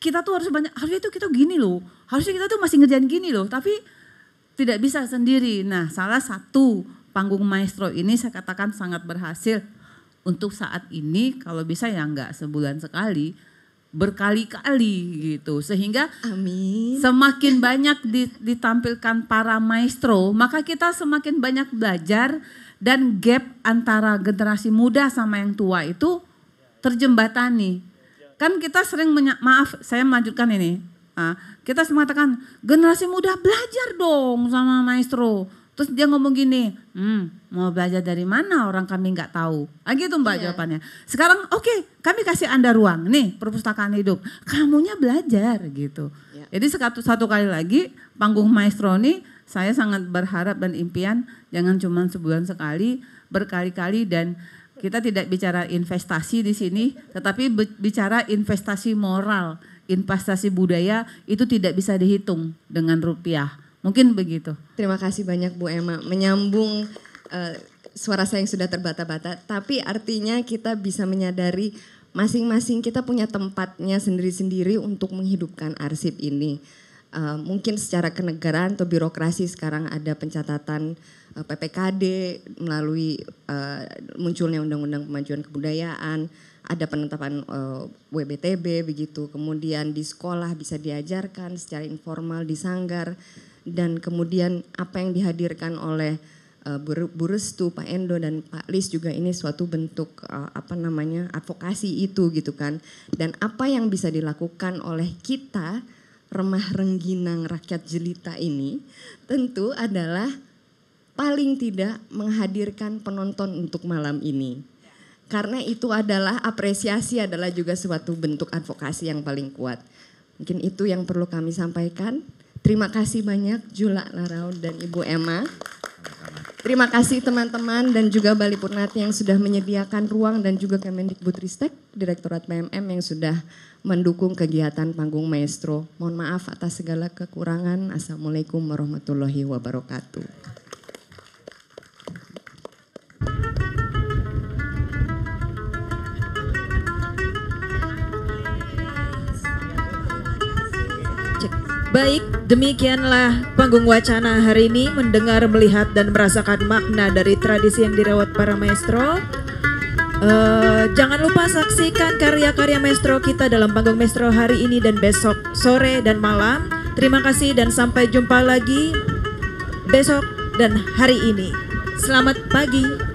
Kita tuh harusnya tuh kita gini loh. Harusnya kita tuh masih ngerjain gini loh. Tapi tidak bisa sendiri. Nah, salah satu panggung maestro ini saya katakan sangat berhasil untuk saat ini. Kalau bisa ya enggak sebulan sekali, berkali-kali gitu. Sehingga amin, semakin banyak ditampilkan para maestro, maka kita semakin banyak belajar dan gap antara generasi muda sama yang tua itu terjembatani. Kan kita sering maaf saya melanjutkan ini. Kita mengatakan generasi muda belajar dong sama maestro. Terus dia ngomong gini, mau belajar dari mana orang kami nggak tahu. Gitu Mbak jawabannya. Sekarang oke, kami kasih Anda ruang. Nih perpustakaan hidup, kamunya belajar gitu. Jadi satu kali lagi panggung maestro ini saya sangat berharap dan impian jangan cuma sebulan sekali, berkali-kali, dan kita tidak bicara investasi di sini, tetapi bicara investasi moral, investasi budaya itu tidak bisa dihitung dengan rupiah. Mungkin begitu. Terima kasih banyak Bu Emma. Menyambung suara saya yang sudah terbata-bata, tapi artinya kita bisa menyadari masing-masing kita punya tempatnya sendiri-sendiri untuk menghidupkan arsip ini. Mungkin secara kenegaraan atau birokrasi sekarang ada pencatatan PPKD melalui munculnya Undang-Undang Pemajuan Kebudayaan, ada penetapan WBTB begitu. Kemudian di sekolah bisa diajarkan secara informal di sanggar, dan kemudian apa yang dihadirkan oleh Bu Restu, Pak Endo dan Pak Lis juga ini suatu bentuk advokasi itu gitu kan. Dan apa yang bisa dilakukan oleh kita remah rengginang rakyat jelita ini tentu adalah paling tidak menghadirkan penonton untuk malam ini. Karena itu adalah apresiasi, adalah juga suatu bentuk advokasi yang paling kuat. Mungkin itu yang perlu kami sampaikan. Terima kasih banyak Jula Larau dan Ibu Emma. Terima kasih teman-teman dan juga Bali Purnati yang sudah menyediakan ruang, dan juga Kemendikbudristek, Direktorat PMM yang sudah mendukung kegiatan Panggung Maestro. Mohon maaf atas segala kekurangan. Assalamualaikum warahmatullahi wabarakatuh. Baik, demikianlah panggung wacana hari ini, mendengar, melihat, dan merasakan makna dari tradisi yang dirawat para maestro. Jangan lupa saksikan karya-karya maestro kita dalam panggung maestro hari ini dan besok sore dan malam. Terima kasih dan sampai jumpa lagi besok dan hari ini. Selamat pagi.